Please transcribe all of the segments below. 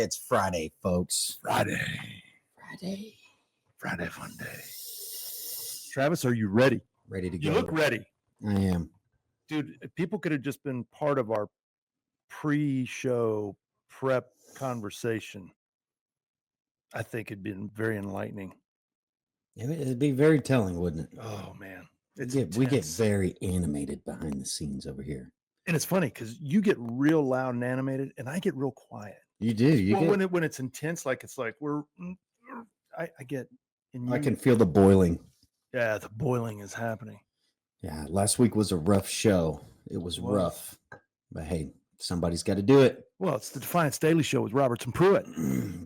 It's Friday, folks. Friday fun day. Travis, are you ready? Ready to go. You look ready. I am. Dude, if people could have just been part of our pre-show prep conversation, I think it'd been very enlightening. It'd be very telling, wouldn't it? Oh, man. We get very animated behind the scenes over here. And it's funny because you get real loud and animated, and I get real quiet. You do. When it's intense, like it's like I get. I can feel the boiling. Yeah, the boiling is happening. Yeah, last week was a rough show. It was rough, but hey, somebody's got to do it. Well, it's the Defiance Daily Show with Roberts and Pruitt.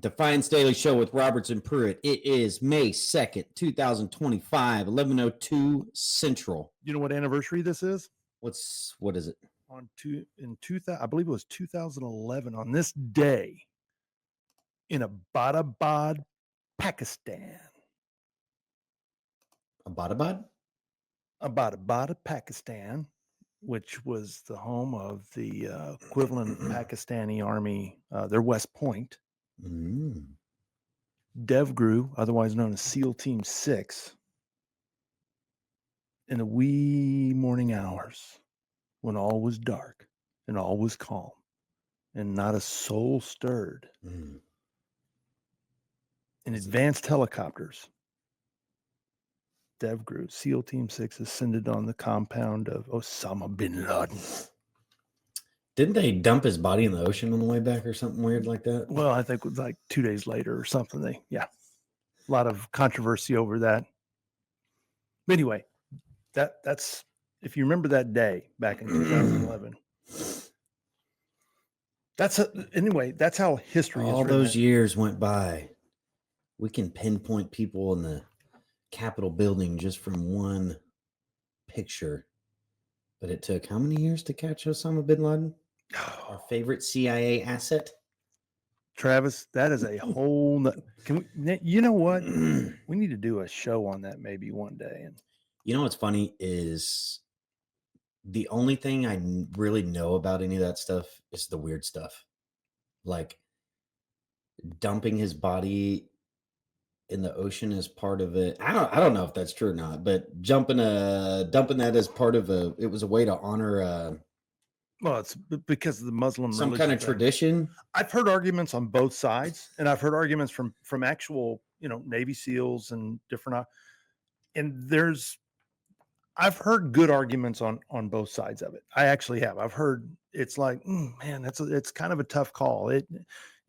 Defiance Daily Show with Roberts and Pruitt. It is May 2nd, 2025, 11:02 Central. You know what anniversary this is? What is it? I believe it was 2011 on this day in Abbottabad, Pakistan. Abbottabad, Pakistan, which was the home of the equivalent Pakistani army, their West Point. DevGru, otherwise known as SEAL Team 6, in the wee morning hours when all was dark and all was calm and not a soul stirred. In advanced helicopters, DevGru, SEAL Team 6 ascended on the compound of Osama bin Laden. Didn't they dump his body in the ocean on the way back or something weird like that? Well, I think it was like 2 days later or something. A lot of controversy over that. But anyway, that's if you remember that day back in 2011. That's how history is. All those years went by. We can pinpoint people in the Capitol building just from one picture. But it took how many years to catch Osama bin Laden? Our favorite CIA asset? Travis, that is a whole you know what? We need to do a show on that maybe one day. And you know what's funny is the only thing I really know about any of that stuff is the weird stuff. Like dumping his body in the ocean as part of it. I don't know if that's true or not, but dumping that as part of it was a way to honor well, it's because of the Muslim some religion, kind of tradition. I've heard arguments on both sides, and I've heard arguments from actual, Navy SEALs and different, and I've heard good arguments on both sides of it. I actually have. I've heard it's like, man, it's kind of a tough call.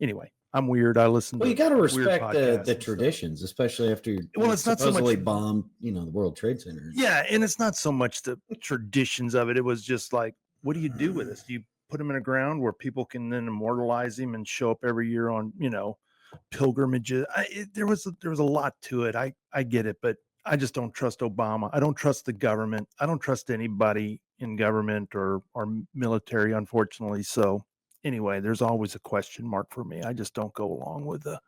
Anyway. I'm weird. I listen. Well, you got to respect the traditions, especially after it's not supposedly so much bombed, the World Trade Center. Yeah, and it's not so much the traditions of it. It was just like, what do you do with this? Do you put him in a ground where people can then immortalize him and show up every year on, pilgrimages? There was a lot to it. I get it, but I just don't trust Obama. I don't trust the government. I don't trust anybody in government or military, unfortunately. So. Anyway, there's always a question mark for me. I just don't go along with the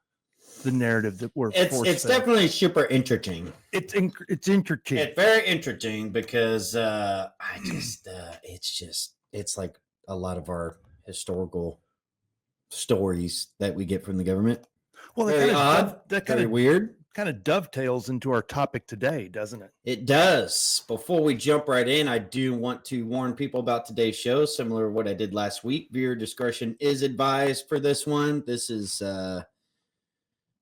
narrative that we're forced. It's definitely super interesting. It's interesting. It's very interesting because it's like a lot of our historical stories that we get from the government. Well, very odd. Very weird. Kind of dovetails into our topic today, doesn't it? It does. Before we jump right in, I do want to warn people about today's show, similar to what I did last week. Viewer discretion is advised for this one. This is the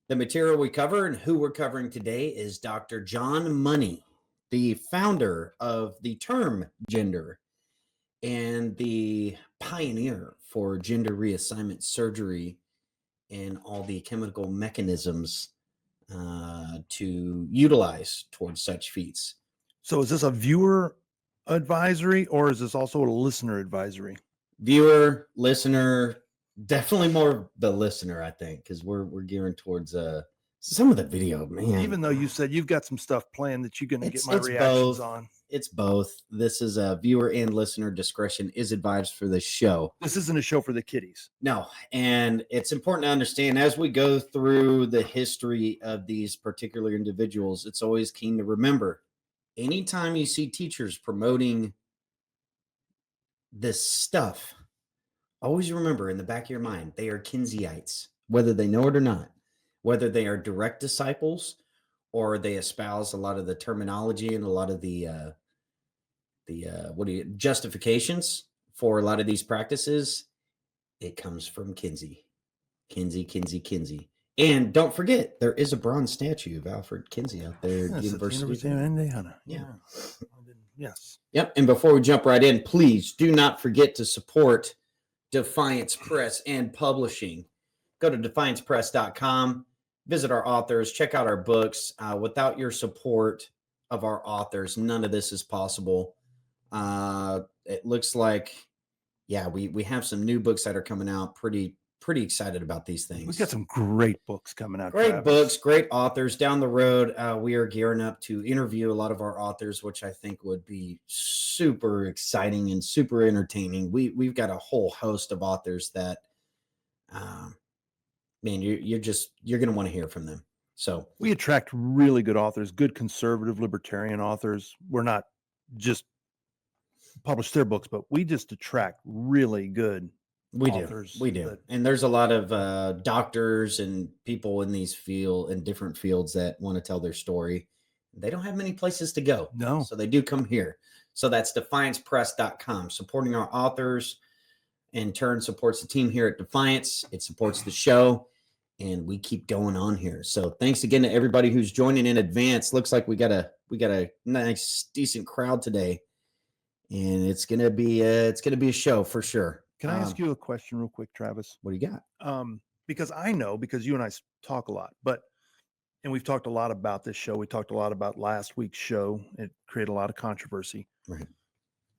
material we cover, and who we're covering today is Dr. John Money, the founder of the term gender and the pioneer for gender reassignment surgery and all the chemical mechanisms to utilize towards such feats. So is this a viewer advisory or is this also a listener advisory? Viewer, listener, definitely more the listener, I think, because we're gearing towards some of the video, man. Even though you said you've got some stuff planned that you're going to get my reactions on. It's both. This is a viewer and listener discretion is advised for this show. This isn't a show for the kiddies. No. And it's important to understand as we go through the history of these particular individuals, it's always keen to remember anytime you see teachers promoting this stuff, always remember in the back of your mind, they are Kinseyites, whether they know it or not, whether they are direct disciples or they espouse a lot of the terminology and a lot of the justifications for a lot of these practices. It comes from Kinsey. Kinsey. And don't forget, there is a bronze statue of Alfred Kinsey out there at Yes, University of Indiana. Yeah. Yes. Yep. And before we jump right in, please do not forget to support Defiance Press and Publishing. Go to defiancepress.com, visit our authors, check out our books. Without your support of our authors, none of this is possible. It looks like, yeah, we have some new books that are coming out. Pretty excited about these things. We've got some great books coming out. Great Travis. books, great authors. Down the road, we are gearing up to interview a lot of our authors, which I think would be super exciting and super entertaining. We've got a whole host of authors that, man, you're going to want to hear from them. So we attract really good authors, good conservative libertarian authors. We're not just publish their books, but we just attract really good authors. We do. And there's a lot of doctors and people in different fields that want to tell their story. They don't have many places to go. No. So they do come here. So that's defiancepress.com. Supporting our authors in turn supports the team here at Defiance. It supports the show, and we keep going on here. So thanks again to everybody who's joining in advance. Looks like we got a nice, decent crowd today. And it's gonna be a show for sure. Can I ask you a question real quick, Travis? What do you got? Because I know, because you and I talk a lot, and we've talked a lot about this show. We talked a lot about last week's show. It created a lot of controversy. Right.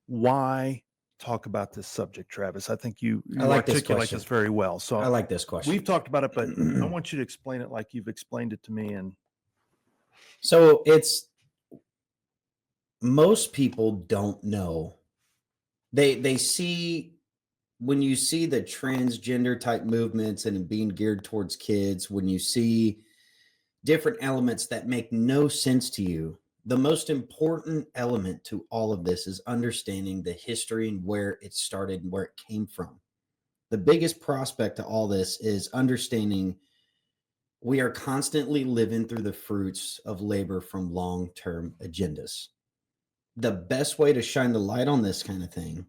Why talk about this subject, Travis? I think you like articulate this very well. So I like this question. We've talked about it, but I want you to explain it like you've explained it to me. And so most people don't know. They see, when you see the transgender type movements and being geared towards kids, when you see different elements that make no sense to you, the most important element to all of this is understanding the history and where it started and where it came from. The biggest prospect to all this is understanding we are constantly living through the fruits of labor from long-term agendas. The best way to shine the light on this kind of thing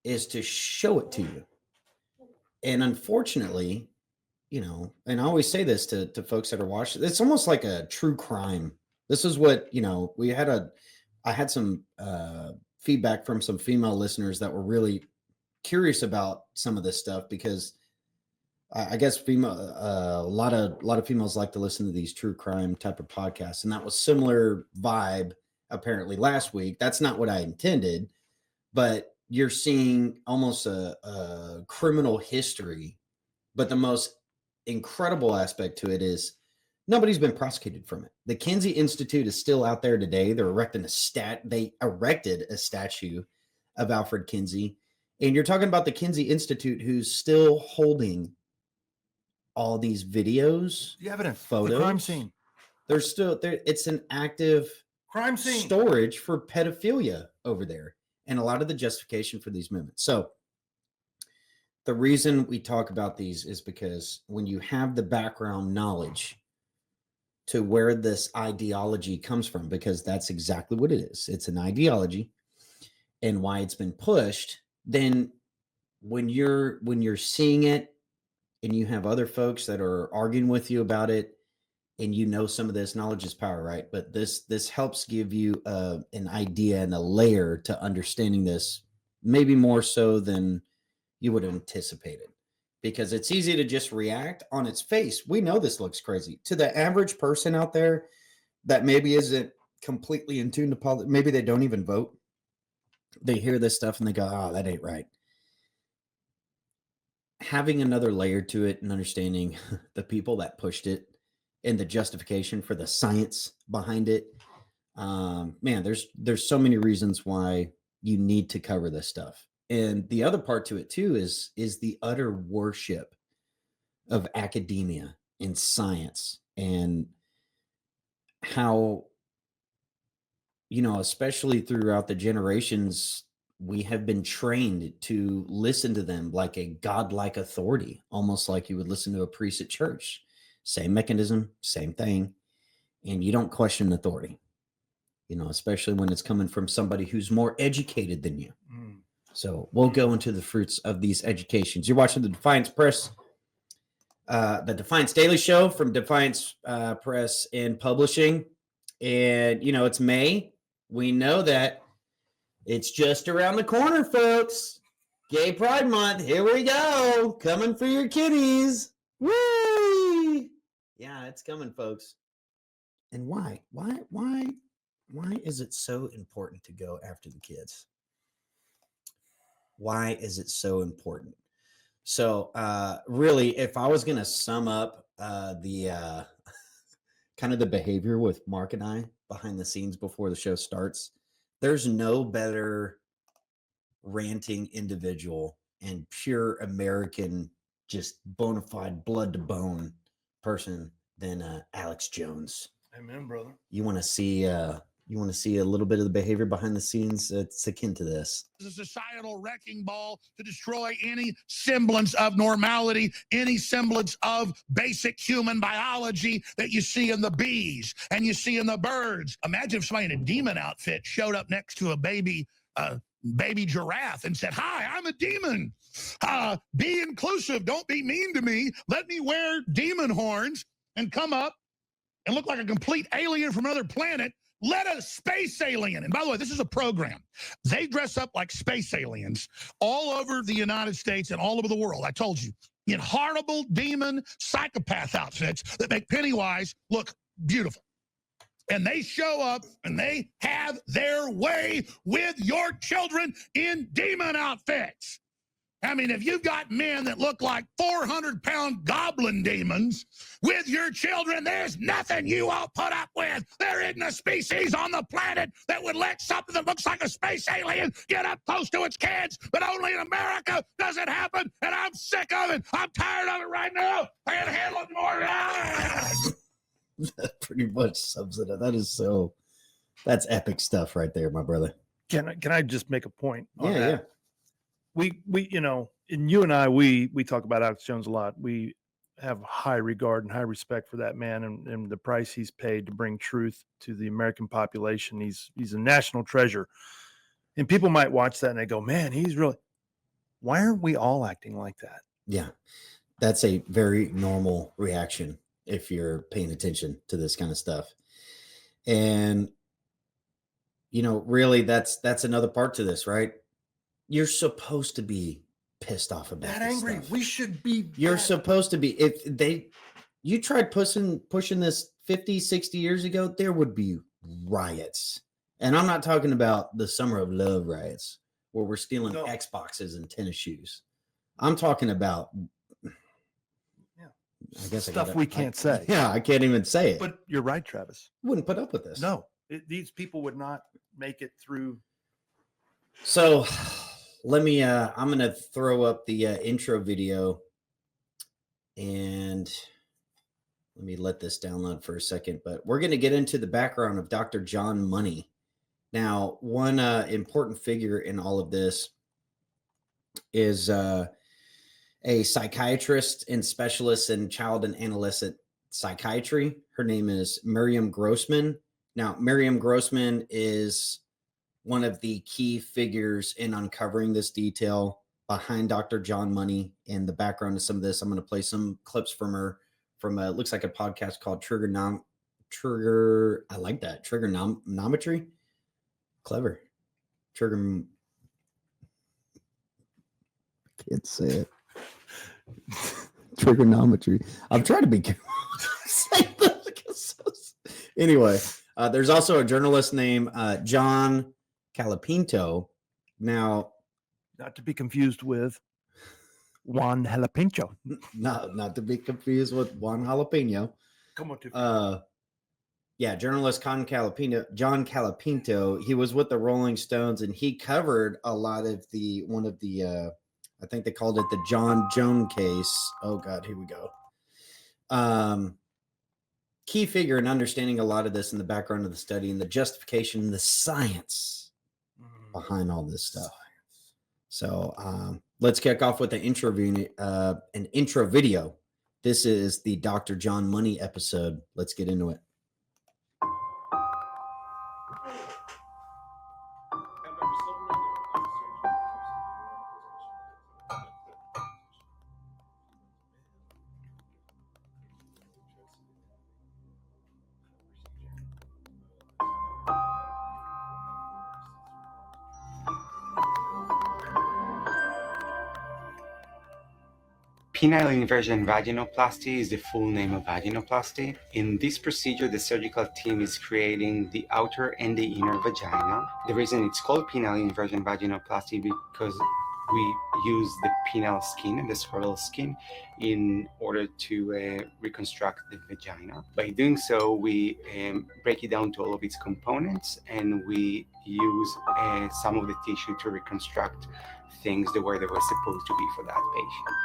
is to show it to you. And unfortunately, and I always say this to folks that are watching, it's almost like a true crime. This is what, I had some feedback from some female listeners that were really curious about some of this stuff, because I guess a lot of females like to listen to these true crime type of podcasts. And that was similar vibe apparently last week. That's not what I intended, but you're seeing almost a criminal history. But the most incredible aspect to it is nobody's been prosecuted from it. The Kinsey Institute is still out there today. They erected a statue of Alfred Kinsey. And you're talking about the Kinsey Institute, who's still holding all these videos, the evidence, photos, the crime scene. They're still there. It's an active crime scene storage for pedophilia over there, and a lot of the justification for these movements. So the reason we talk about these is because when you have the background knowledge to where this ideology comes from, because that's exactly what it is. It's an ideology and why it's been pushed. Then when you're seeing it and you have other folks that are arguing with you about it, and some of this, knowledge is power, right? But this helps give you an idea and a layer to understanding this, maybe more so than you would have anticipated, because it's easy to just react on its face. We know this looks crazy to the average person out there that maybe isn't completely in tune to politics. Maybe they don't even vote. They hear this stuff and they go, "Oh, that ain't right." Having another layer to it and understanding the people that pushed it and the justification for the science behind it, man, there's so many reasons why you need to cover this stuff. And the other part to it too is the utter worship of academia and science, and how, especially throughout the generations, we have been trained to listen to them like a godlike authority, almost like you would listen to a priest at church. Same mechanism, same thing. And you don't question authority, especially when it's coming from somebody who's more educated than you. So we'll go into the fruits of these educations. You're watching the Defiance Press, the Defiance Daily Show from Defiance Press and Publishing. And, it's May. We know that it's just around the corner, folks. Gay Pride Month. Here we go. Coming for your kitties. Woo! Yeah, it's coming, folks. And why? Why is it so important to go after the kids? Why is it so important? So, really, if I was going to sum up the kind of the behavior with Mark and I behind the scenes before the show starts, there's no better ranting individual and pure American, just bona fide blood to bone person than Alex Jones. Amen, brother. You want to see a little bit of the behavior behind the scenes? It's akin to this. A societal wrecking ball to destroy any semblance of normality, any semblance of basic human biology that you see in the bees and you see in the birds. Imagine if somebody in a demon outfit showed up next to a baby giraffe and said, "Hi, I'm a demon. Be inclusive. Don't be mean to me. Let me wear demon horns and come up and look like a complete alien from another planet. Let a space alien." And by the way, this is a program. They dress up like space aliens all over the United States and all over the world. I told you, in horrible demon psychopath outfits that make Pennywise look beautiful. And they show up and they have their way with your children in demon outfits. I mean, if you've got men that look like 400-pound goblin demons with your children, there's nothing you won't put up with. There isn't a species on the planet that would let something that looks like a space alien get up close to its kids, but only in America does it happen, and I'm sick of it. I'm tired of it right now. I can't handle it more. That pretty much sums it up. That's epic stuff right there, my brother. Can I just make a point on that? Yeah. We and you and I, we talk about Alex Jones a lot. We have high regard and high respect for that man and the price he's paid to bring truth to the American population. He's a national treasure. And people might watch that and they go, "Man, he's really..." Why aren't we all acting like that? Yeah. That's a very normal reaction if you're paying attention to this kind of stuff. And really that's another part to this, right? You're supposed to be pissed off about That angry. Stuff. We should be. You're supposed to be. If you tried pushing this 50, 60 years ago, there would be riots. And I'm not talking about the Summer of Love riots where we're stealing Xboxes and tennis shoes. I'm talking about I guess stuff we can't say. Yeah, I can't even say it. But you're right, Travis. Wouldn't put up with this. No, these people would not make it through. So let me, I'm going to throw up the intro video and let me let this download for a second, but we're going to get into the background of Dr. John Money. Now, one important figure in all of this is a psychiatrist and specialist in child and adolescent psychiatry. Her name is Miriam Grossman. Now, Miriam Grossman is one of the key figures in uncovering this detail behind Dr. John Money and the background of some of this. I'm going to play some clips from her from looks like a podcast called I like that. Trigonometry. Clever. Can't say it. Trigonometry. I'm trying to be careful. Anyway, there's also a journalist named John Calapinto. Now, not to be confused with Juan Jalapeno. No, not to be confused with Juan Jalapeno. Come on, journalist John Calapinto. He was with the Rolling Stones, and he covered a lot of one of the I think they called it the John Jones case. Oh God, here we go. Key figure in understanding a lot of this in the background of the study and the justification and the science behind all this stuff. So let's kick off with an intro video. This is the Dr. John Money episode. Let's get into it. Penile inversion vaginoplasty is the full name of vaginoplasty. In this procedure, the surgical team is creating the outer and the inner vagina. The reason it's called penile inversion vaginoplasty because we use the penile skin and the scrotal skin in order to reconstruct the vagina. By doing so, we break it down to all of its components, and we use some of the tissue to reconstruct things the way they were supposed to be for that patient.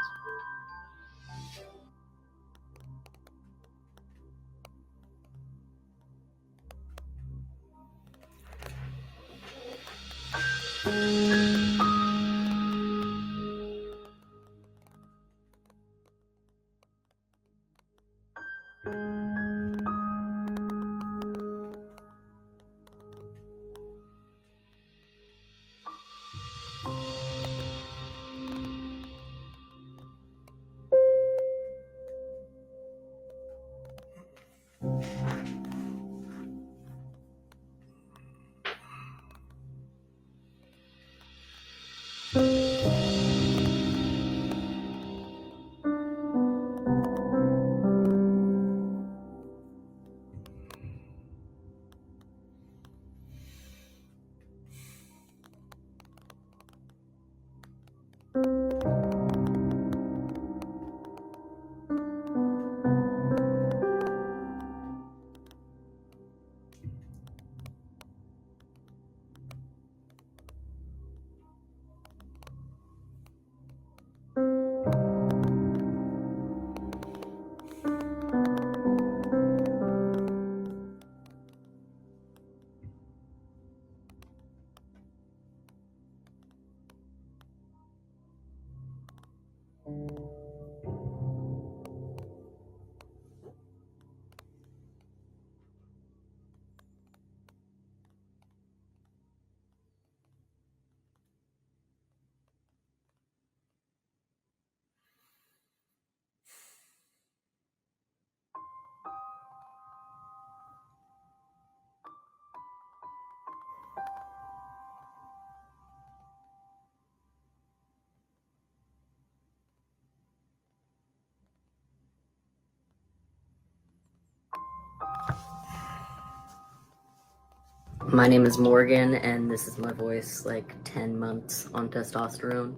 My name is Morgan, and this is my voice, like 10 months on testosterone.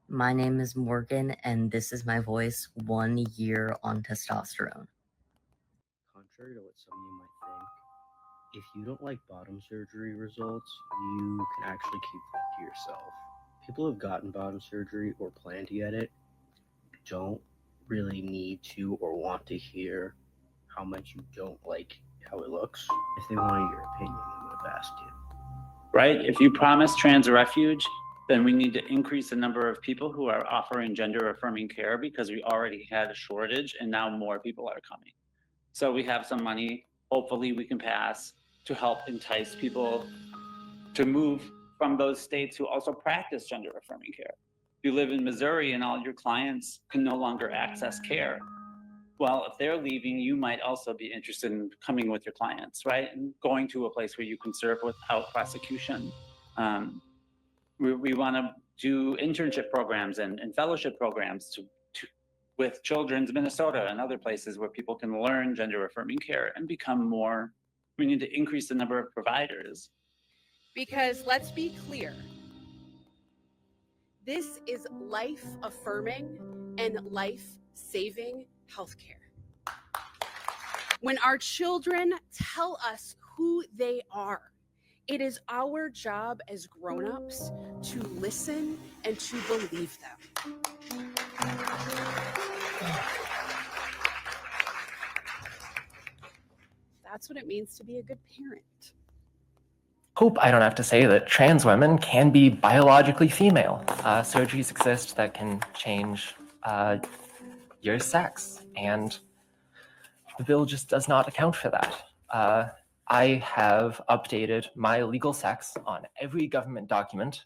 My name is Morgan, and this is my voice 1 year on testosterone. Contrary to what some of you might think, if you don't like bottom surgery results, you can actually keep that to yourself. People who've gotten bottom surgery or plan to get it don't really need to or want to hear how much you don't like how it looks. If they wanted your opinion, they would have asked you. Right? If you promise trans refuge, then we need to increase the number of people who are offering gender affirming care, because we already had a shortage and now more people are coming. So we have some money, hopefully we can pass, to help entice people to move from those states who also practice gender affirming care. If you live in Missouri and all your clients can no longer access care, well, if they're leaving, you might also be interested in coming with your clients, right? And going to a place where you can serve without prosecution. We want to do internship programs and fellowship programs with Children's Minnesota and other places where people can learn gender affirming care and become more. We need to increase the number of providers. Because let's be clear, this is life affirming and life saving healthcare. When our children tell us who they are, it is our job as grown-ups to listen and to believe them. That's what it means to be a good parent. hope I don't have to say that trans women can be biologically female. Surgeries exist that can change your sex, and the bill just does not account for that. I have updated my legal sex on every government document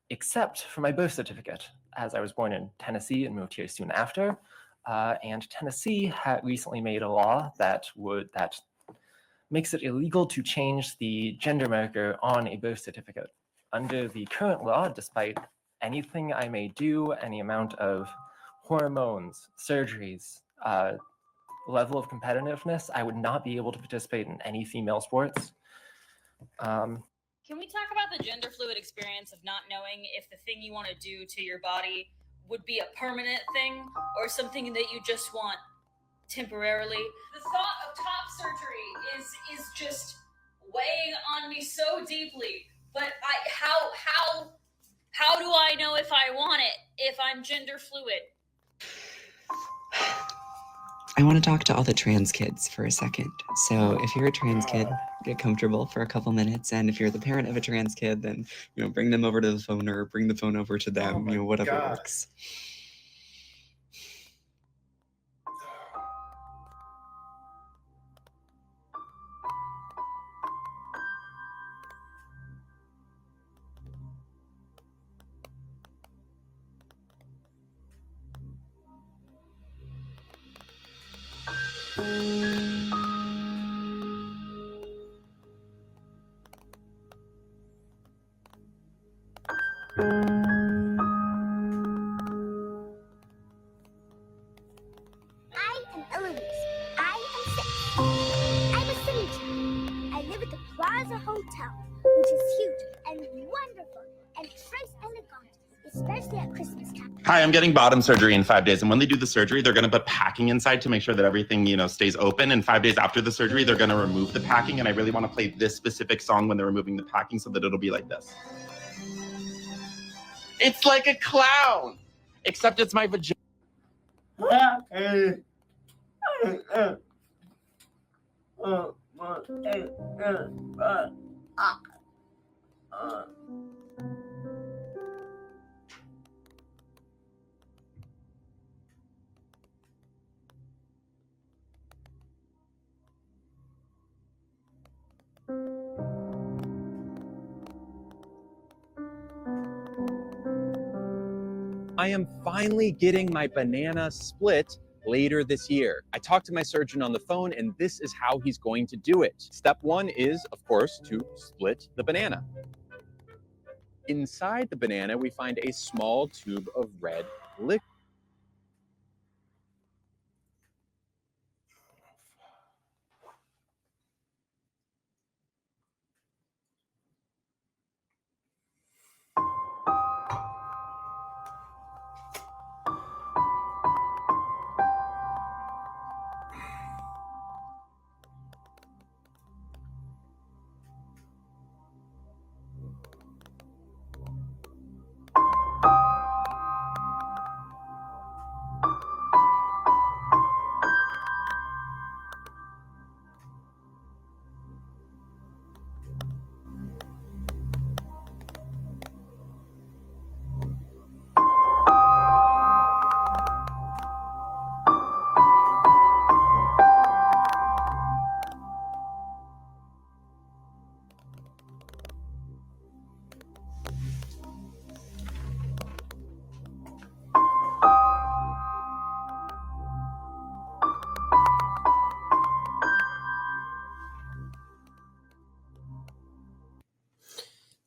except for my birth certificate, as I was born in Tennessee and moved here soon after. And Tennessee had recently made a law that makes it illegal to change the gender marker on a birth certificate. Under the current law, despite anything I may do, any amount of hormones, surgeries, level of competitiveness, I would not be able to participate in any female sports. Can we talk about the gender fluid experience of not knowing if the thing you want to do to your body would be a permanent thing or something that you just want temporarily? The thought of top surgery is just weighing on me so deeply. But how do I know if I want it if I'm gender fluid? I want to talk to all the trans kids for a second. So if you're a trans kid, get comfortable for a couple minutes. And if you're the parent of a trans kid, then, bring them over to the phone or bring the phone over to them, whatever works. Hotel, which is huge and wonderful and très elegant, especially at Christmas time. Hi, I'm getting bottom surgery in 5 days, and when they do the surgery, they're going to put packing inside to make sure that everything, stays open. And 5 days after the surgery, they're going to remove the packing, and I really want to play this specific song when they're removing the packing so that it'll be like this. It's like a clown, except it's my vagina. I am finally getting my banana split later this year. I talked to my surgeon on the phone, and this is how he's going to do it. Step one is, of course, to split the banana. Inside the banana, we find a small tube of red liquid.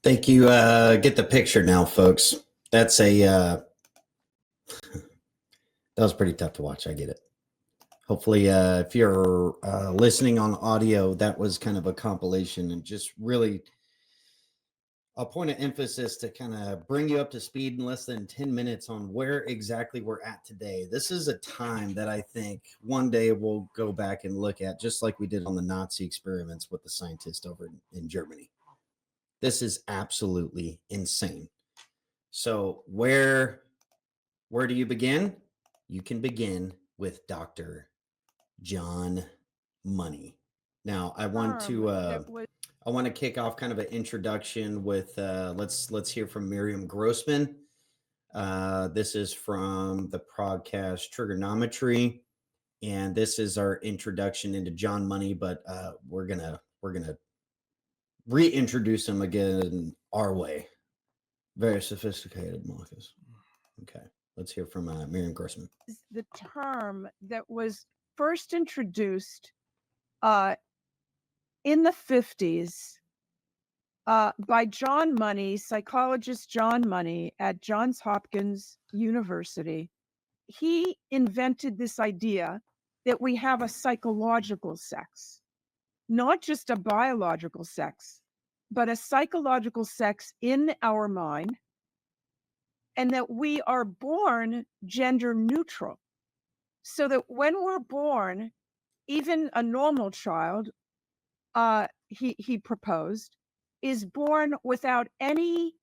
Think you get the picture now, folks. That's a that was pretty tough to watch. I get it. Hopefully, if you're listening on audio, that was kind of a compilation and just really a point of emphasis to kind of bring you up to speed in less than 10 minutes on where exactly we're at today. This is a time that I think one day we'll go back and look at, just like we did on the Nazi experiments with the scientist over in Germany. This is absolutely insane. So where do you begin? You can begin with Dr. John Money. Now, I want to that was I want to kick off kind of an introduction with let's hear from Miriam Grossman. This is from the podcast Trigonometry, and this is our introduction into John Money. But we're gonna reintroduce him again our way. Very sophisticated, Marcus. Okay, let's hear from Miriam Grossman. the term that was first introduced in the 50s by John Money, psychologist John Money at Johns Hopkins University. He invented this idea that we have a psychological sex, not just a biological sex, but a psychological sex in our mind, and that we are born gender neutral. So that when we're born, even a normal child, he proposed, is born without any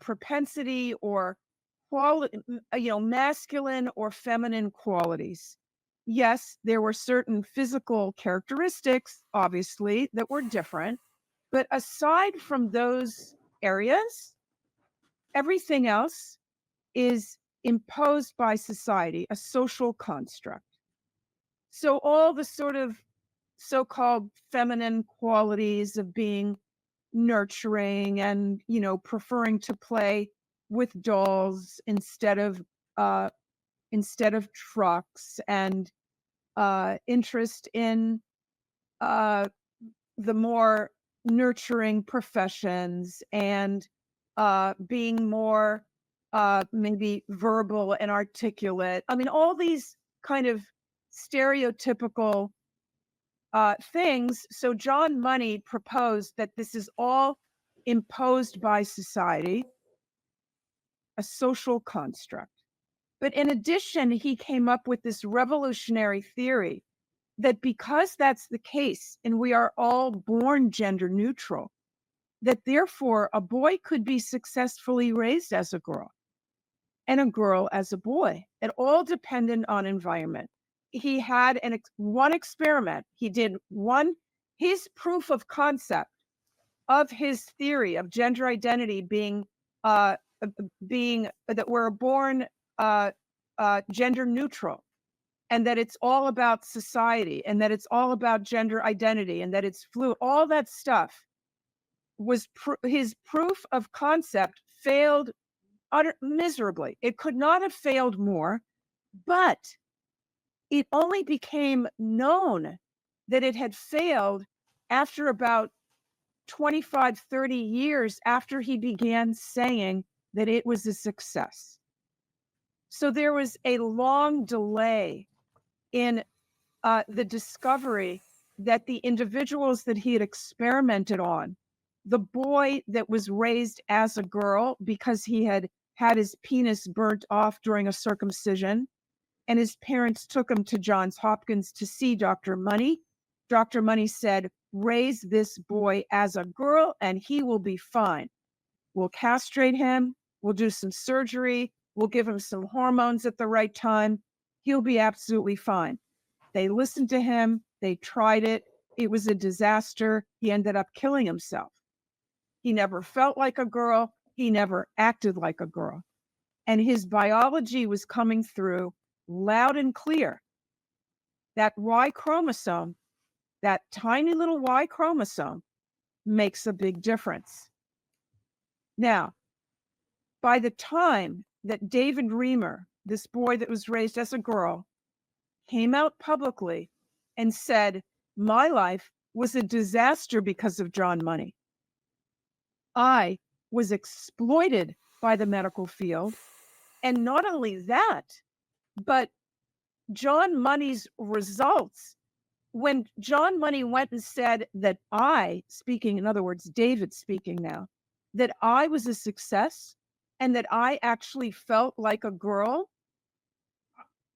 propensity or quality, masculine or feminine qualities. Yes, there were certain physical characteristics, obviously, that were different, but aside from those areas, everything else is imposed by society, a social construct. So all the sort of so-called feminine qualities of being nurturing and, preferring to play with dolls instead of trucks, and interest in the more nurturing professions, and being more maybe verbal and articulate. I mean, all these kind of stereotypical things. So John Money proposed that this is all imposed by society, a social construct. But in addition, he came up with this revolutionary theory that because that's the case, and we are all born gender neutral, that therefore a boy could be successfully raised as a girl and a girl as a boy, and all dependent on environment. He had one experiment. He did his proof of concept of his theory of gender identity being that we're born gender neutral, and that it's all about society, and that it's all about gender identity, and that it's fluid. All that stuff was his proof of concept failed miserably. It could not have failed more, but it only became known that it had failed after about 25, 30 years after he began saying that it was a success. So there was a long delay in the discovery that the individuals that he had experimented on, the boy that was raised as a girl because he had had his penis burnt off during a circumcision, and his parents took him to Johns Hopkins to see Dr. Money. Dr. Money said, raise this boy as a girl and he will be fine. We'll castrate him. We'll do some surgery. We'll give him some hormones at the right time. He'll be absolutely fine. They listened to him. They tried it. It was a disaster. He ended up killing himself. He never felt like a girl. He never acted like a girl. And his biology was coming through loud and clear. That Y chromosome, that tiny little Y chromosome, makes a big difference. Now, by the time that David Reamer, this boy that was raised as a girl, came out publicly and said, my life was a disaster because of John Money. I was exploited by the medical field. And not only that, but John Money's results, when John Money went and said that in other words, David speaking now, that I was a success and that I actually felt like a girl,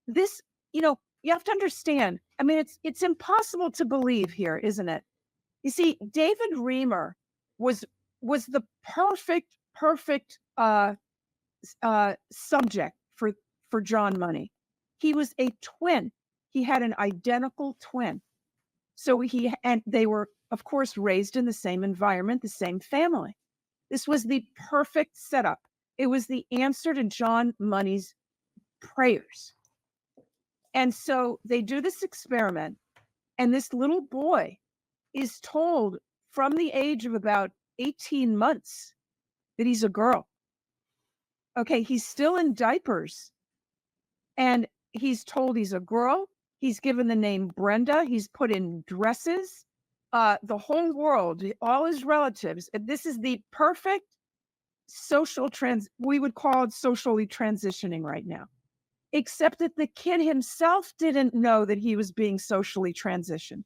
this, you have to understand, I mean, it's impossible to believe here, isn't it? You see, David Reamer was the perfect subject for John Money. He was a twin. He had an identical twin. So they were, of course, raised in the same environment, the same family. This was the perfect setup. It was the answer to John Money's prayers. And so they do this experiment, and this little boy is told from the age of about 18 months that he's a girl. Okay, he's still in diapers, and he's told he's a girl. He's given the name Brenda. He's put in dresses. The whole world, all his relatives. This is the perfect we would call it socially transitioning right now. Except that the kid himself didn't know that he was being socially transitioned.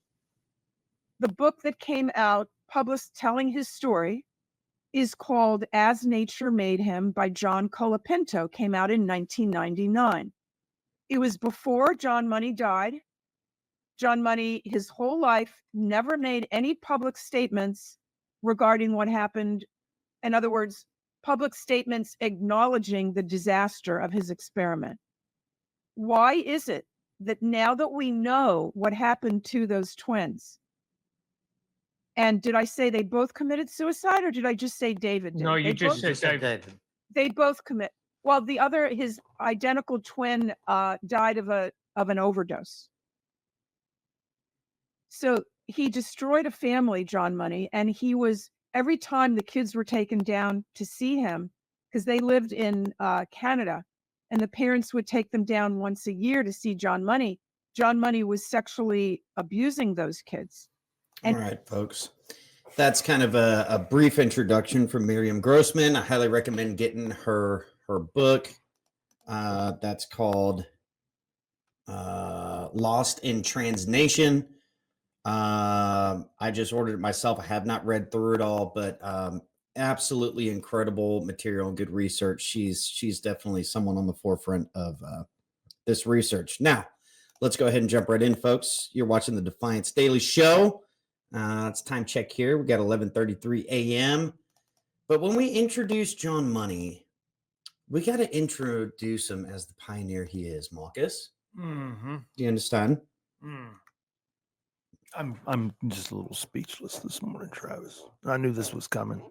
The book that came out, published telling his story, is called As Nature Made Him by John Colapinto, came out in 1999. It was before John Money died. John Money, his whole life, never made any public statements regarding what happened. In other words, public statements acknowledging the disaster of his experiment. Why is it that now that we know what happened to those twins, and did I say they both committed suicide, or did I just say David did? No, you just said David. They both commit. Well, his identical twin, died of an overdose. So he destroyed a family, John Money, and every time the kids were taken down to see him, because they lived in Canada, and the parents would take them down once a year to see John Money. John Money was sexually abusing those kids. All right, folks. That's kind of a brief introduction from Miriam Grossman. I highly recommend getting her book. That's called Lost in Transnation. I just ordered it myself. I have not read through it all, but absolutely incredible material and good research. She's definitely someone on the forefront of this research. Now, let's go ahead and jump right in, folks. You're watching the Defiance Daily Show. It's time check here. We got 11:33 a.m. But when we introduce John Money, we got to introduce him as the pioneer he is, Marcus. Mm-hmm. Do you understand? I'm just a little speechless this morning, Travis. I knew this was coming.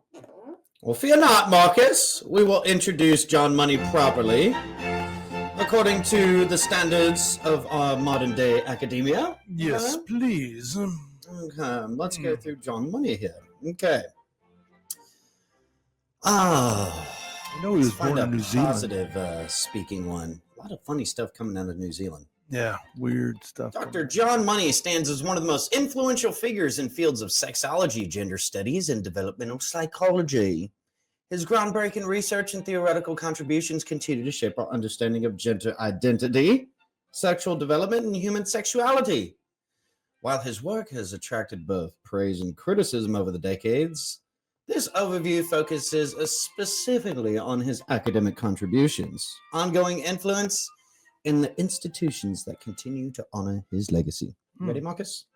Well, fear not, Marcus. We will introduce John Money properly, according to the standards of our modern day academia. Yes, please. Okay, let's go through John Money here. Okay. I know he was born in New Zealand. Positive speaking one. A lot of funny stuff coming out of New Zealand. Yeah, weird stuff. Dr. John Money stands as one of the most influential figures in fields of sexology, gender studies, and developmental psychology. His groundbreaking research and theoretical contributions continue to shape our understanding of gender identity, sexual development, and human sexuality. While his work has attracted both praise and criticism over the decades, this overview focuses specifically on his academic contributions, ongoing influence, and the institutions that continue to honor his legacy. Ready, Marcus?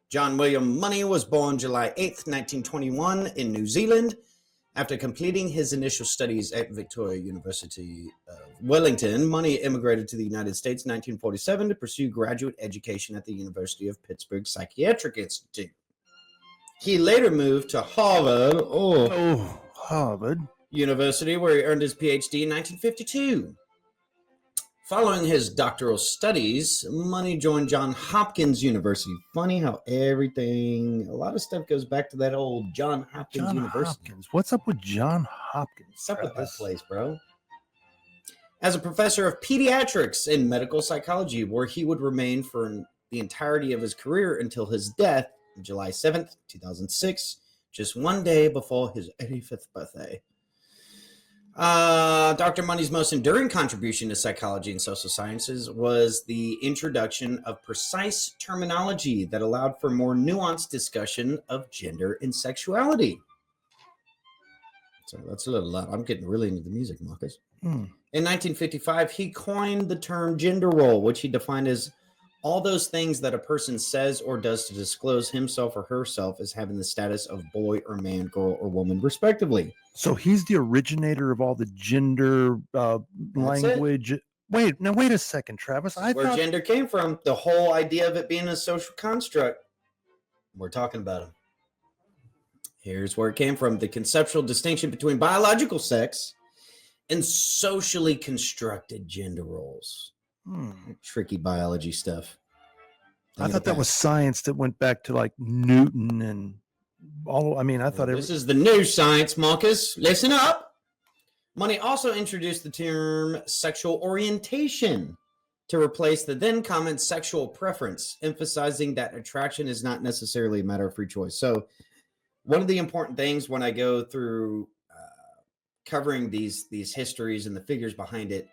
John William Money was born July 8th, 1921 in New Zealand. After completing his initial studies at Victoria University of Wellington, Money immigrated to the United States in 1947 to pursue graduate education at the University of Pittsburgh Psychiatric Institute. He later moved to Harvard, Harvard University, where he earned his PhD in 1952. Following his doctoral studies, Money joined Johns Hopkins University. Funny how a lot of stuff goes back to that old Johns Hopkins University. Hopkins. What's up with Johns Hopkins? What's up with that place, bro? As a professor of pediatrics and medical psychology, where he would remain for the entirety of his career until his death on July 7th, 2006, just one day before his 85th birthday. Dr. Money's most enduring contribution to psychology and social sciences was the introduction of precise terminology that allowed for more nuanced discussion of gender and sexuality. So that's a little loud. I'm getting really into the music, Marcus. In 1955, he coined the term gender role, which he defined as all those things that a person says or does to disclose himself or herself as having the status of boy or man, girl or woman, respectively. So he's the originator of all the gender language. Wait a second, Travis. Where gender came from, the whole idea of it being a social construct. We're talking about him. Here's where it came from. The conceptual distinction between biological sex and socially constructed gender roles. Tricky biology stuff. I thought that was science that went back to like Newton and all. I mean, I thought this is the new science, Marcus. Listen up. Money also introduced the term sexual orientation to replace the then common sexual preference, emphasizing that attraction is not necessarily a matter of free choice. So one of the important things when I go through covering these histories and the figures behind it,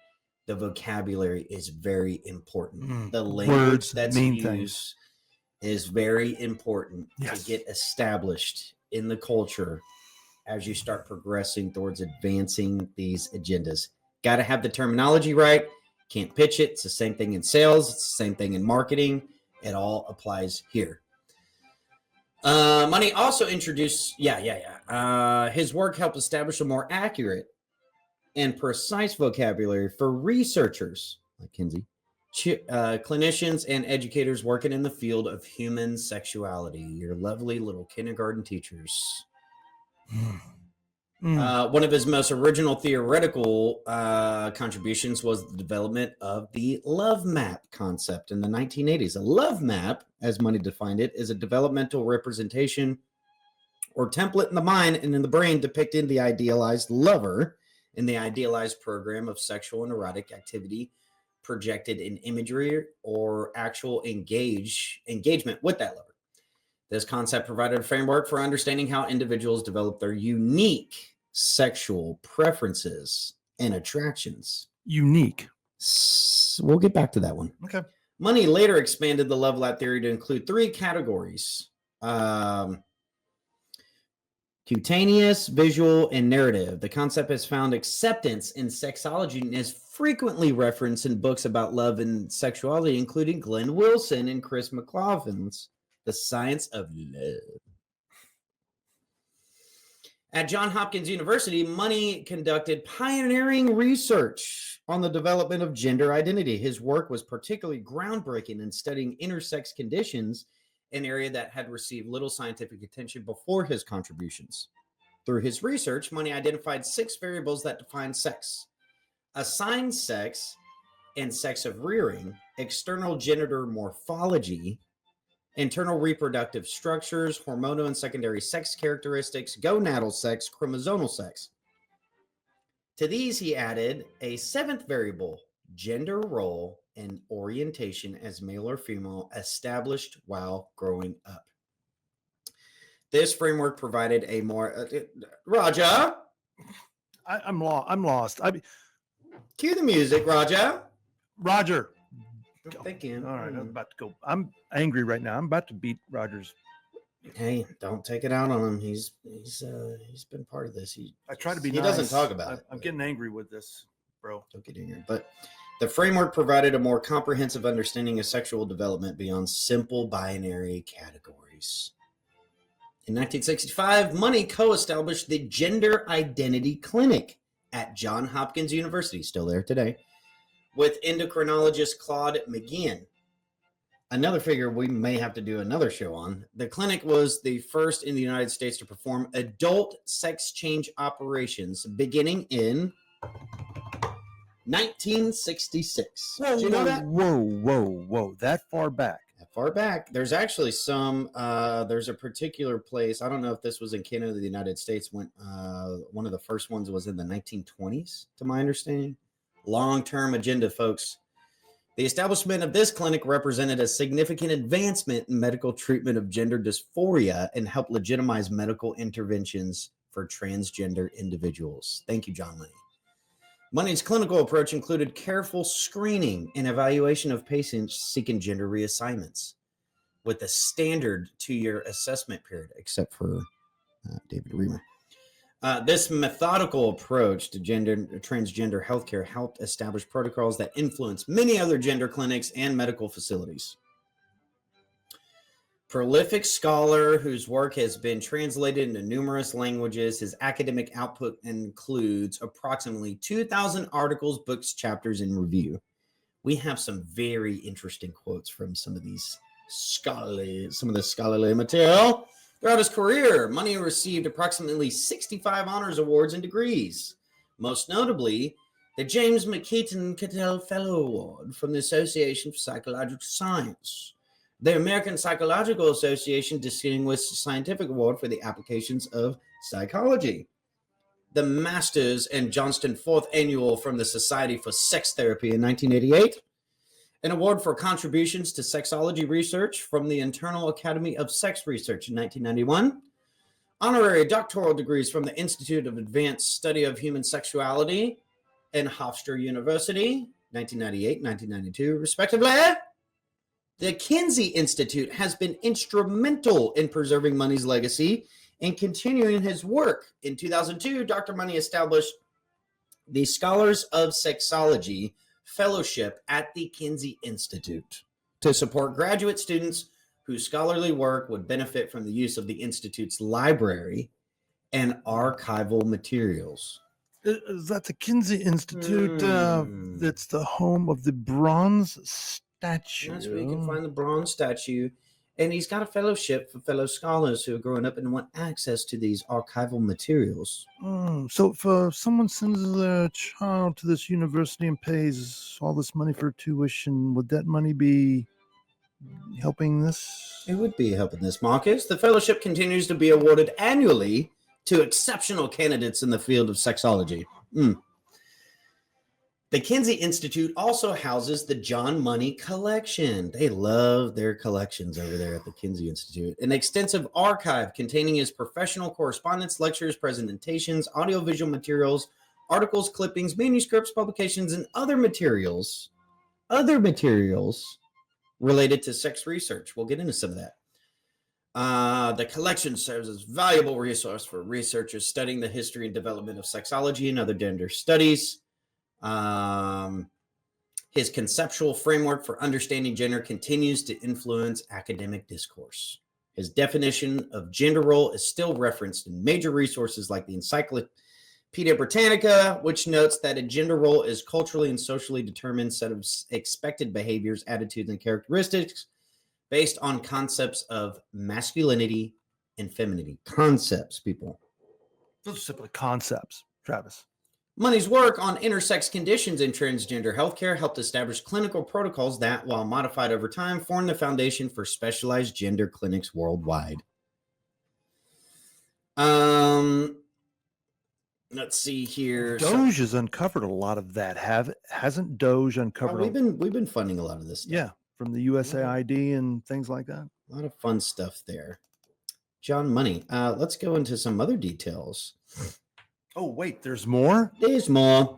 the vocabulary is very important. The language that's used is very important to get established in the culture as you start progressing towards advancing these agendas. Got to have the terminology right. Can't pitch it. It's the same thing in sales. It's the same thing in marketing. It all applies here. Money also introduced, his work helped establish a more accurate and precise vocabulary for researchers like Kinsey, clinicians, and educators working in the field of human sexuality. Your lovely little kindergarten teachers. One of his most original theoretical contributions was the development of the love map concept in the 1980s. A love map, as Money defined it, is a developmental representation or template in the mind and in the brain depicting the idealized lover in the idealized program of sexual and erotic activity projected in imagery or actual engagement with that lover. This concept provided a framework for understanding how individuals develop their unique sexual preferences and attractions. Unique. We'll get back to that one. Okay. Money later expanded the love lab theory to include 3 categories. Cutaneous, visual, and narrative. The concept has found acceptance in sexology and is frequently referenced in books about love and sexuality, including Glenn Wilson and Chris McLaughlin's The Science of Love. At Johns Hopkins University, Money conducted pioneering research on the development of gender identity. His work was particularly groundbreaking in studying intersex conditions, an area that had received little scientific attention before his contributions. Through his research, Money identified 6 variables that define sex: assigned sex and sex of rearing, external genital morphology, internal reproductive structures, hormonal and secondary sex characteristics, gonadal sex, chromosomal sex. To these, he added a 7th variable: gender role and orientation as male or female established while growing up. This framework provided a more Raja. I'm lost. Cue the music, Raja. Roger. Thank you. All right, I'm about to go. I'm angry right now. I'm about to beat Rogers. Hey, don't take it out on him. He's been part of this. I try to be. He doesn't talk about it. I'm getting angry with this, bro. Don't get in here. But the framework provided a more comprehensive understanding of sexual development beyond simple binary categories. In 1965, Money co-established the Gender Identity Clinic at Johns Hopkins University, still there today, with endocrinologist Claude McGeehan. Another figure we may have to do another show on. The clinic was the first in the United States to perform adult sex change operations beginning in 1966. Whoa, Did you know that? Whoa. That far back. That far back. There's actually some, there's a particular place. I don't know if this was in Canada or the United States. When one of the first ones was in the 1920s, to my understanding. Long-term agenda, folks. The establishment of this clinic represented a significant advancement in medical treatment of gender dysphoria and helped legitimize medical interventions for transgender individuals. Thank you, John Lenny. Money's clinical approach included careful screening and evaluation of patients seeking gender reassignments with a standard 2-year assessment period, except for David Reamer. This methodical approach to transgender healthcare helped establish protocols that influence many other gender clinics and medical facilities. Prolific scholar whose work has been translated into numerous languages, his academic output includes approximately 2,000 articles, books, chapters, and review. We have some very interesting quotes from some of these some of the scholarly material. Throughout his career, Money received approximately 65 honors awards and degrees, most notably the James McKeaton Cattell Fellow Award from the Association for Psychological Science, the American Psychological Association Distinguished Scientific Award for the Applications of Psychology, the Masters and Johnston 4th Annual from the Society for Sex Therapy in 1988, an award for contributions to sexology research from the Internal Academy of Sex Research in 1991, honorary doctoral degrees from the Institute of Advanced Study of Human Sexuality and Hofstra University, 1998, 1992, respectively. The Kinsey Institute has been instrumental in preserving Money's legacy and continuing his work. In 2002, Dr. Money established the Scholars of Sexology Fellowship at the Kinsey Institute to support graduate students whose scholarly work would benefit from the use of the Institute's library and archival materials. Is that the Kinsey Institute? That's the home of the bronze statue. That's where you can find the bronze statue. And he's got a fellowship for fellow scholars who are growing up and want access to these archival materials. So if someone sends their child to this university and pays all this money for tuition, would that money be helping this? It would be helping this, Marcus. The fellowship continues to be awarded annually to exceptional candidates in the field of sexology. The Kinsey Institute also houses the John Money Collection. They love their collections over there at the Kinsey Institute. An extensive archive containing his professional correspondence, lectures, presentations, audiovisual materials, articles, clippings, manuscripts, publications, and other materials related to sex research. We'll get into some of that. The collection serves as a valuable resource for researchers studying the history and development of sexology and other gender studies. His conceptual framework for understanding gender continues to influence academic discourse. His definition of gender role is still referenced in major resources like the Encyclopedia Britannica, which notes that a gender role is culturally and socially determined set of expected behaviors, attitudes, and characteristics based on concepts of masculinity and femininity. Concepts, people. Those are simply concepts, Travis. Money's work on intersex conditions in transgender healthcare helped establish clinical protocols that, while modified over time, form the foundation for specialized gender clinics worldwide. Let's see here. Doge has uncovered a lot of that. Hasn't Doge uncovered? We've been funding a lot of this stuff. Yeah, from the USAID and things like that. A lot of fun stuff there. John Money. Let's go into some other details. Oh, wait, there's more? There's more.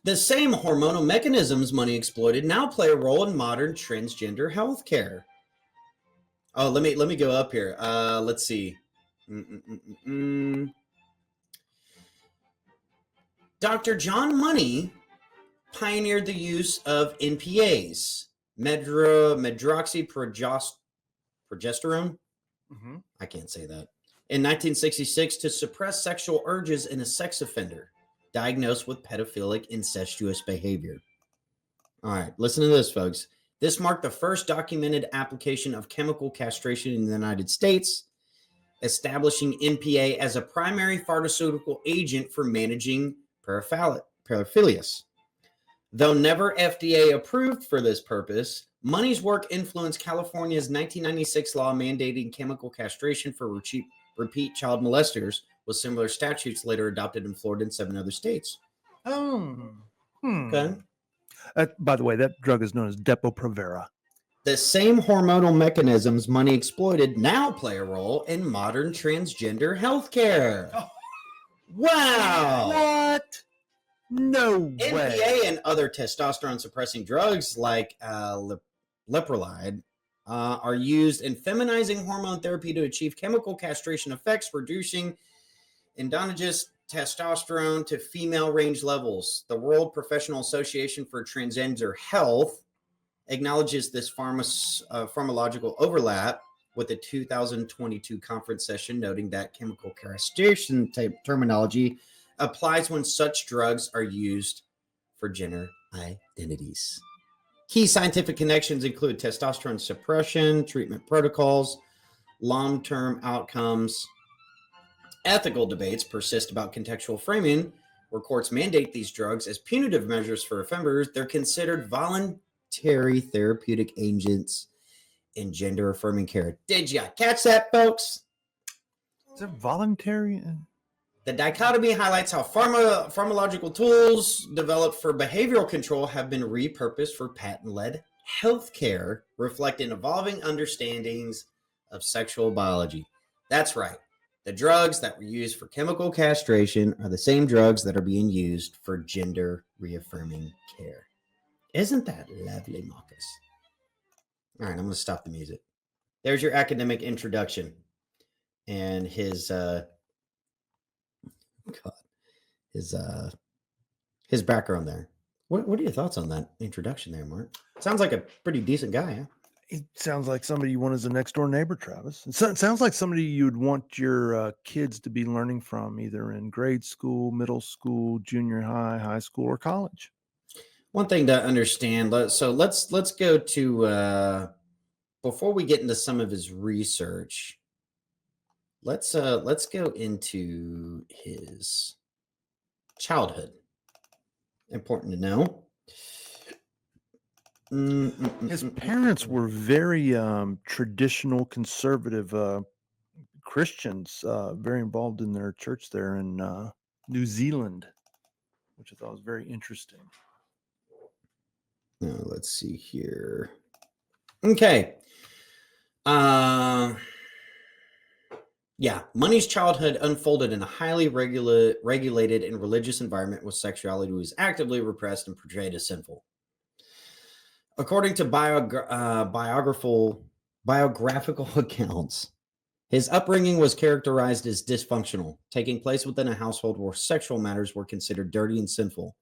The same hormonal mechanisms Money exploited now play a role in modern transgender healthcare. Oh, let me go up here. Let's see. Dr. John Money pioneered the use of NPAs, medroxyprogesterone. I can't say that. In 1966 to suppress sexual urges in a sex offender diagnosed with pedophilic incestuous behavior. All right, listen to this, folks. This marked the first documented application of chemical castration in the United States, establishing NPA as a primary pharmaceutical agent for managing paraphilias. Though never FDA approved for this purpose, Money's work influenced California's 1996 law mandating chemical castration for repeat child molesters, with similar statutes later adopted in Florida and 7 other states. Okay. By the way, that drug is known as Depo-Provera. The same hormonal mechanisms Money exploited now play a role in modern transgender healthcare. Oh. Wow. What? No way. NPA and other testosterone-suppressing drugs like leprolide are used in feminizing hormone therapy to achieve chemical castration effects, reducing endogenous testosterone to female range levels. The World Professional Association for Transgender Health acknowledges this pharmacological overlap with the 2022 conference session, noting that chemical castration terminology applies when such drugs are used for gender identities. Key scientific connections include testosterone suppression, treatment protocols, long-term outcomes. Ethical debates persist about contextual framing, where courts mandate these drugs as punitive measures for offenders. They're considered voluntary therapeutic agents in gender-affirming care. Did ya catch that, folks? Is it voluntary? The dichotomy highlights how pharmacological tools developed for behavioral control have been repurposed for patent-led healthcare, reflecting evolving understandings of sexual biology. That's right. The drugs that were used for chemical castration are the same drugs that are being used for gender reaffirming care. Isn't that lovely, Marcus? All right, I'm going to stop the music. There's your academic introduction and his his background there. What are your thoughts on that introduction there, Mark? Sounds like a pretty decent guy, huh? It sounds like somebody you want as a next door neighbor, Travis. It sounds like somebody you'd want your kids to be learning from, either in grade school, middle school, junior high, high school, or college. One thing to understand. Let's go to before we get into some of his research. Let's go into his childhood. Important to know. His parents were very traditional, conservative Christians, very involved in their church there in New Zealand, which I thought was very interesting. Now, let's see here. Okay. Yeah, Money's childhood unfolded in a highly regulated and religious environment where sexuality was actively repressed and portrayed as sinful. According to biographical accounts, his upbringing was characterized as dysfunctional, taking place within a household where sexual matters were considered dirty and sinful.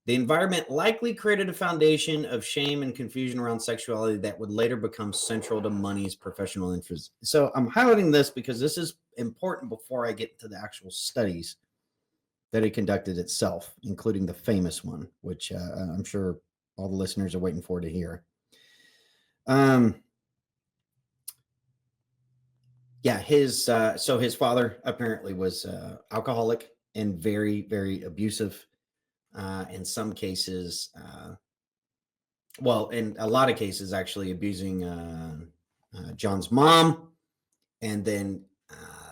The environment likely created a foundation of shame and confusion around sexuality that would later become central to Money's professional interests. So I'm highlighting this because this is important before I get to the actual studies that he conducted itself, including the famous one, which I'm sure all the listeners are waiting for to hear. Yeah, his father apparently was alcoholic and very, very abusive. In some cases, in a lot of cases, actually abusing John's mom. And then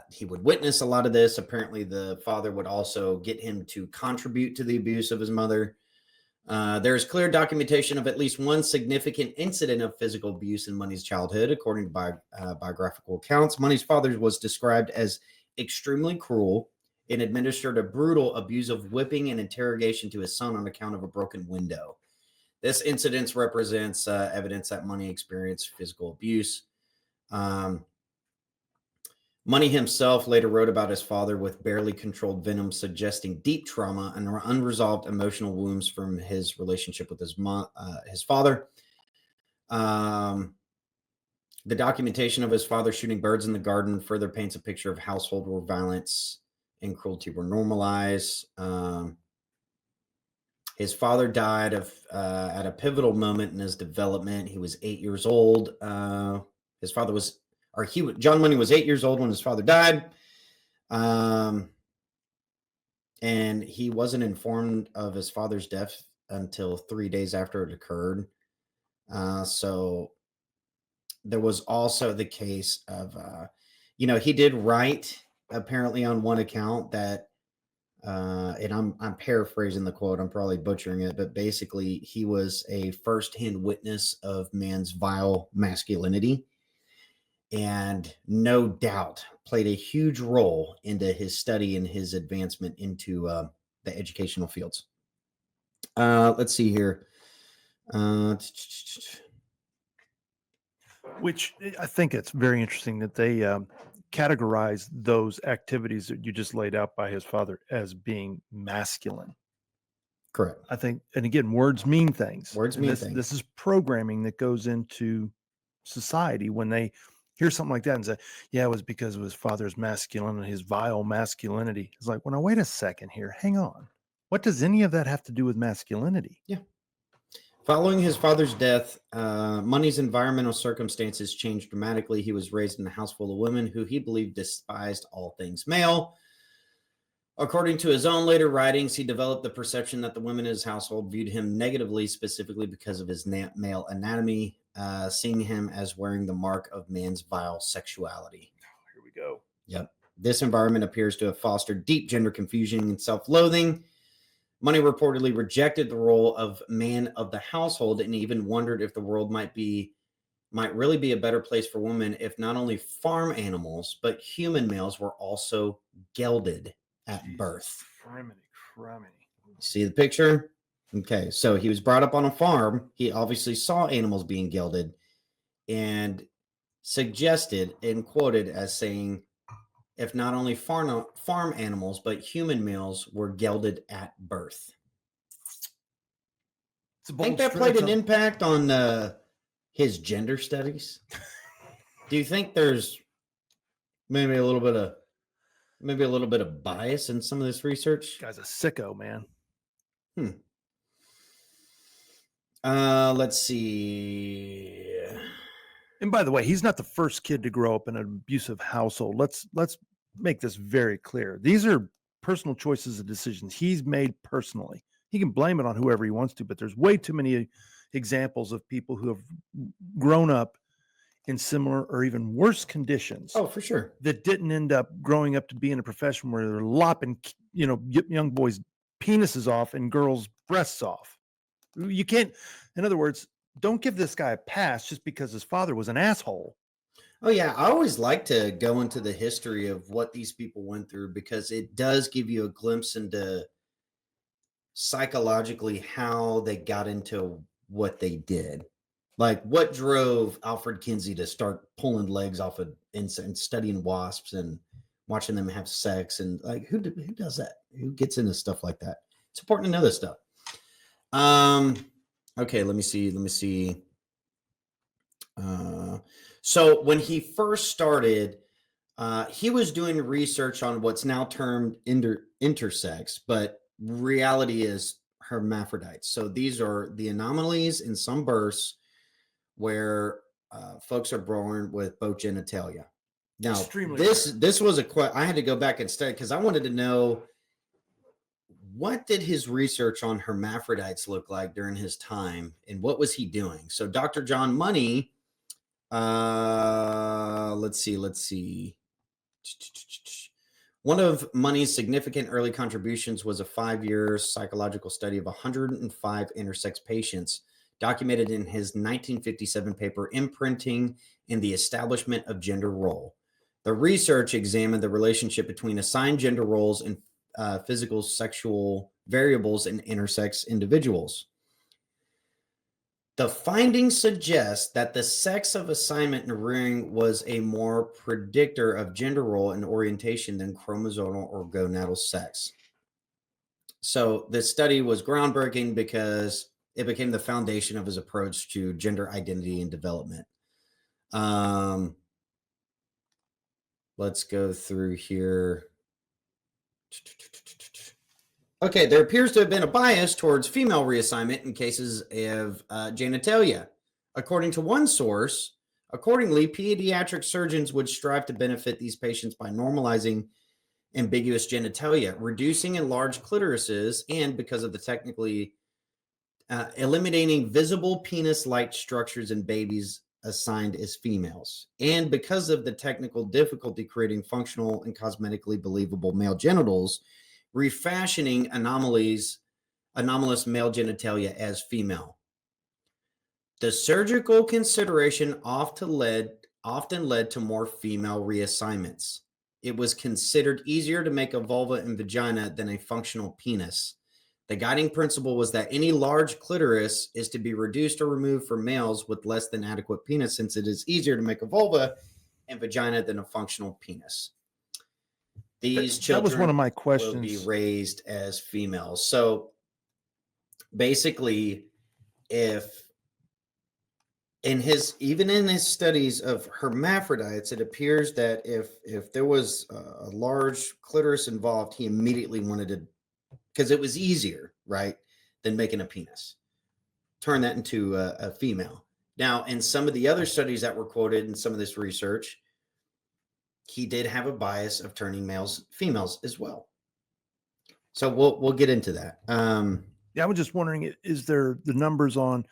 he would witness a lot of this. Apparently, the father would also get him to contribute to the abuse of his mother. There is clear documentation of at least one significant incident of physical abuse in Money's childhood, according to biographical accounts. Money's father was described as extremely cruel and administered a brutal, abusive whipping and interrogation to his son on account of a broken window. This incident represents evidence that Money experienced physical abuse. Money himself later wrote about his father with barely controlled venom, suggesting deep trauma and unresolved emotional wounds from his relationship with his father. The documentation of his father shooting birds in the garden further paints a picture of a household where violence and cruelty were normalized. His father died at a pivotal moment in his development. He was 8 years old. John Money was 8 years old when his father died. And he wasn't informed of his father's death until 3 days after it occurred. So there was also the case of, he did write apparently on one account that, and I'm paraphrasing the quote, I'm probably butchering it, but basically he was a firsthand witness of man's vile masculinity and no doubt played a huge role into his study and his advancement into the educational fields. Let's see here. Which I think it's very interesting that they categorize those activities that you just laid out by his father as being masculine. Correct. I think, and again, words mean things. Words mean things. This is programming that goes into society when they hear something like that and say, yeah, it was because of his father's masculine and his vile masculinity. It's like, well, now wait a second here. Hang on. What does any of that have to do with masculinity? Yeah. Following his father's death, Money's environmental circumstances changed dramatically. He was raised in a house full of women who he believed despised all things male. According to his own later writings, he developed the perception that the women in his household viewed him negatively, specifically because of his male anatomy, seeing him as wearing the mark of man's vile sexuality. Here we go. Yep. This environment appears to have fostered deep gender confusion and self-loathing. Money reportedly rejected the role of man of the household and even wondered if the world might really be a better place for women if not only farm animals, but human males were also gelded at birth. Criminy. See the picture? Okay, so he was brought up on a farm. He obviously saw animals being gelded and suggested and quoted as saying, if not only farm animals, but human males were gelded at birth. I think that played an impact on his gender studies. Do you think there's maybe a little bit of bias in some of this research? Guy's a sicko, man. Let's see. And by the way, he's not the first kid to grow up in an abusive household. Let's make this very clear. These are personal choices and decisions he's made personally. He can blame it on whoever he wants to, but there's way too many examples of people who have grown up in similar or even worse conditions. Oh, for sure. That didn't end up growing up to be in a profession where they're lopping, young boys' penises off and girls' breasts off. You can't, in other words, don't give this guy a pass just because his father was an asshole. Oh, yeah. I always like to go into the history of what these people went through because it does give you a glimpse into psychologically how they got into what they did. Like what drove Alfred Kinsey to start pulling legs off of insects and studying wasps and watching them have sex, and like who does that? Who gets into stuff like that? It's important to know this stuff. Okay, let me see. So when he first started, he was doing research on what's now termed intersex, but reality is hermaphrodites. So these are the anomalies in some births where folks are born with both genitalia. Now, this was I had to go back and study because I wanted to know what did his research on hermaphrodites look like during his time and what was he doing? So Dr. John Money, let's see. One of Money's significant early contributions was a 5-year psychological study of 105 intersex patients documented in his 1957 paper, Imprinting in the Establishment of Gender Role. The research examined the relationship between assigned gender roles and physical sexual variables in intersex individuals. The findings suggest that the sex of assignment in rearing was a more predictor of gender role and orientation than chromosomal or gonadal sex. So this study was groundbreaking because it became the foundation of his approach to gender identity and development. Let's go through here. Okay, there appears to have been a bias towards female reassignment in cases of genitalia. According to one source, accordingly, pediatric surgeons would strive to benefit these patients by normalizing ambiguous genitalia, reducing enlarged clitorises, and because of the technically eliminating visible penis-like structures in babies assigned as females, and because of the technical difficulty creating functional and cosmetically believable male genitals, refashioning anomalous male genitalia as female. The surgical consideration often led to more female reassignments. It was considered easier to make a vulva and vagina than a functional penis. The guiding principle was that any large clitoris is to be reduced or removed for males with less than adequate penis, since it is easier to make a vulva and vagina than a functional penis. These children that was one of my questions. Will be raised as females. So basically, even in his studies of hermaphrodites, it appears that if there was a large clitoris involved, he immediately wanted to, because it was easier, right, than making a penis. turn that into a female. Now, in some of the other studies that were quoted in some of this research, he did have a bias of turning males females as well. So we'll get into that. Yeah, I was just wondering, is there the numbers on,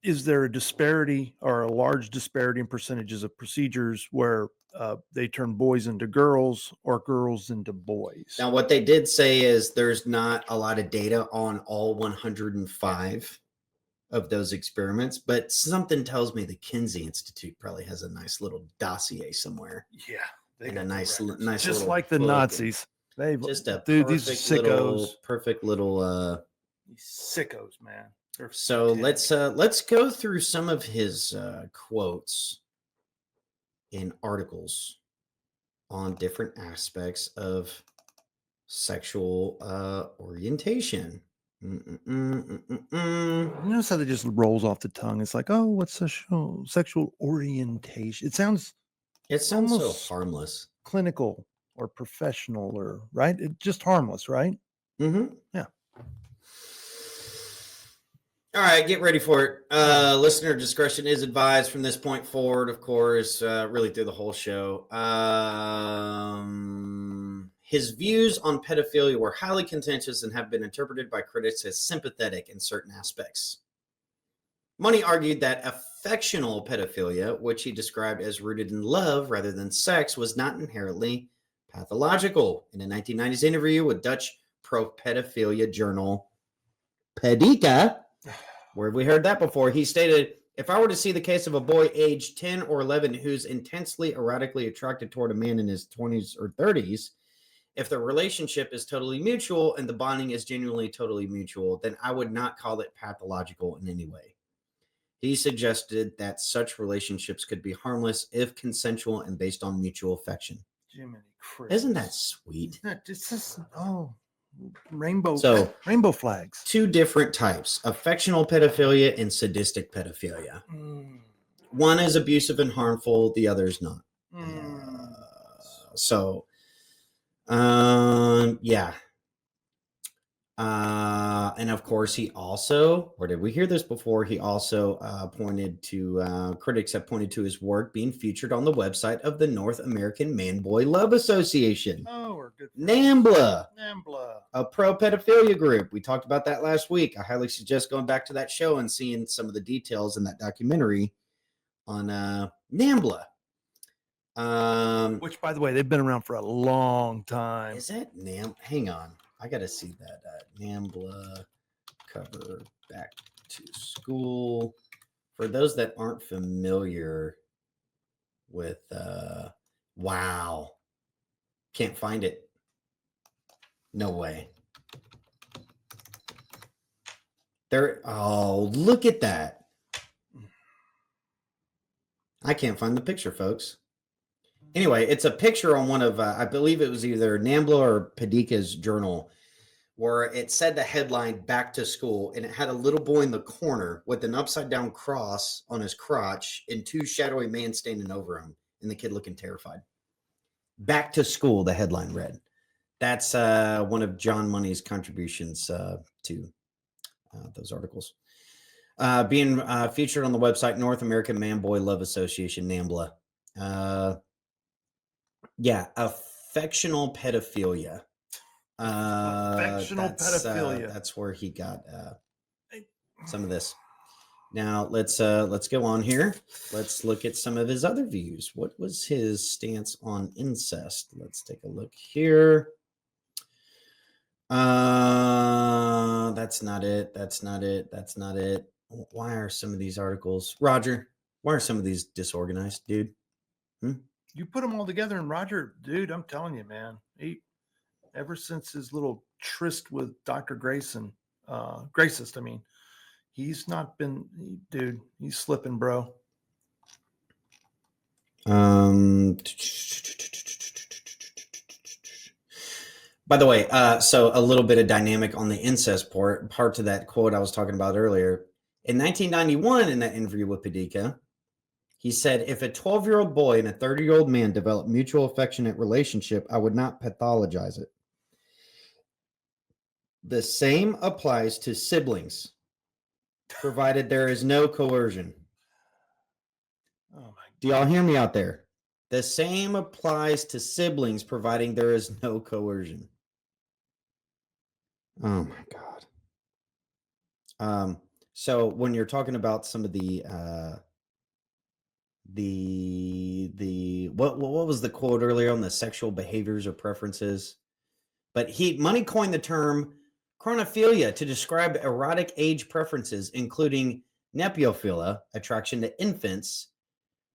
is there a disparity or a large disparity in percentages of procedures where they turn boys into girls or girls into boys? Now, what they did say is there's not a lot of data on all 105 of those experiments, but something tells me the Kinsey Institute probably has a nice little dossier somewhere. Yeah, they And got a the nice, records. nice just little like the book and Nazis. They've just a dude, these perfect little these sickos, man. They're So satanic. let's go through some of his quotes in articles on different aspects of sexual orientation. Notice how that just rolls off the tongue. It's like, oh, what's sexual orientation? It sounds so almost harmless, clinical or professional, or right? It's just harmless, right? Mm-hmm. Yeah. All right, get ready for it. Listener discretion is advised from this point forward, of course, really through the whole show. His views on pedophilia were highly contentious and have been interpreted by critics as sympathetic in certain aspects. Money argued that affectional pedophilia, which he described as rooted in love rather than sex, was not inherently pathological. In a 1990s interview with Dutch pro-pedophilia journal Pedica, where have we heard that before? He stated, if I were to see the case of a boy aged 10 or 11 who's intensely erotically attracted toward a man in his 20s or 30s, if the relationship is totally mutual and the bonding is genuinely totally mutual, then I would not call it pathological in any way. He suggested that such relationships could be harmless if consensual and based on mutual affection. Jiminy Christmas. Isn't that sweet? It's just, rainbow flags. Two different types, affectional pedophilia and sadistic pedophilia. One is abusive and harmful, the other is not. Yeah. And of course, he also, or did we hear this before? He also pointed to, critics have pointed to his work being featured on the website of the North American Man-Boy Love Association. Oh, we're good. NAMBLA. NAMBLA. A pro-pedophilia group. We talked about that last week. I highly suggest going back to that show and seeing some of the details in that documentary on NAMBLA. Which, by the way, they've been around for a long time. Is that hang on. I got to see that NAMBLA cover back to school. For those that aren't familiar with, wow, can't find it. No way. There. Oh, look at that. I can't find the picture, folks. Anyway, it's a picture on one of, I believe it was either NAMBLA or Pedica's journal, where it said the headline "Back to School," and it had a little boy in the corner with an upside down cross on his crotch and two shadowy men standing over him, and the kid looking terrified. "Back to School," the headline read. That's one of John Money's contributions to those articles. Being featured on the website North American Man-Boy Love Association, NAMBLA. Yeah, affectional pedophilia. Pedophilia. That's where he got some of this. Now let's go on here. Let's look at some of his other views. What was his stance on incest? Let's take a look here. That's not it. That's not it. That's not it. Why are some of these articles, Roger? Why are some of these disorganized, dude? You put them all together, and Roger, dude, I'm telling you, man, ever since his little tryst with Dr. Grayson, Gracist, I mean, he's not been, dude, he's slipping, bro. By the way, so a little bit of dynamic on the incest part to that quote I was talking about earlier. In 1991, in that interview with Pedica, he said, if a 12-year-old boy and a 30-year-old man develop mutual affectionate relationship, I would not pathologize it. The same applies to siblings. provided there is no coercion. Oh my! Do y'all hear me out there? The same applies to siblings, providing there is no coercion. Oh my God. So when you're talking about some of the what was the quote earlier on the sexual behaviors or preferences? But Money coined the term chronophilia to describe erotic age preferences, including nepiophilia, attraction to infants,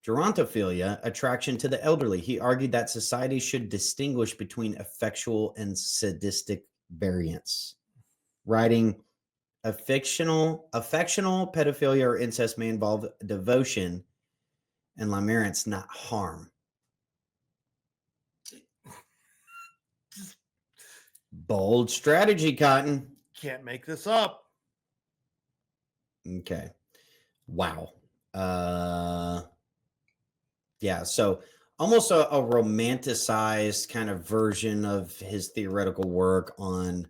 gerontophilia, attraction to the elderly. He argued that society should distinguish between affectual and sadistic variants, writing affectional pedophilia or incest may involve devotion and limerence, not harm. Bold strategy, Cotton. Can't make this up. Okay. Wow. Yeah, so almost a romanticized kind of version of his theoretical work on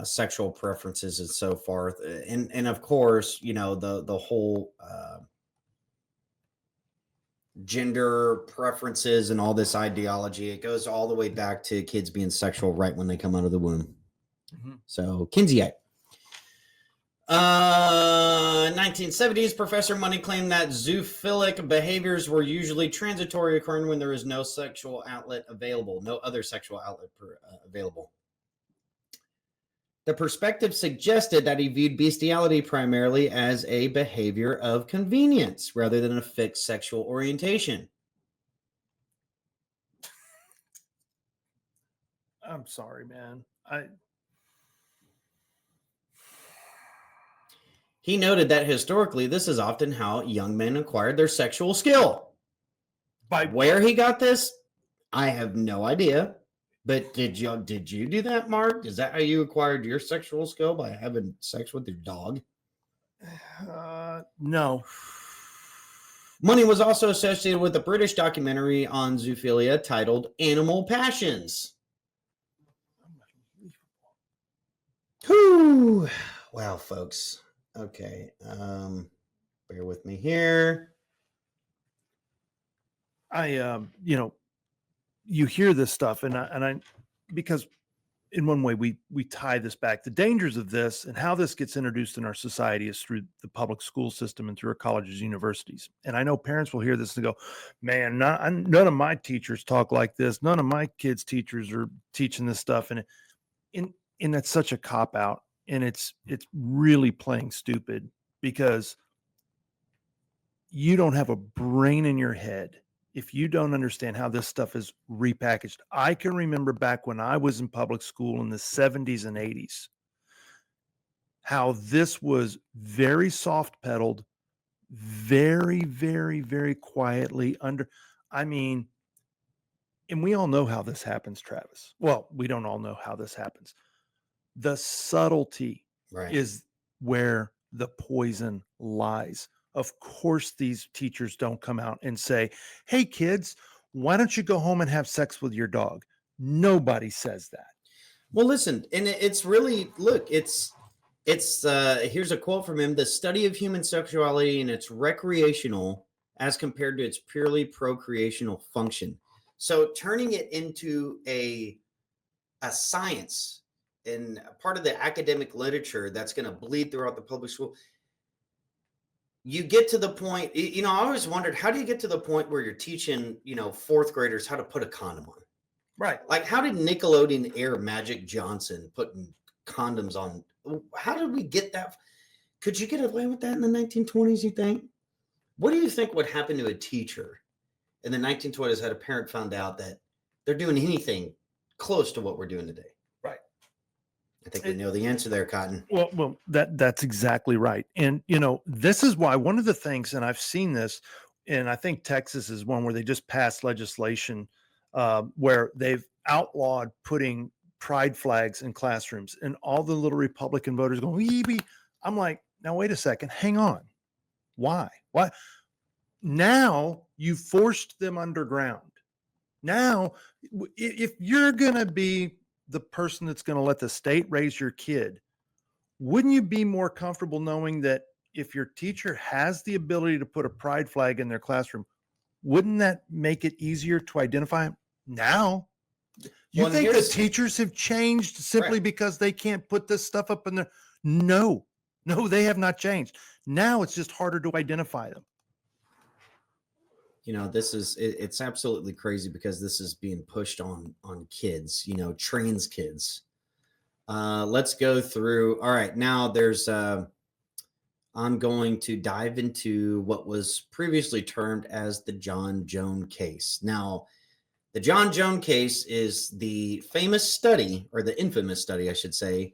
sexual preferences and so forth. And of course, you know, the whole gender preferences and all this ideology, it goes all the way back to kids being sexual right when they come out of the womb. Mm-hmm. So Kinseyite. 1970s, Professor Money claimed that zoophilic behaviors were usually transitory, occurring when there is no sexual outlet available, no other sexual outlet available. The perspective suggested that he viewed bestiality primarily as a behavior of convenience rather than a fixed sexual orientation. I'm sorry, man. He noted that historically, this is often how young men acquired their sexual skill. By where he got this, I have no idea. But did you do that, Mark? Is that how you acquired your sexual skill, by having sex with your dog? No. Money was also associated with a British documentary on zoophilia titled Animal Passions. Whew. Wow, folks. Okay. Bear with me here. You hear this stuff and I because in one way we tie this back. The dangers of this and how this gets introduced in our society is through the public school system and through our colleges, universities. And I know parents will hear this and go, man, none of my teachers talk like this. None of my kids' teachers are teaching this stuff. And that's such a cop out. And it's really playing stupid, because you don't have a brain in your head if you don't understand how this stuff is repackaged. I can remember back when I was in public school in the 70s and 80s, how this was very soft pedaled, very, very, very quietly and we all know how this happens, Travis. Well, we don't all know how this happens. The subtlety is where the poison lies. Of course, these teachers don't come out and say, hey, kids, why don't you go home and have sex with your dog? Nobody says that. Well, listen, and it's really, look, it's here's a quote from him: the study of human sexuality and its recreational as compared to its purely procreational function. So turning it into a science and part of the academic literature that's going to bleed throughout the public school. You get to the point, I always wondered, how do you get to the point where you're teaching, fourth graders how to put a condom on? Right. Like, how did Nickelodeon air Magic Johnson putting condoms on? How did we get that? Could you get away with that in the 1920s, you think? What do you think would happen to a teacher in the 1920s had a parent found out that they're doing anything close to what we're doing today? Right. I think we know the answer there, Cotton. Well, that's exactly right. And, this is why one of the things, and I've seen this, and I think Texas is one where they just passed legislation where they've outlawed putting pride flags in classrooms, and all the little Republican voters go, wee. I'm like, now, wait a second, hang on. Why? Now you forced them underground. Now, if you're going to be the person that's going to let the state raise your kid, Wouldn't you be more comfortable knowing that if your teacher has the ability to put a pride flag in their classroom, wouldn't that make it easier to identify them now? You Well, and think the here's- teachers have changed simply because they can't put this stuff up in there? No, they have not changed. Now it's just harder to identify them. You know, this is it's absolutely crazy because this is being pushed on kids, you know, trans kids. Let's go through. All right, now there's I'm going to dive into what was previously termed as the John Jones case. Now, the John Jones case is the famous study, or the infamous study, I should say,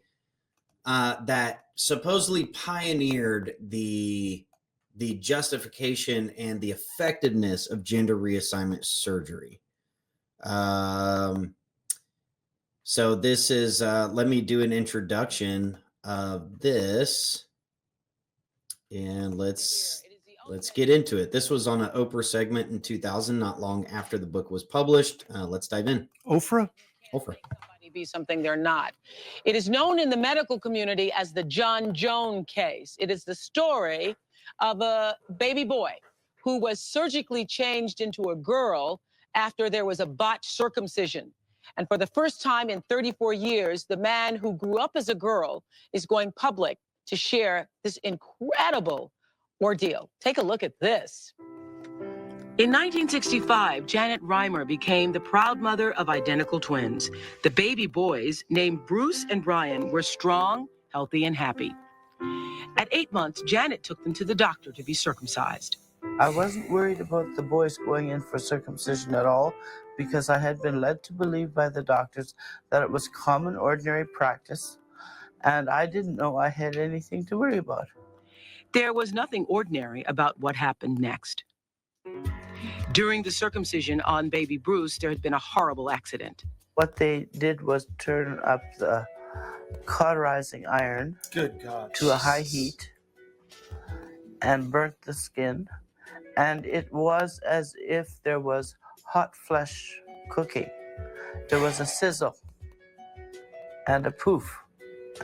that supposedly pioneered the justification and the effectiveness of gender reassignment surgery. So this is, let me do an introduction of this, and let's get into it. This was on an Oprah segment in 2000, not long after the book was published. Let's dive in. Oprah? Oprah. Be something they're not. It is known in the medical community as the John Jones case. It is the story of a baby boy who was surgically changed into a girl after there was a botched circumcision. And for the first time in 34 years, the man who grew up as a girl is going public to share this incredible ordeal. Take a look at this. In 1965, Janet Reimer became the proud mother of identical twins. The baby boys, named Bruce and Brian, were strong, healthy, and happy. At 8 months, Janet took them to the doctor to be circumcised. I wasn't worried about the boys going in for circumcision at all because I had been led to believe by the doctors that it was common, ordinary practice, and I didn't know I had anything to worry about. There was nothing ordinary about what happened next. During the circumcision on baby Bruce, there had been a horrible accident. What they did was turn up the cauterizing iron to a high heat and burnt the skin, and it was as if there was hot flesh cooking. There was a sizzle and a poof,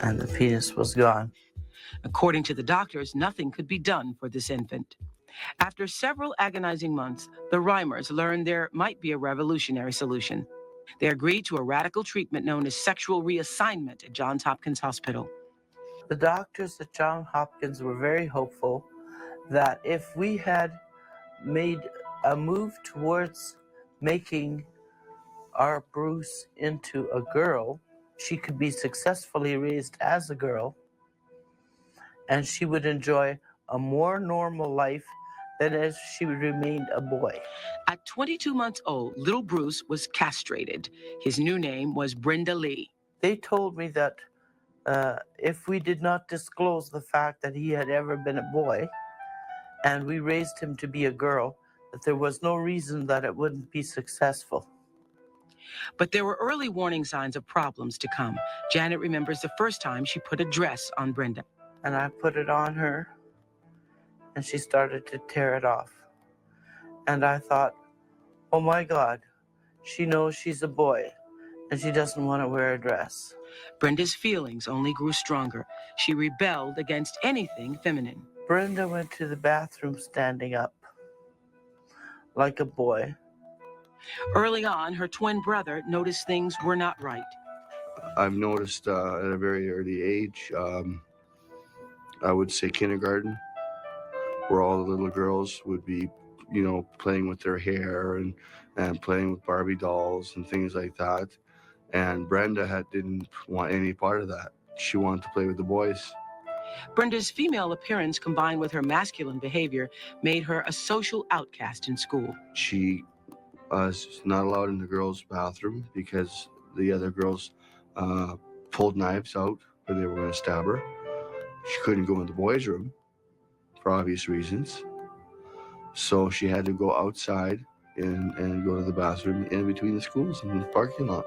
and the penis was gone. According to the doctors, nothing could be done for this infant. After several agonizing months, the Reimers learned there might be a revolutionary solution. They agreed to a radical treatment known as sexual reassignment at Johns Hopkins Hospital. The doctors at Johns Hopkins were very hopeful that if we had made a move towards making our Bruce into a girl, she could be successfully raised as a girl, and she would enjoy a more normal life than if she remained a boy. At 22 months old, little Bruce was castrated. His new name was Brenda Lee. They told me that if we did not disclose the fact that he had ever been a boy, and we raised him to be a girl, that there was no reason that it wouldn't be successful. But there were early warning signs of problems to come. Janet remembers the first time she put a dress on Brenda. And I put it on her, and she started to tear it off. And I thought, oh my God, she knows she's a boy, and she doesn't want to wear a dress. Brenda's feelings only grew stronger. She rebelled against anything feminine. Brenda went to the bathroom standing up, like a boy. Early on, her twin brother noticed things were not right. I've noticed at a very early age, I would say kindergarten, where all the little girls would be, you know, playing with their hair and playing with Barbie dolls and things like that. And Brenda didn't want any part of that. She wanted to play with the boys. Brenda's female appearance combined with her masculine behavior made her a social outcast in school. She was not allowed in the girls' bathroom because the other girls pulled knives out when they were going to stab her. She couldn't go in the boys' room for obvious reasons. So she had to go outside and go to the bathroom in between the schools in the parking lot.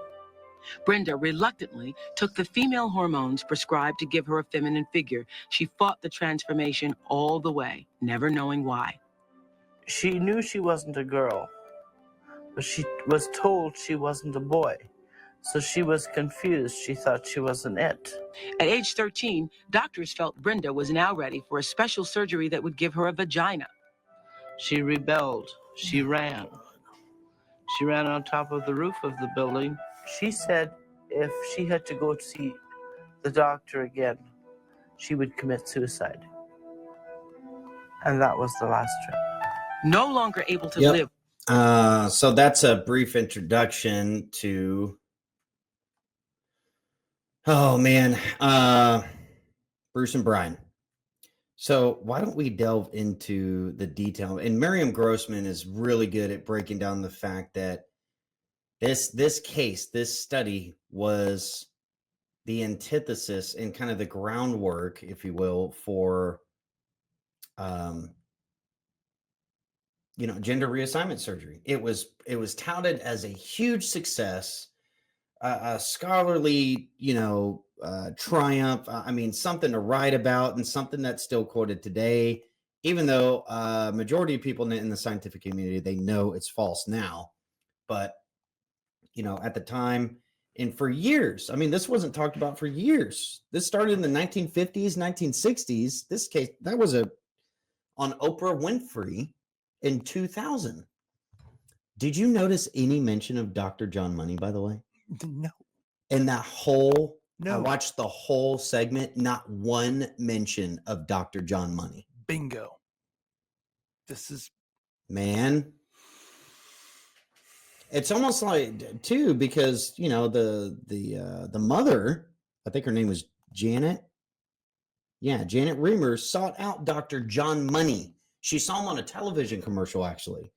Brenda reluctantly took the female hormones prescribed to give her a feminine figure. She fought the transformation all the way, never knowing why. She knew she wasn't a girl, but she was told she wasn't a boy. So she was confused. She thought she wasn't it. At age 13, doctors felt Brenda was now ready for a special surgery that would give her a vagina. She rebelled. She ran. She ran on top of the roof of the building. She said if she had to go see the doctor again, she would commit suicide. And that was the last trip. No longer able to Yep. live. So that's a brief introduction to, oh man, Bruce and Brian. So why don't we delve into the detail? And Miriam Grossman is really good at breaking down the fact that this case, this study was the antithesis and kind of the groundwork, if you will, for gender reassignment surgery. It was touted as a huge success, a scholarly, triumph. I mean, something to write about and something that's still quoted today, even though majority of people in the scientific community, they know it's false now. But, at the time and for years, I mean, this wasn't talked about for years. This started in the 1950s, 1960s. This case, that was on Oprah Winfrey in 2000. Did you notice any mention of Dr. John Money, by the way? No. In that whole, No. I watched the whole segment, not one mention of Dr. John Money. Bingo. This is, man. It's almost like too, because the mother, I think her name was Janet. Yeah, Janet Reamer sought out Dr. John Money. She saw him on a television commercial, actually.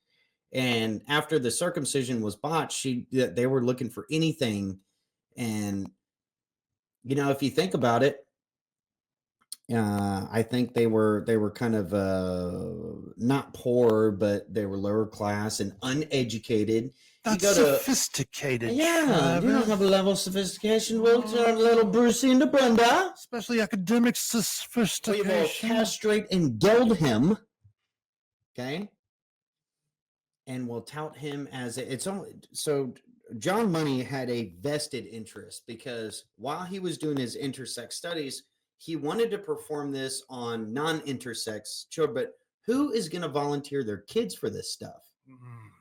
And after the circumcision was botched, they were looking for anything. And, if you think about it, I think they were kind of not poor, but they were lower class and uneducated. not You go to, sophisticated. yeah, you don't Travis. have a level of sophistication. We'll turn little Brucey into Brenda. Especially academic We will sophistication. castrate and geld him. Okay. And we'll tout him as it's only so John Money had a vested interest because while he was doing his intersex studies, he wanted to perform this on non-intersex children. But who is going to volunteer their kids for this stuff?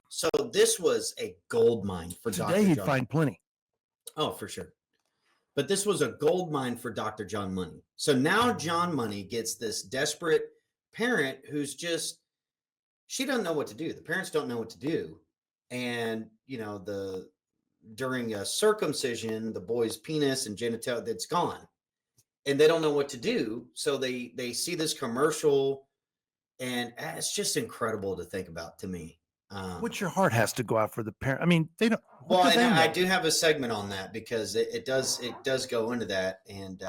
So this was a gold mine for Today Dr. he'd John. find plenty. Oh, for sure. But this was a gold mine for Dr. John Money. So now John Money gets this desperate parent who's just, she doesn't know what to do. The parents don't know what to do. And, during a circumcision, the boy's penis and genitalia, that's gone. And they don't know what to do. So they see this commercial, and it's just incredible to think about to me. Which your heart has to go out for the parent. I mean, they don't. Well, what do they and I know? do have a segment on that because it does go into that. And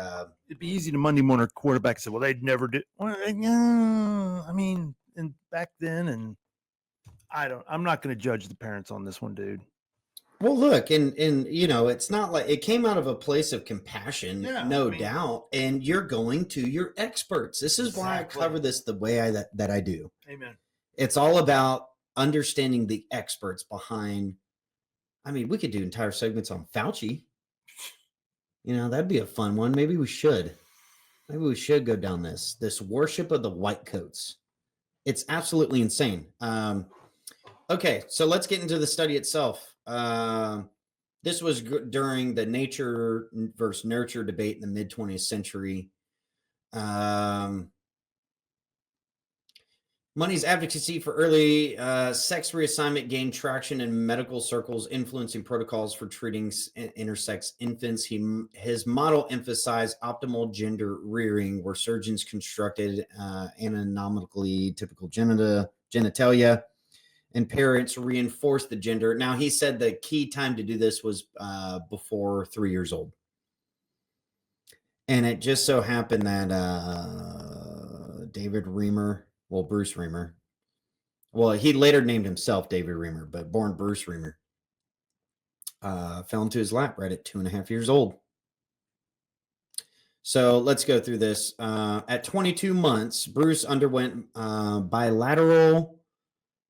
It'd be easy to Monday morning quarterback say, well, they'd never do. Well, yeah, I mean, and back then, and I'm not going to judge the parents on this one, dude. well, look, and it's not like it came out of a place of compassion, Yeah, no I mean- doubt. And you're going to your experts. This is why I Exactly. cover this the way that I do. Amen. It's all about understanding the experts behind. I mean, we could do entire segments on Fauci. That'd be a fun one. Maybe we should go down this worship of the white coats. It's absolutely insane. Okay, so let's get into the study itself. This was during the nature versus nurture debate in the mid 20th century. Money's advocacy for early sex reassignment gained traction in medical circles, influencing protocols for treating intersex infants. His model emphasized optimal gender rearing, where surgeons constructed anatomically typical genitalia, and parents reinforced the gender. Now, he said the key time to do this was before 3 years old. And it just so happened that Bruce Reamer, well, he later named himself David Reamer, but born Bruce Reamer, fell into his lap right at 2.5 years old. So let's go through this. At 22 months, Bruce underwent bilateral,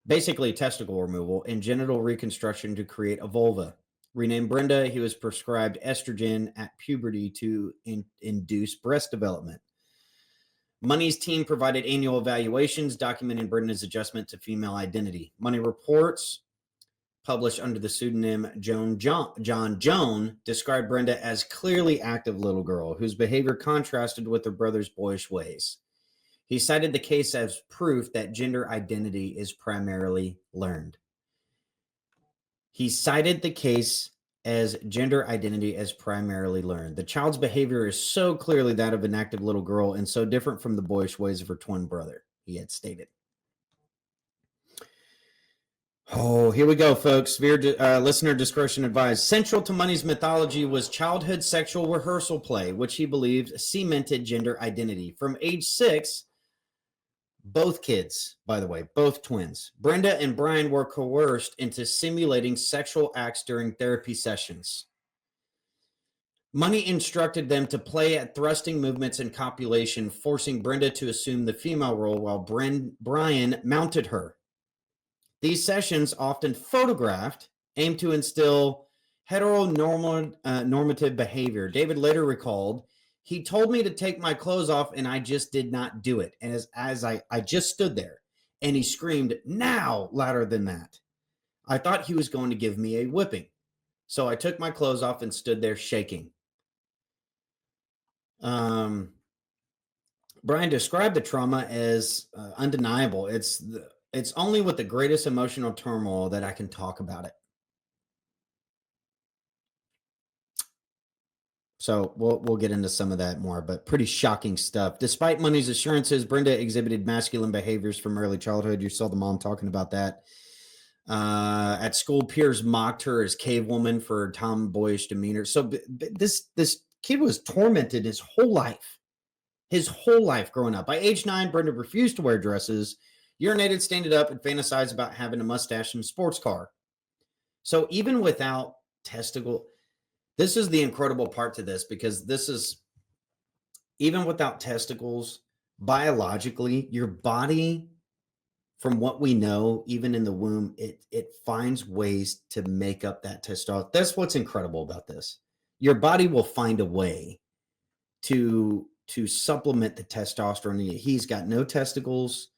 basically testicle removal and genital reconstruction to create a vulva. Renamed Brenda, he was prescribed estrogen at puberty to induce breast development. Money's team provided annual evaluations documenting Brenda's adjustment to female identity. Money reports, published under the pseudonym John Joan, described Brenda as clearly active little girl whose behavior contrasted with her brother's boyish ways. He cited the case as proof that gender identity is primarily learned. He cited the case as gender identity as primarily learned. The child's behavior is so clearly that of an active little girl and so different from the boyish ways of her twin brother, he had stated. Oh, here we go, folks. Listener discretion advised. Central to Money's mythology was childhood sexual rehearsal play, which he believed cemented gender identity. From age 6, both kids, by the way, both twins, Brenda and Brian, were coerced into simulating sexual acts during therapy sessions. Money instructed them to play at thrusting movements and copulation, forcing Brenda to assume the female role while Brian mounted her. These sessions, often photographed, aimed to instill heteronormative behavior. David later recalled, he told me to take my clothes off and I just did not do it. And as I just stood there and he screamed, "Now," louder than that. I thought he was going to give me a whipping. So I took my clothes off and stood there shaking. Brian described the trauma as undeniable. It's only with the greatest emotional turmoil that I can talk about it. So we'll get into some of that more, but pretty shocking stuff. Despite Money's assurances, Brenda exhibited masculine behaviors from early childhood. You saw the mom talking about that. At school, peers mocked her as cave woman for her tomboyish demeanor. So this kid was tormented his whole life growing up. By age 9, Brenda refused to wear dresses, urinated, standing up, and fantasized about having a mustache and a sports car. So even without testicle, this is the incredible part to this, because this is, even without testicles, biologically, your body, from what we know, even in the womb, it finds ways to make up that testosterone. That's what's incredible about this. Your body will find a way to supplement the testosterone. He's got no testicles,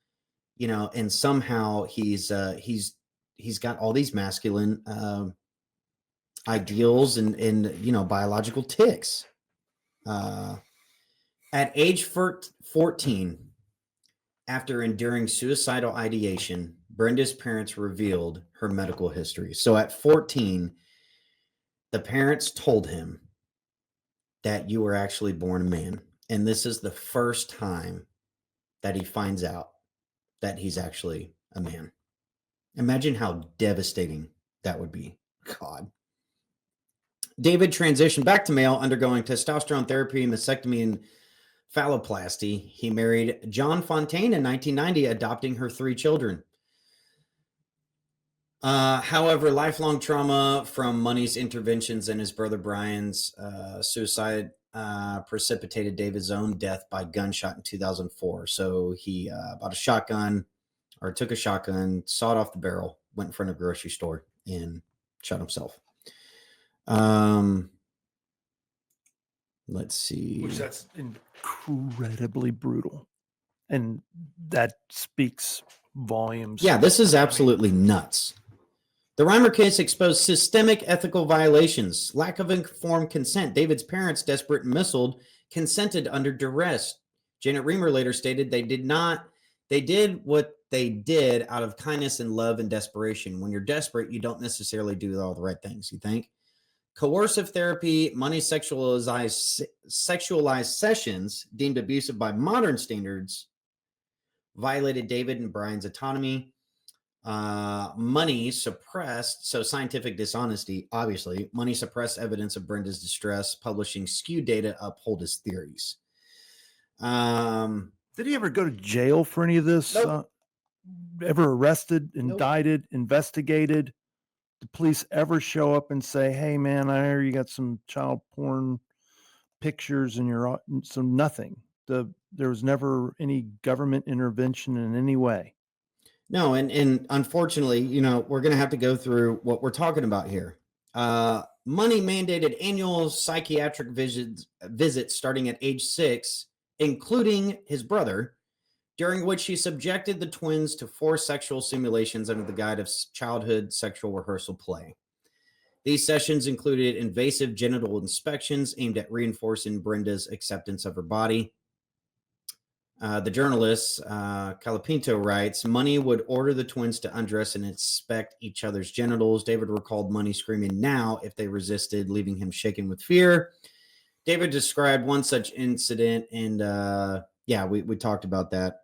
and somehow he's got all these masculine ideals and biological tics. At age 14, after enduring suicidal ideation, Brenda's parents revealed her medical history. So at 14, the parents told him that you were actually born a man. And this is the first time that he finds out that he's actually a man. Imagine how devastating that would be. God. David transitioned back to male, undergoing testosterone therapy, mastectomy, and phalloplasty. He married John Fontaine in 1990, adopting her 3 children. However, lifelong trauma from Money's interventions and his brother Brian's suicide precipitated David's own death by gunshot in 2004. So he bought a shotgun, or took a shotgun, sawed off the barrel, went in front of a grocery store, and shot himself. Let's see. Which that's incredibly brutal. And that speaks volumes. Yeah, this is absolutely nuts. The Reimer case exposed systemic ethical violations, lack of informed consent. David's parents, desperate and misled, consented under duress. Janet Reimer later stated they did what they did out of kindness and love and desperation. When you're desperate, you don't necessarily do all the right things, you think? Coercive therapy, Money sexualized sessions deemed abusive by modern standards violated David and Brian's autonomy. Money suppressed, so scientific dishonesty, obviously. Money suppressed evidence of Brenda's distress, publishing skewed data to uphold his theories. Did he ever go to jail for any of this? Nope. Ever arrested, Nope. indicted, investigated? Did police ever show up and say, "Hey, man, I hear you got some child porn pictures in your..." So nothing. There was never any government intervention in any way. No, and unfortunately, we're going to have to go through what we're talking about here. Money mandated annual psychiatric visits starting at age 6, including his brother, during which he subjected the twins to 4 sexual simulations under the guise of childhood sexual rehearsal play. These sessions included invasive genital inspections aimed at reinforcing Brenda's acceptance of her body. The journalist, Calapinto, writes, Money would order the twins to undress and inspect each other's genitals. David recalled Money screaming now if they resisted, leaving him shaken with fear. David described one such incident, and we talked about that.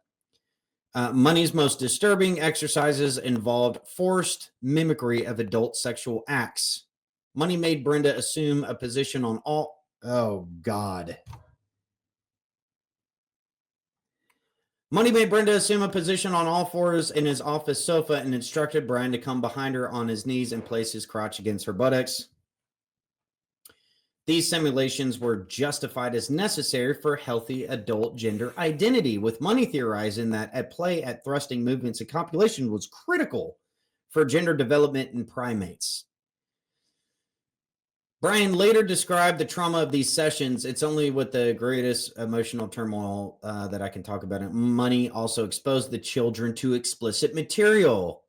Money's most disturbing exercises involved forced mimicry of adult sexual acts. Money made Brenda assume a position on all... Oh, God. Money made Brenda assume a position on all fours in his office sofa and instructed Brian to come behind her on his knees and place his crotch against her buttocks. These simulations were justified as necessary for healthy adult gender identity, with Money theorizing that at play at thrusting movements and copulation was critical for gender development in primates. Brian later described the trauma of these sessions. It's only with the greatest emotional turmoil that I can talk about it. Money also exposed the children to explicit material.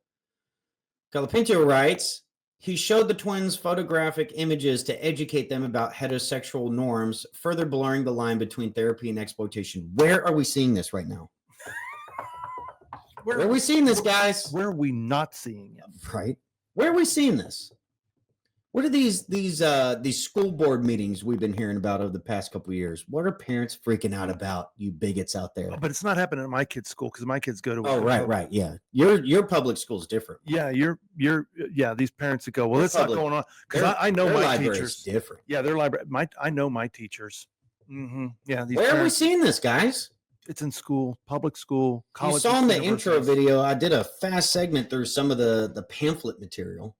Calapinto writes, he showed the twins photographic images to educate them about heterosexual norms, further blurring the line between therapy and exploitation. Where are we seeing this right now? Where are we seeing this, guys? Where are we not seeing it? Right. Where are we seeing this? What are these school board meetings we've been hearing about over the past couple of years? What are parents freaking out about, you bigots out there? But it's not happening at my kids' school because my kids go to. Oh, right, yeah. Your public school's different. Yeah, these parents that go, well, it's not going on because I know my teachers. Different. Yeah, their library. I know my teachers. Mm-hmm. Yeah, Where are we seeing this, guys? It's in school, public school, college. You saw in the intro video, I did a fast segment through some of the pamphlet material.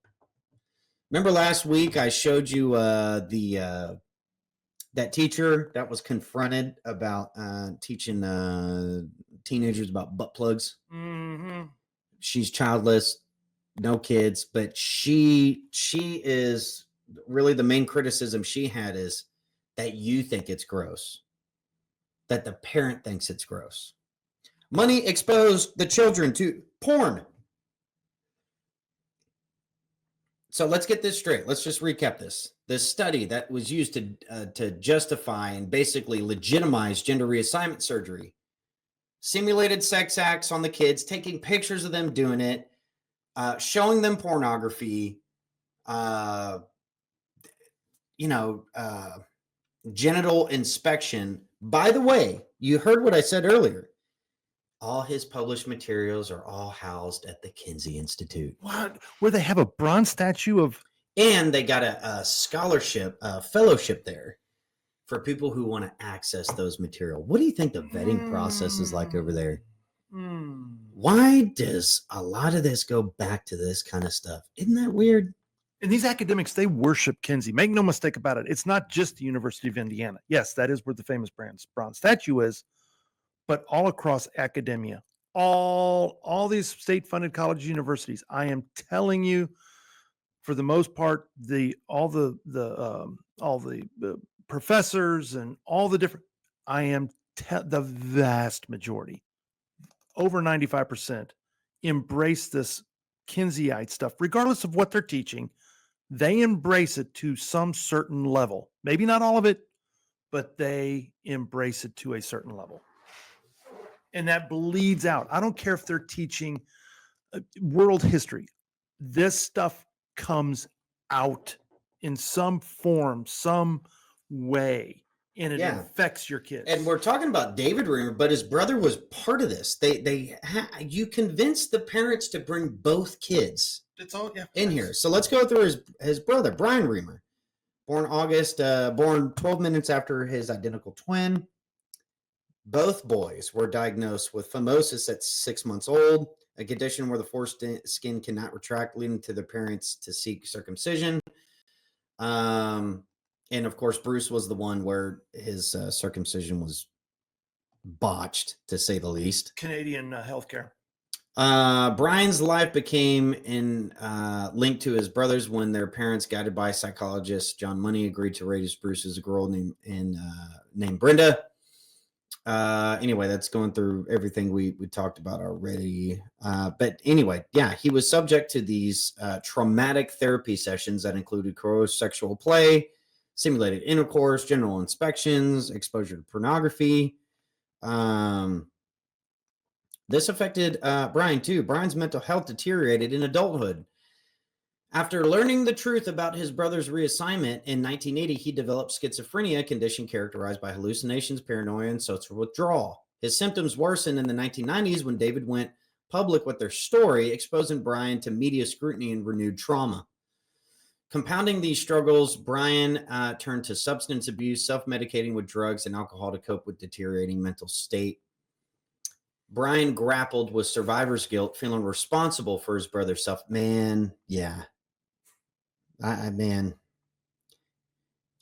Remember last week I showed you that teacher that was confronted about teaching teenagers about butt plugs. Mm-hmm. She's childless, no kids, but she is really the main criticism she had is that you think it's gross, that the parent thinks it's gross. Money exposed the children to porn. So let's get this straight. Let's just recap this. This study that was used to justify and basically legitimize gender reassignment surgery, simulated sex acts on the kids, taking pictures of them doing it, showing them pornography, genital inspection. By the way, you heard what I said earlier. All his published materials are all housed at the Kinsey Institute. What? Where they have a bronze statue of... And they got a scholarship, a fellowship there for people who want to access those material. What do you think the vetting process is like over there? Why does a lot of this go back to this kind of stuff? Isn't that weird? And these academics, they worship Kinsey. Make no mistake about it. It's not just the University of Indiana. Yes, that is where the famous bronze statue is. But all across academia, all these state-funded college universities, I am telling you, for the most part, all the professors and all the different, the vast majority, over 95%, embrace this Kinseyite stuff, regardless of what they're teaching. They embrace it to some certain level. Maybe not all of it, but they embrace it to a certain level. And that bleeds out. I don't care if they're teaching world history. This stuff comes out in some form, some way, and it affects your kids. And we're talking about David Reamer, but his brother was part of this. You convinced the parents to bring both kids in here. So let's go through his brother, Brian Reamer, born 12 minutes after his identical twin. Both boys were diagnosed with phimosis at 6 months old, a condition where the foreskin cannot retract, leading to the parents to seek circumcision. And of course, Bruce was the one where his circumcision was botched, to say the least. Canadian healthcare. Brian's life became linked to his brothers when their parents, guided by psychologist John Money, agreed to raise Bruce as a girl named Brenda. Anyway, that's going through everything we talked about already. But anyway, yeah, he was subject to these traumatic therapy sessions that included coerced sexual play, simulated intercourse, general inspections, exposure to pornography. This affected Brian too. Brian's mental health deteriorated in adulthood. After learning the truth about his brother's reassignment in 1980, he developed schizophrenia, a condition characterized by hallucinations, paranoia, and social withdrawal. His symptoms worsened in the 1990s when David went public with their story, exposing Brian to media scrutiny and renewed trauma. Compounding these struggles, Brian turned to substance abuse, self-medicating with drugs and alcohol to cope with deteriorating mental state. Brian grappled with survivor's guilt, feeling responsible for his brother's man. Yeah. Man.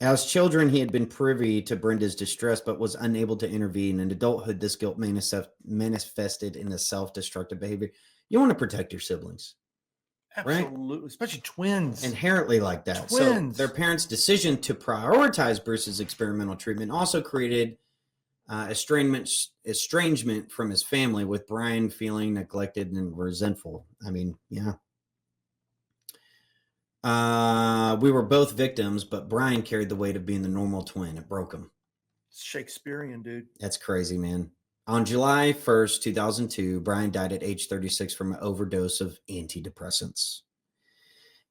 As children, he had been privy to Brenda's distress, but was unable to intervene. In adulthood, this guilt manifested in a self-destructive behavior. You want to protect your siblings. Absolutely. Right? Especially twins. Inherently like that. Twins. So their parents' decision to prioritize Bruce's experimental treatment also created estrangement from his family, with Brian feeling neglected and resentful. I mean, yeah. We were both victims, but Brian carried the weight of being the normal twin. It broke him. Shakespearean, dude. That's crazy, man. On July 1st, 2002, Brian died at age 36 from an overdose of antidepressants.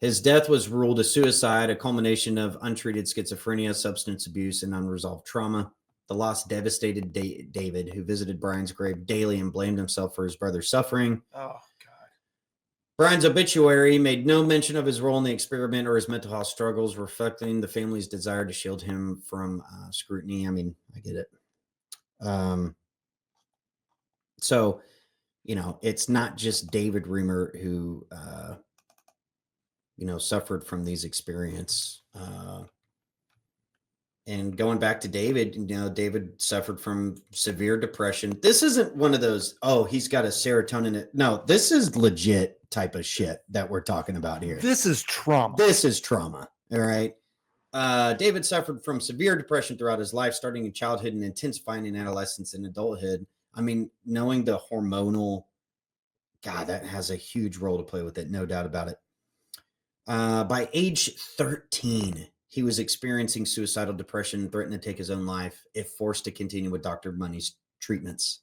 His death was ruled a suicide, a culmination of untreated schizophrenia, substance abuse, and unresolved trauma. The loss devastated David, who visited Brian's grave daily and blamed himself for his brother's suffering. Oh, God. Brian's obituary made no mention of his role in the experiment or his mental health struggles, reflecting the family's desire to shield him from scrutiny. I mean, I get it. So, you know, it's not just David Reamer who, suffered from these experiences. And going back to David, David suffered from severe depression. This isn't one of those, oh, he's got a serotonin. No, this is legit type of shit that we're talking about here. This is trauma. This is trauma. All right. David suffered from severe depression throughout his life, starting in childhood and intensifying in adolescence and adulthood. I mean, knowing the hormonal, God, that has a huge role to play with it. No doubt about it. By age 13, he was experiencing suicidal depression and threatened to take his own life if forced to continue with Dr. Money's treatments.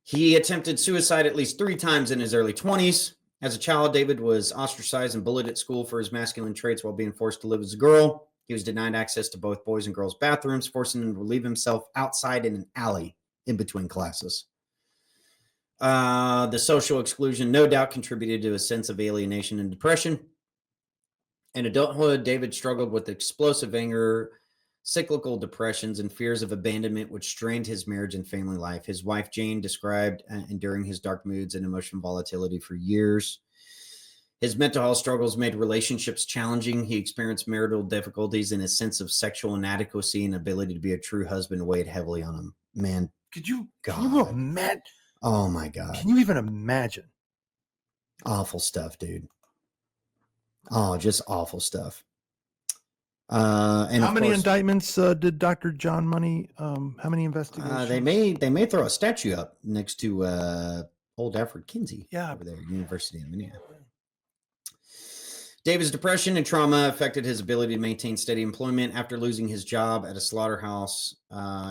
He attempted suicide at least 3 times in his early 20s. As a child, David was ostracized and bullied at school for his masculine traits while being forced to live as a girl. He was denied access to both boys' and girls' bathrooms, forcing him to relieve himself outside in an alley in between classes. The social exclusion no doubt contributed to a sense of alienation and depression. In adulthood, David struggled with explosive anger, cyclical depressions, and fears of abandonment, which strained his marriage and family life. His wife, Jane, described enduring his dark moods and emotional volatility for years. His mental health struggles made relationships challenging. He experienced marital difficulties, and his sense of sexual inadequacy and ability to be a true husband weighed heavily on him. Man, can you imagine? Oh, my God. Can you even imagine? Awful stuff, dude. Oh, just awful stuff. And how many indictments did Dr. John Money? How many investigations? They may throw a statue up next to old Alfred Kinsey. Yeah, over there, University of Minnesota. David's depression and trauma affected his ability to maintain steady employment. After losing his job at a slaughterhouse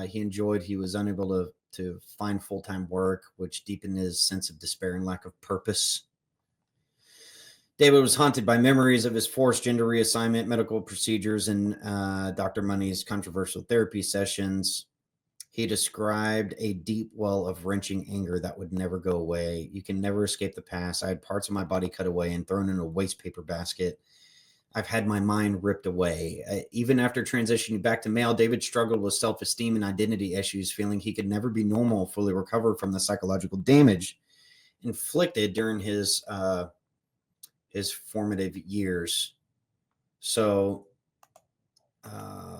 he was unable to find full-time work, which deepened his sense of despair and lack of purpose. David was haunted by memories of his forced gender reassignment, medical procedures, and Dr. Money's controversial therapy sessions. He described a deep well of wrenching anger that would never go away. You can never escape the past. I had parts of my body cut away and thrown in a waste paper basket. I've had my mind ripped away. Even after transitioning back to male, David struggled with self-esteem and identity issues, feeling he could never be normal, fully recover from the psychological damage inflicted during his formative years. So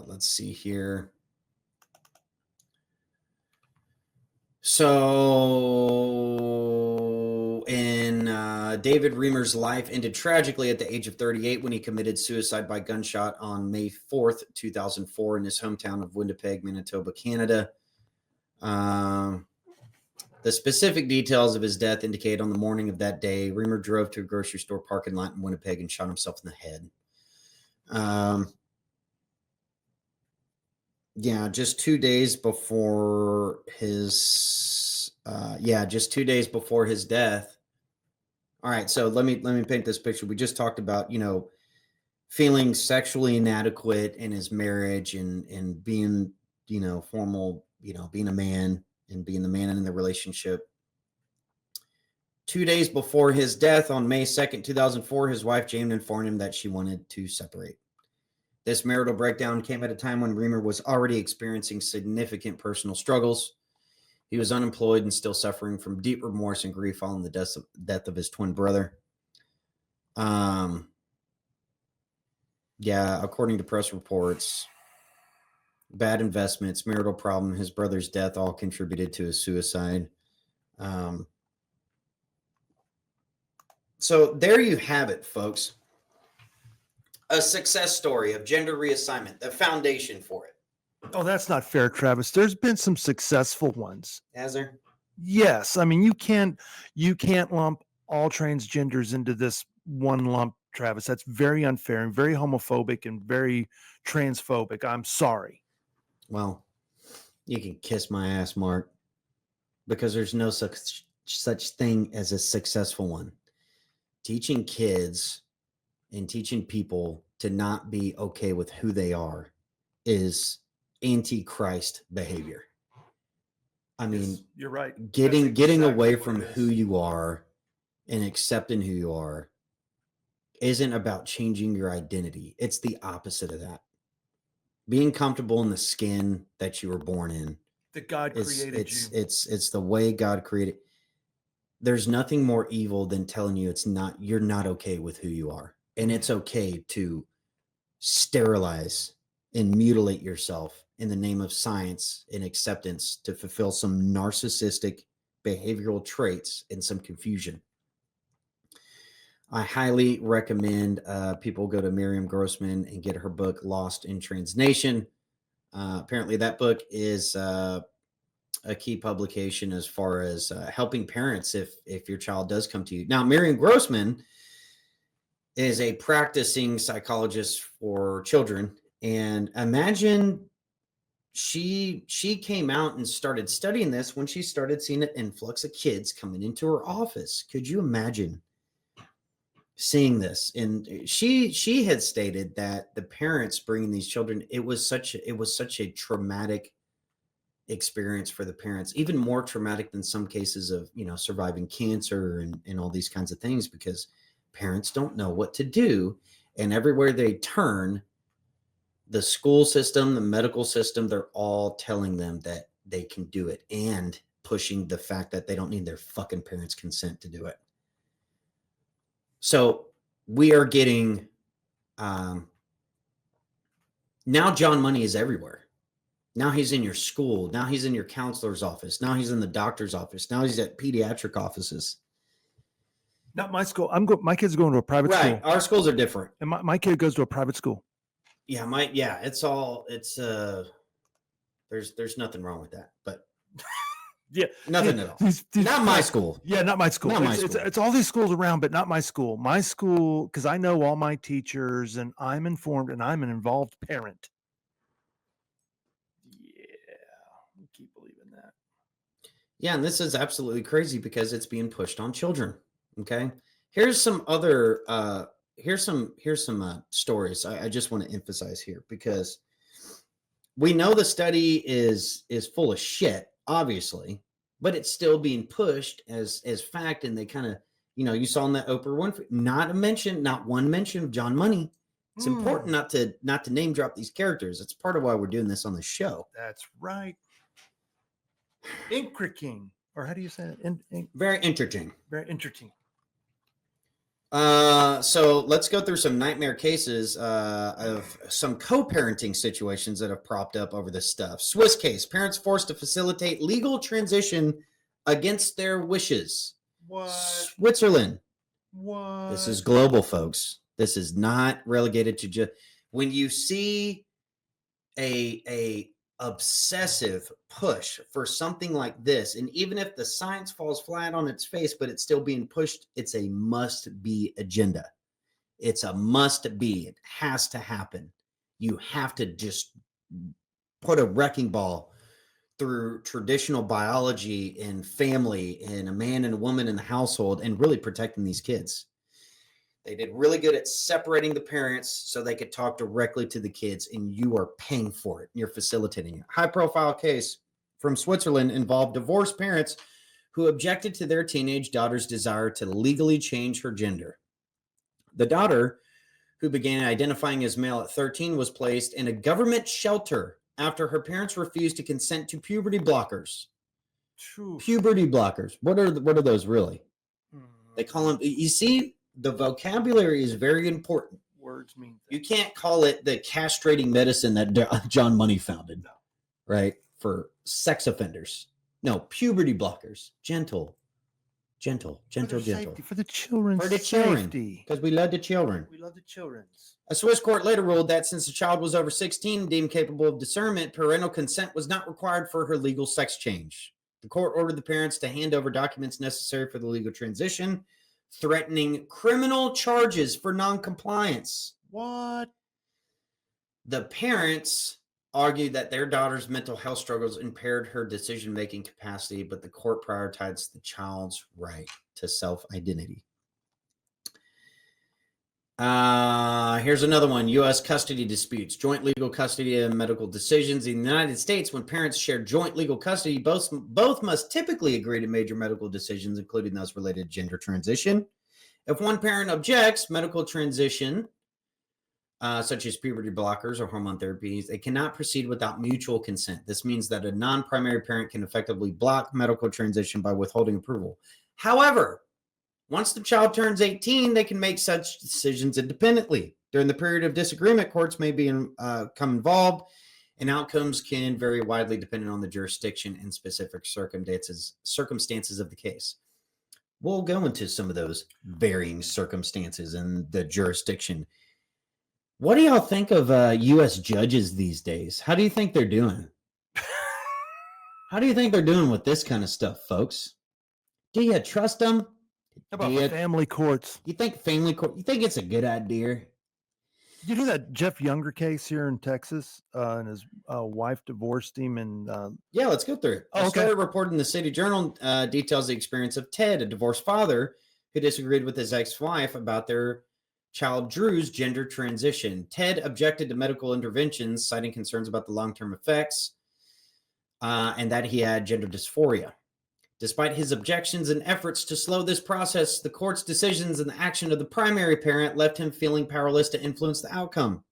let's see here. So David Reamer's life ended tragically at the age of 38 when he committed suicide by gunshot on May 4th, 2004 in his hometown of Winnipeg, Manitoba, Canada. The specific details of his death indicate on the morning of that day, Reamer drove to a grocery store parking lot in Winnipeg and shot himself in the head. Yeah, just 2 days before his death. All right, so let me paint this picture. We just talked about, feeling sexually inadequate in his marriage and being, formal, being a man and being the man in the relationship. 2 days before his death on May 2nd, 2004, his wife Jane informed him that she wanted to separate. This marital breakdown came at a time when Reamer was already experiencing significant personal struggles. He was unemployed and still suffering from deep remorse and grief following the death of his twin brother. According to press reports, bad investments, marital problem, his brother's death all contributed to his suicide. So there you have it, folks. A success story of gender reassignment, the foundation for it. Oh, that's not fair, Travis. There's been some successful ones. Has there? Yes. I mean, you can't lump all transgenders into this one lump, Travis. That's very unfair and very homophobic and very transphobic. I'm sorry. Well, you can kiss my ass, Mark, because there's no such thing as a successful one. Teaching kids and teaching people to not be okay with who they are is anti-Christ behavior. I mean, Yes, you're right. Getting exactly away what from it who is. you are and accepting who you are isn't about changing your identity. It's the opposite of that. Being comfortable in the skin that you were born in. That God created you. It's the way God created. There's nothing more evil than telling you you're not okay with who you are. And it's okay to sterilize and mutilate yourself in the name of science and acceptance to fulfill some narcissistic behavioral traits and some confusion. I highly recommend people go to Miriam Grossman and get her book, Lost in Transnation. Apparently that book is a key publication as far as helping parents if your child does come to you. Now, Miriam Grossman is a practicing psychologist for children, and imagine she came out and started studying this when she started seeing an influx of kids coming into her office. Could you imagine seeing this? And she had stated that the parents bringing these children, it was such a traumatic experience for the parents, even more traumatic than some cases of surviving cancer and all these kinds of things, because parents don't know what to do, and everywhere they turn, the school system, the medical system, they're all telling them that they can do it and pushing the fact that they don't need their fucking parents' consent to do it. So we are getting now John Money is everywhere. Now he's in your school. Now he's in your counselor's office. Now he's in the doctor's office. Now he's at pediatric offices. Not my school. My kids are going to a private Right. school. Our schools are different. And my kid goes to a private school. Yeah, there's nothing wrong with that, but yeah, nothing at all. Not my school. Yeah, not my school. Not my It's school. it's all these schools around, but not my school. My school, because I know all my teachers and I'm informed and I'm an involved parent. Yeah, keep believing that. Yeah, and this is absolutely crazy because it's being pushed on children. Okay, here's some other here's some stories I just want to emphasize here, because we know the study is full of shit, obviously, but it's still being pushed as fact. And they kind of, you saw in that Oprah Winfrey, not one mention of John Money. It's important not to name drop these characters. It's part of why we're doing this on the show. That's right. Incriking, or how do you say it? Very interesting. Very interesting. So let's go through some nightmare cases of some co-parenting situations that have propped up over this stuff. Swiss case, parents forced to facilitate legal transition against their wishes. What? Switzerland, What? This is global, folks. This is not relegated to just when you see a obsessive push for something like this, and even if the science falls flat on its face, but it's still being pushed, it's a must-be agenda. It's a must-be. It has to happen. You have to just put a wrecking ball through traditional biology and family and a man and a woman in the household and really protecting these kids. They did really good at separating the parents so they could talk directly to the kids, and you are paying for it. You're facilitating it. High profile case from Switzerland involved divorced parents who objected to their teenage daughter's desire to legally change her gender. The daughter, who began identifying as male at 13, was placed in a government shelter after her parents refused to consent to puberty blockers. Puberty blockers. What are those really? They call them. You see, the vocabulary is very important. Words mean you can't call it the castrating medicine that John Money founded, right? For sex offenders. No, puberty blockers. Gentle. Safety, for the children's For the children. safety. Because we love the children. We love the children's. A Swiss court later ruled that since the child was over 16 and deemed capable of discernment, parental consent was not required for her legal sex change. The court ordered the parents to hand over documents necessary for the legal transition, threatening criminal charges for noncompliance. What? The parents argued that their daughter's mental health struggles impaired her decision-making capacity, but the court prioritized the child's right to self-identity. Here's another one. U.S. custody disputes. Joint legal custody and medical decisions. In the United States, when parents share joint legal custody, both must typically agree to major medical decisions, including those related to gender transition. If one parent objects, medical transition, such as puberty blockers or hormone therapies, they cannot proceed without mutual consent. This means that a non-primary parent can effectively block medical transition by withholding approval. However, once the child turns 18, they can make such decisions independently. During the period of disagreement, courts may become involved, and outcomes can vary widely depending on the jurisdiction and specific circumstances of the case. We'll go into some of those varying circumstances and the jurisdiction. What do y'all think of U.S. judges these days? How do you think they're doing? How do you think they're doing with this kind of stuff, folks? Do you trust them? How about family courts? You think family court? You think it's a good idea? Did you hear that Jeff Younger case here in Texas? And his wife divorced him, and yeah, let's go through it. A story reported in the City Journal details the experience of Ted, a divorced father who disagreed with his ex-wife about their child Drew's gender transition. Ted objected to medical interventions, citing concerns about the long-term effects and that he had gender dysphoria. Despite his objections and efforts to slow this process, the court's decisions and the action of the primary parent left him feeling powerless to influence the outcome.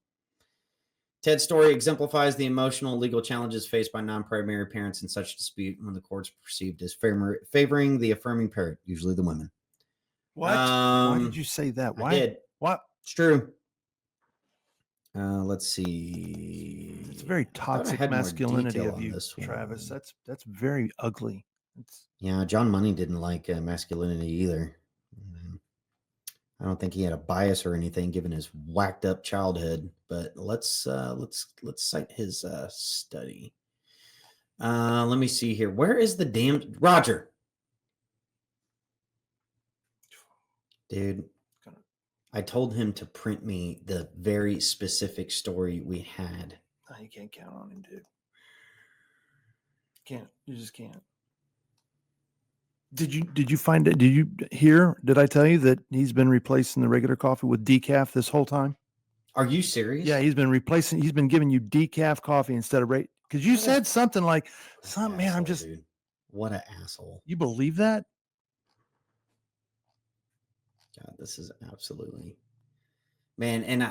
Ted's story exemplifies the emotional and legal challenges faced by non-primary parents in such dispute when the court's perceived as favoring the affirming parent, usually the women. What? Why did you say that? Why? I did. What? It's true. Let's see. It's very toxic masculinity of you, Travis. That's very ugly. Yeah, John Money didn't like masculinity either. I don't think he had a bias or anything, given his whacked up childhood. But let's cite his study. Let me see here. Where is the damn Roger? Dude, I told him to print me the very specific story we had. No, you can't count on him, dude. Can't. You just can't. Did you find it? Did you hear? Did I tell you that he's been replacing the regular coffee with decaf this whole time? Are you serious? Yeah, he's been giving you decaf coffee instead of because you said something like, man, I'm just dude. What an asshole. You believe that? God, this is absolutely, man. And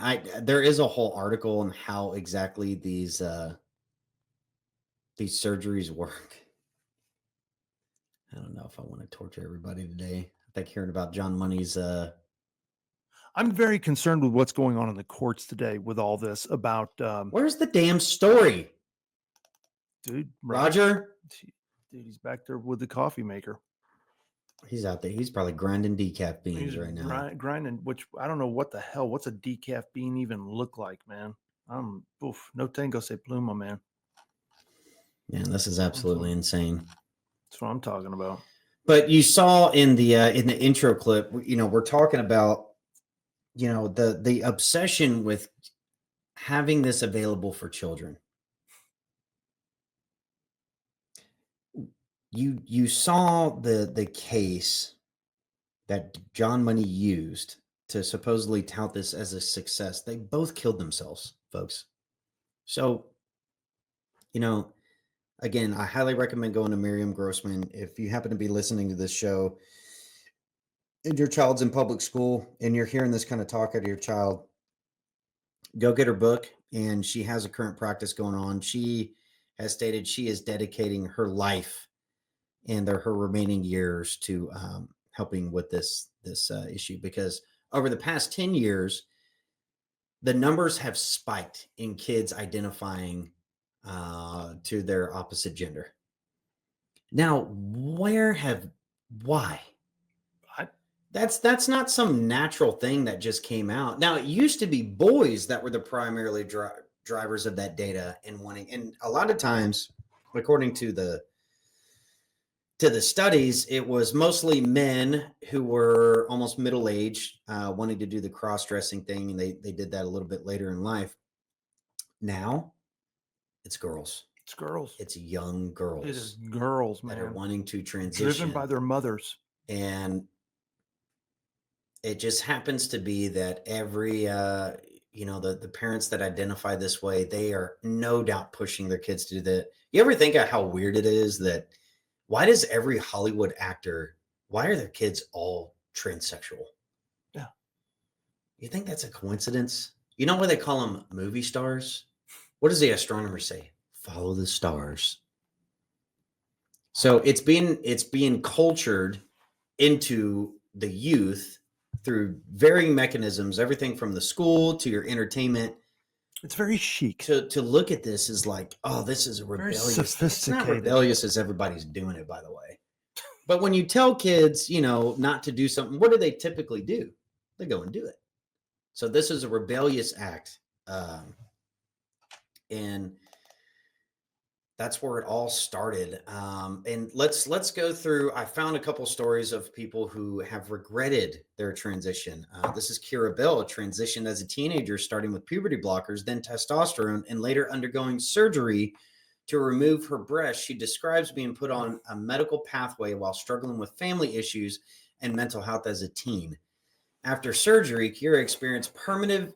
there is a whole article on how exactly these surgeries work. I don't know if I want to torture everybody today. I think hearing about John Money's. I'm very concerned with what's going on in the courts today with all this about. Where's the damn story? Dude, Roger? Dude, he's back there with the coffee maker. He's out there. He's probably grinding decaf beans He's right now. grinding, which I don't know what the hell. What's a decaf bean even look like, man? No tango se pluma, man. Man, this is absolutely insane. That's what I'm talking about. But you saw in the intro clip, we're talking about, the obsession with having this available for children. You saw the case that John Money used to supposedly tout this as a success. They both killed themselves, folks. So, again, I highly recommend going to Miriam Grossman. If you happen to be listening to this show and your child's in public school and you're hearing this kind of talk out of your child, go get her book. And she has a current practice going on. She has stated she is dedicating her life and her remaining years to helping with this issue, because over the past 10 years, the numbers have spiked in kids identifying to their opposite gender. Now, why? That's not some natural thing that just came out. Now, it used to be boys that were the primarily drivers of that data and a lot of times, according to the studies, it was mostly men who were almost middle-aged, wanting to do the cross-dressing thing, and they did that a little bit later in life. Now, it's girls. It's girls. It's young girls. It is girls, man. That are wanting to transition. Driven by their mothers. And it just happens to be that every, the parents that identify this way, they are no doubt pushing their kids to do that. You ever think of how weird it is that why does every Hollywood actor, why are their kids all transsexual? Yeah. You think that's a coincidence? You know why they call them movie stars? What does the astronomer say? Follow the stars. So it's being cultured into the youth through varying mechanisms, everything from the school to your entertainment. It's very chic. To look at this is like, oh, this is a rebellious. Very sophisticated. It's not rebellious as everybody's doing it, by the way. But when you tell kids, not to do something, what do they typically do? They go and do it. So this is a rebellious act. And that's where it all started. And let's go through. I found a couple stories of people who have regretted their transition. This is Kira Bell, transitioned as a teenager, starting with puberty blockers, then testosterone, and later undergoing surgery to remove her breast. She describes being put on a medical pathway while struggling with family issues and mental health as a teen. After surgery, Kira experienced permanent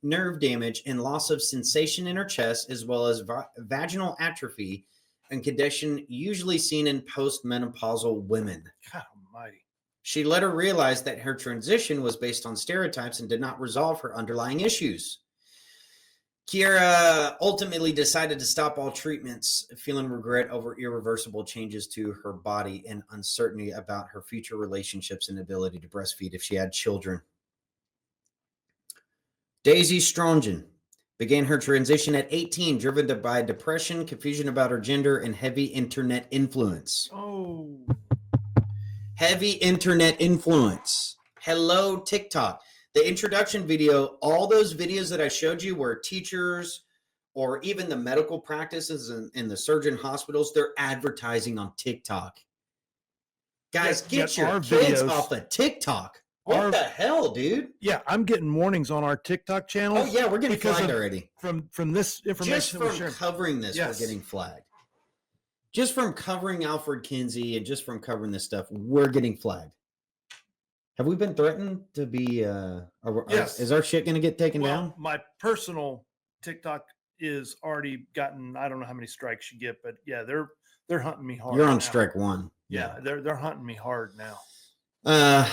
nerve damage and loss of sensation in her chest, as well as vaginal atrophy, a condition usually seen in postmenopausal women. God almighty. She later realized that her transition was based on stereotypes and did not resolve her underlying issues. Kira ultimately decided to stop all treatments, feeling regret over irreversible changes to her body and uncertainty about her future relationships and ability to breastfeed if she had children. Daisy Strongen began her transition at 18, driven by depression, confusion about her gender, and heavy internet influence. Oh. Heavy internet influence. Hello, TikTok. The introduction video, all those videos that I showed you where teachers or even the medical practices in the surgeon hospitals, they're advertising on TikTok. Guys, get your kids off of TikTok. What the hell, dude? Yeah, I'm getting warnings on our TikTok channel. Oh yeah, we're getting flagged already. From this information. Just from covering this, we're getting flagged. Just from covering Alfred Kinsey and just from covering this stuff, we're getting flagged. Have we been threatened to be? Yes. Is our shit going to get taken down? My personal TikTok is already gotten. I don't know how many strikes you get, but yeah, they're hunting me hard. You're on now. strike one. Yeah, they're hunting me hard now.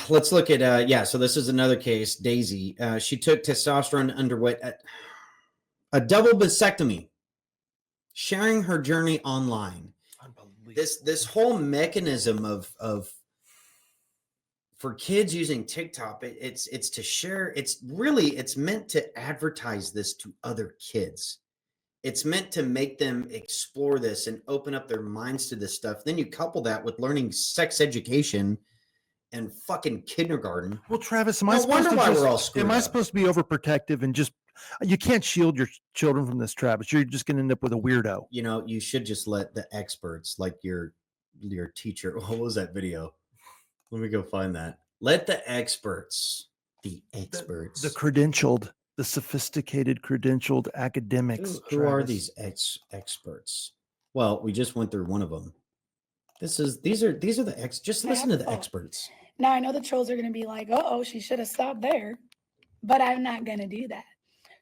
Let's look at so this is another case. Daisy, she took testosterone, underwent a double vasectomy, sharing her journey online. This whole mechanism of for kids using TikTok, it's to share. It's meant to advertise this to other kids. It's meant to make them explore this and open up their minds to this stuff. Then you couple that with learning sex education and fucking kindergarten. Well, Travis, am I No supposed wonder to why just, we're all screwed am I up. supposed to be overprotective and just, you can't shield your children from this, Travis. You're just going to end up with a weirdo. You know, you should just let the experts, like your teacher. What was that video? Let me go find that. Let the experts, the experts. The credentialed, the sophisticated credentialed academics. Who are Travis. these experts? Well, we just went through one of them. These are the just listen to the experts. Now, I know the trolls are going to be like, oh, she should have stopped there, but I'm not going to do that.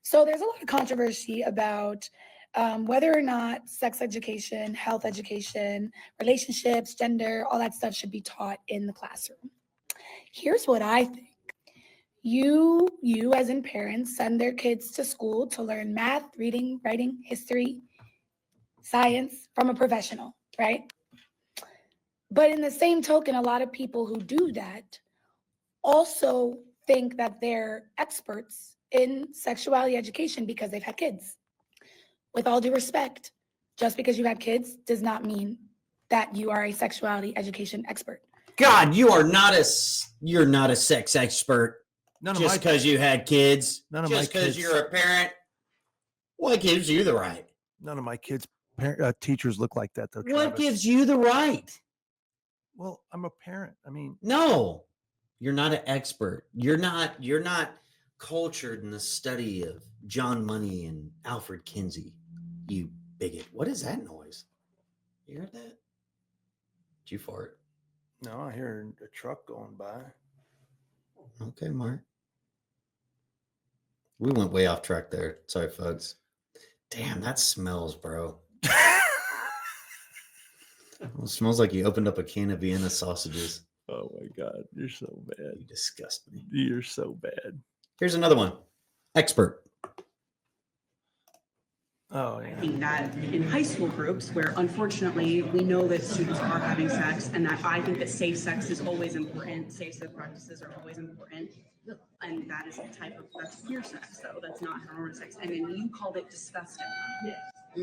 So there's a lot of controversy about whether or not sex education, health education, relationships, gender, all that stuff should be taught in the classroom. Here's what I think. You as in parents send their kids to school to learn math, reading, writing, history, science from a professional, right? But in the same token, a lot of people who do that also think that they're experts in sexuality education because they've had kids. With all due respect, just because you had kids does not mean that you are a sexuality education expert. God, you're not a sex expert just because you had kids. Just because you're a parent. What gives you the right? None of my kids' teachers look like that, though. What Travis. gives you the right? Well, I'm a parent. I mean, no, you're not an expert. You're not cultured in the study of John Money and Alfred Kinsey. You bigot. What is that noise? You heard that? Did you fart? No, I hear a truck going by. Okay, Mark. We went way off track there. Sorry, folks. Damn, that smells, bro. It smells like you opened up a can of Vienna sausages. Oh my God, you're so bad. You disgust me. You're so bad. Here's another one. Expert. Oh, yeah. I think that in high school groups where unfortunately we know that students are having sex, and that I think that safe sex is always important, safe sex practices are always important, and that is that's queer sex, though, that's not heteronormative sex, and then you called it disgusting.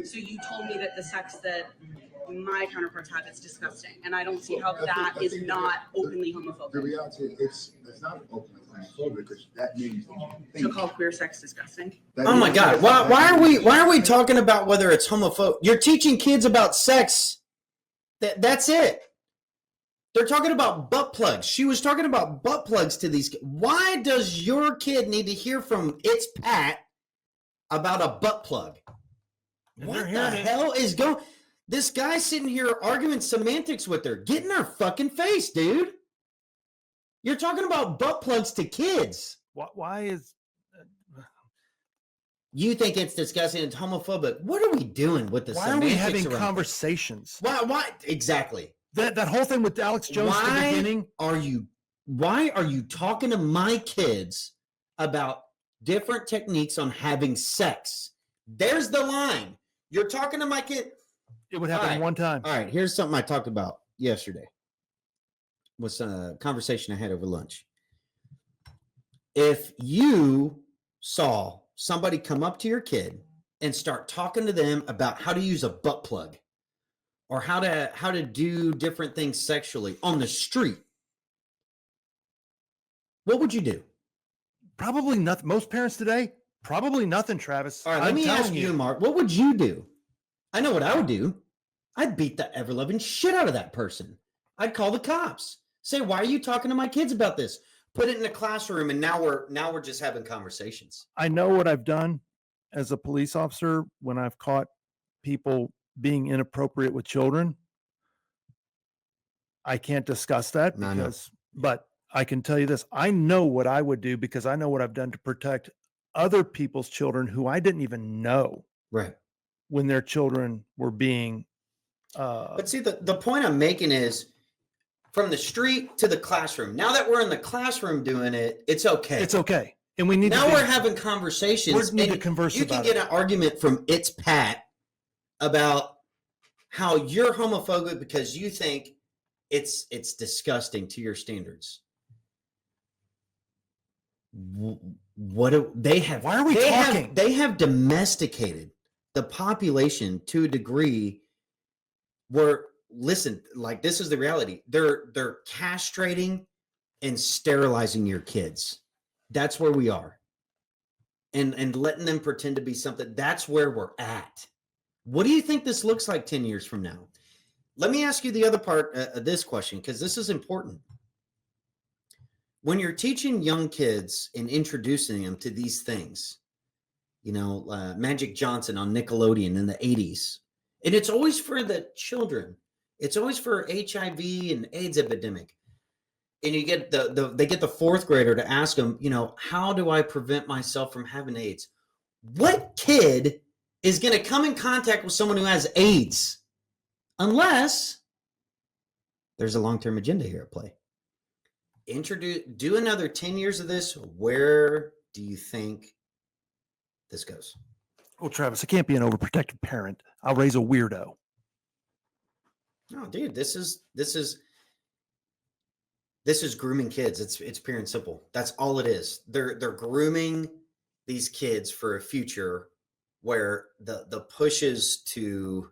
So you told me that the sex that my counterparts have is disgusting, and I don't see how that is not openly homophobic. The reality, it's not openly homophobic because that means So call queer sex disgusting? Oh my God! Why are we talking about whether it's homophobic? You're teaching kids about sex. That's it. They're talking about butt plugs. She was talking about butt plugs to these kids. Why does your kid need to hear from its Pat about a butt plug? What the hell is going? This guy's sitting here arguing semantics with her. Get in her fucking face, dude. You're talking about butt plugs to kids. Why is... You think it's disgusting, it's homophobic. What are we doing with the Why are we having conversations? Why? Exactly. That whole thing with Alex Jones at the beginning. Why are you talking to my kids about different techniques on having sex? There's the line. You're talking to my kid. It would happen one time. All right, here's something I talked about yesterday. Was a conversation I had over lunch. If you saw somebody come up to your kid and start talking to them about how to use a butt plug or how to do different things sexually on the street, what would you do? Probably nothing. Most parents today, probably nothing, Travis. All right, let me ask you, Mark, what would you do? I know what I would do. I'd beat the ever-loving shit out of that person. I'd call the cops. Say, why are you talking to my kids about this? Put it in a classroom, and now we're just having conversations. I know what I've done as a police officer when I've caught people being inappropriate with children. I can't discuss that but I can tell you this. I know what I would do because I know what I've done to protect other people's children who I didn't even know. Right. When their children were being but see, the point I'm making is from the street to the classroom. Now that we're in the classroom doing it, it's okay. It's okay. And we need now we're having conversations. We need to converse you about can get an argument from its Pat about how you're homophobic because you think it's disgusting to your standards. What do they have? Why are we talking? They have domesticated the population to a degree where, listen, like this is the reality. They're castrating and sterilizing your kids. That's where we are. And letting them pretend to be something. That's where we're at. What do you think this looks like 10 years from now? Let me ask you the other part of this question, because this is important. When you're teaching young kids and introducing them to these things, Magic Johnson on Nickelodeon in the 80s, and it's always for the children. It's always for HIV and AIDS epidemic. And you get they get the fourth grader to ask them, how do I prevent myself from having AIDS? What kid is going to come in contact with someone who has AIDS? Unless there's a long-term agenda here at play. Do another 10 years of this. Where do you think this goes? Well, Travis, I can't be an overprotective parent. I'll raise a weirdo. No, dude, this is grooming kids. It's pure and simple. That's all it is. They're grooming these kids for a future where the pushes to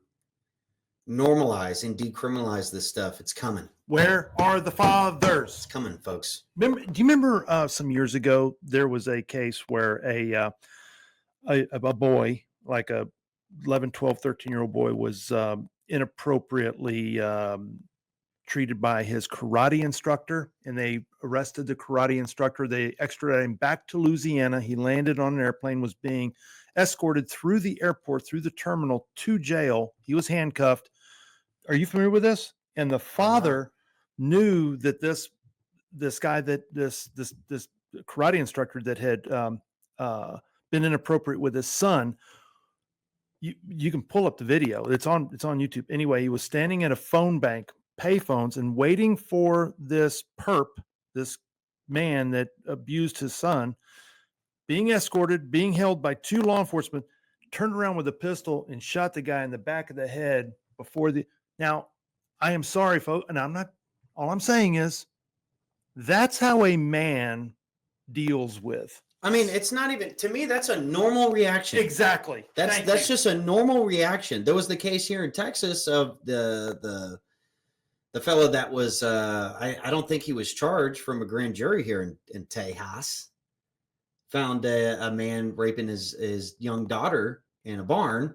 normalize and decriminalize this stuff, it's coming. Where are the fathers? It's coming, folks. Do you remember some years ago there was a case where a boy, like a 11, 12, 13-year-old boy, was inappropriately treated by his karate instructor, and they arrested the karate instructor. They extradited him back to Louisiana. He landed on an airplane, was being escorted through the airport, through the terminal to jail. He was handcuffed. Are you familiar with this? And the father knew that this guy, that this karate instructor that had been inappropriate with his son. You can pull up the video. It's on YouTube. Anyway, he was standing at a phone bank, payphones, and waiting for this perp, this man that abused his son, being escorted, being held by two law enforcement, turned around with a pistol and shot the guy in the back of the head before the. Now, I am sorry, folks, and I'm not. All I'm saying is, that's how a man deals with. I mean, it's not even, to me, that's a normal reaction. Exactly. That's just a normal reaction. There was the case here in Texas of the fellow that was, I don't think he was charged from a grand jury here in Tejas. Found a man raping his young daughter in a barn,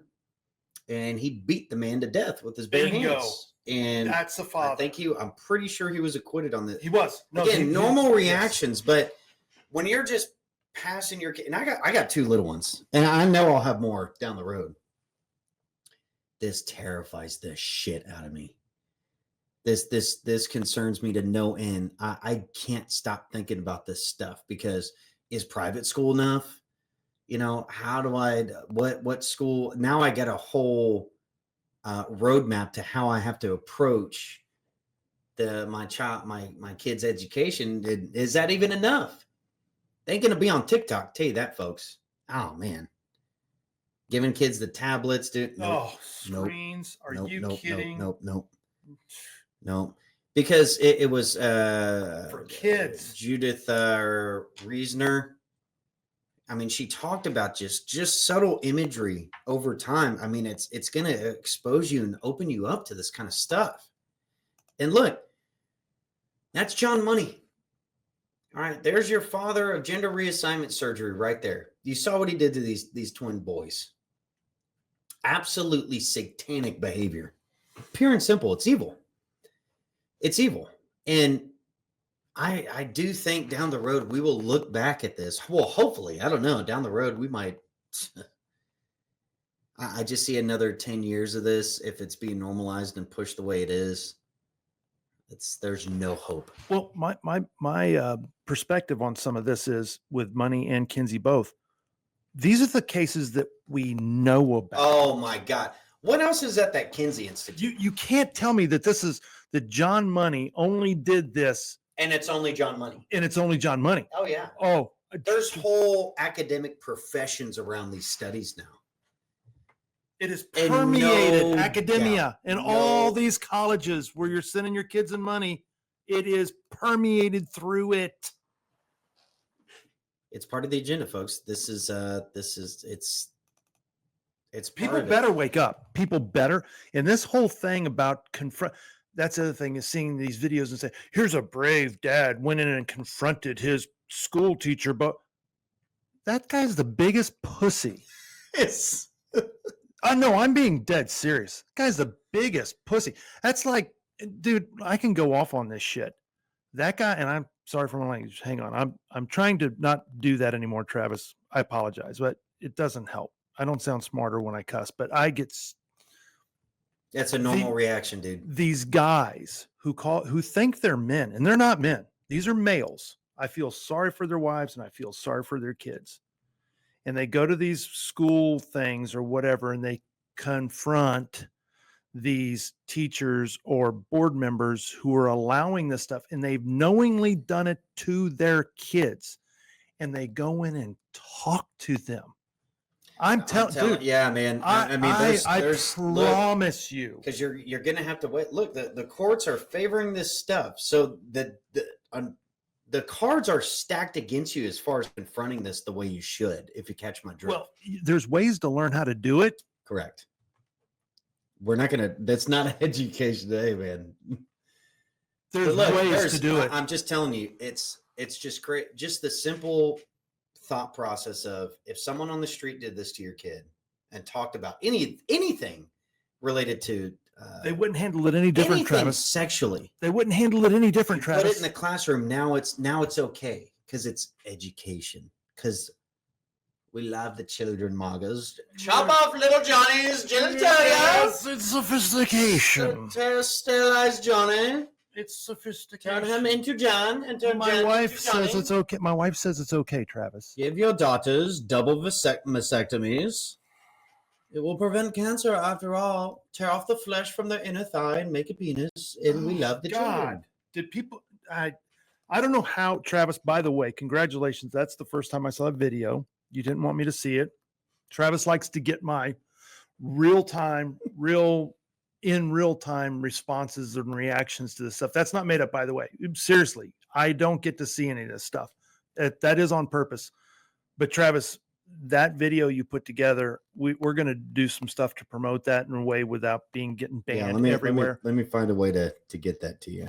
and he beat the man to death with his bare hands. And that's the father. I'm pretty sure he was acquitted on this. He was. No, Again, normal reactions, but when you're just passing your kid, and I got two little ones, and I know I'll have more down the road. This terrifies the shit out of me. This concerns me to no end. I can't stop thinking about this stuff, because is private school enough? How do what school? Now I get a whole roadmap to how I have to approach my kid's education. Is that even enough? They ain't gonna be on TikTok, tell you that, folks. Oh man, giving kids the tablets, dude. Nope, screens. Are you kidding? Nope. Because it was for kids. Judith Reisner. I mean, she talked about just subtle imagery over time. I mean, it's going to expose you and open you up to this kind of stuff. And look, that's John Money. All right, there's your father of gender reassignment surgery right there. You saw what he did to these twin boys. Absolutely satanic behavior. Pure and simple. It's evil. It's evil. And I do think down the road we will look back at this. Well, hopefully, I don't know. Down the road we might. I just see another 10 years of this. If it's being normalized and pushed the way it is, there's no hope. Well, my perspective on some of this is, with Money and Kinsey both, these are the cases that we know about. Oh my God. What else is at that Kinsey Institute? You can't tell me that John Money only did this. And it's only John Money. Oh, yeah. Oh, there's whole academic professions around these studies now. It is permeated academia and all these colleges where you're sending your kids and money. It is permeated through it. It's part of the agenda, folks. It's It's part People of it. better wake up. People better. And this whole thing about confront, that's the other thing, is seeing these videos and say, here's a brave dad went in and confronted his school teacher, but that guy's the biggest pussy. Yes. I know, I'm being dead serious. Guy's the biggest pussy. That's like, dude, I can go off on this shit. That guy, and I'm sorry for my language. Hang on. I'm trying to not do that anymore, Travis. I apologize, but it doesn't help. I don't sound smarter when I cuss, but I get That's a normal reaction, dude. these guys who think they're men, and they're not men. These are males. I feel sorry for their wives and I feel sorry for their kids. And they go to these school things or whatever, and they confront these teachers or board members who are allowing this stuff, and they've knowingly done it to their kids, and they go in and talk to them. I'm telling, dude, yeah, man. I mean, there's promise you, because you're gonna have to wait. Look, the courts are favoring this stuff, so the cards are stacked against you as far as confronting this the way you should. If you catch my drift. Well, there's ways to learn how to do it. Correct. We're not gonna. That's not an education today, man. There's ways to do it. I'm just telling you, it's just great. Just the simple thought process of, if someone on the street did this to your kid and talked about anything related to, they wouldn't handle it any different, Travis. Sexually, they wouldn't handle it any different, Travis. Put it in the classroom. Now it's okay because it's education. Because we love the children, Margas. Chop off little Johnny's genitalia. Yes, it's sophistication. Sterilize Johnny. It's sophistication. Turn him into John, and turn My John wife into Johnny. says it's okay. My wife says it's okay, Travis. Give your daughters double mastectomies. It will prevent cancer. After all, tear off the flesh from their inner thigh and make a penis. And we love the children. Did people? I don't know how, Travis. By the way, congratulations. That's the first time I saw a video. You didn't want me to see it. Travis likes to get my real time responses and reactions to this stuff. That's not made up, by the way. Seriously, I don't get to see any of this stuff. That is on purpose. But Travis, that video you put together, we're going to do some stuff to promote that in a way without getting banned everywhere. Let me find a way to get that to you.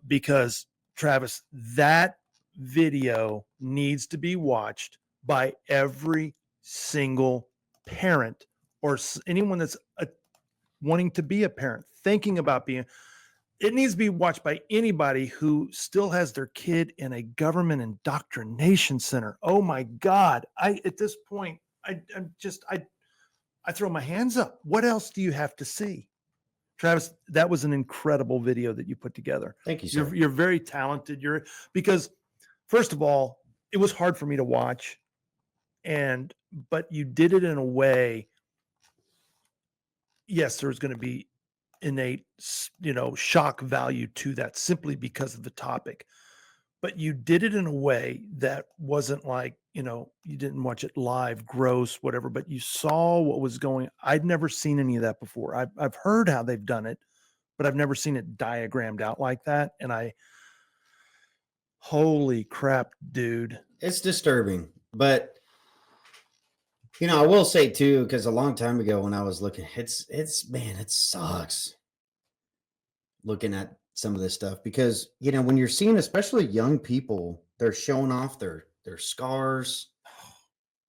Because Travis, that video needs to be watched by every single parent or anyone that's wanting to be a parent, thinking about being. It needs to be watched by anybody who still has their kid in a government indoctrination center. Oh my God. At this point, I throw my hands up. What else do you have to see? Travis, that was an incredible video that you put together. Thank you, sir. You're very talented. Because first of all, it was hard for me to watch, but you did it in a way. Yes, there's going to be innate, shock value to that simply because of the topic. But you did it in a way that wasn't like, you didn't watch it live, gross, whatever, but you saw what was going. I'd never seen any of that before. I've heard how they've done it, but I've never seen it diagrammed out like that. And holy crap, dude. It's disturbing, but I will say too, because a long time ago when I was looking, man, it sucks looking at some of this stuff, because when you're seeing, especially young people, they're showing off their scars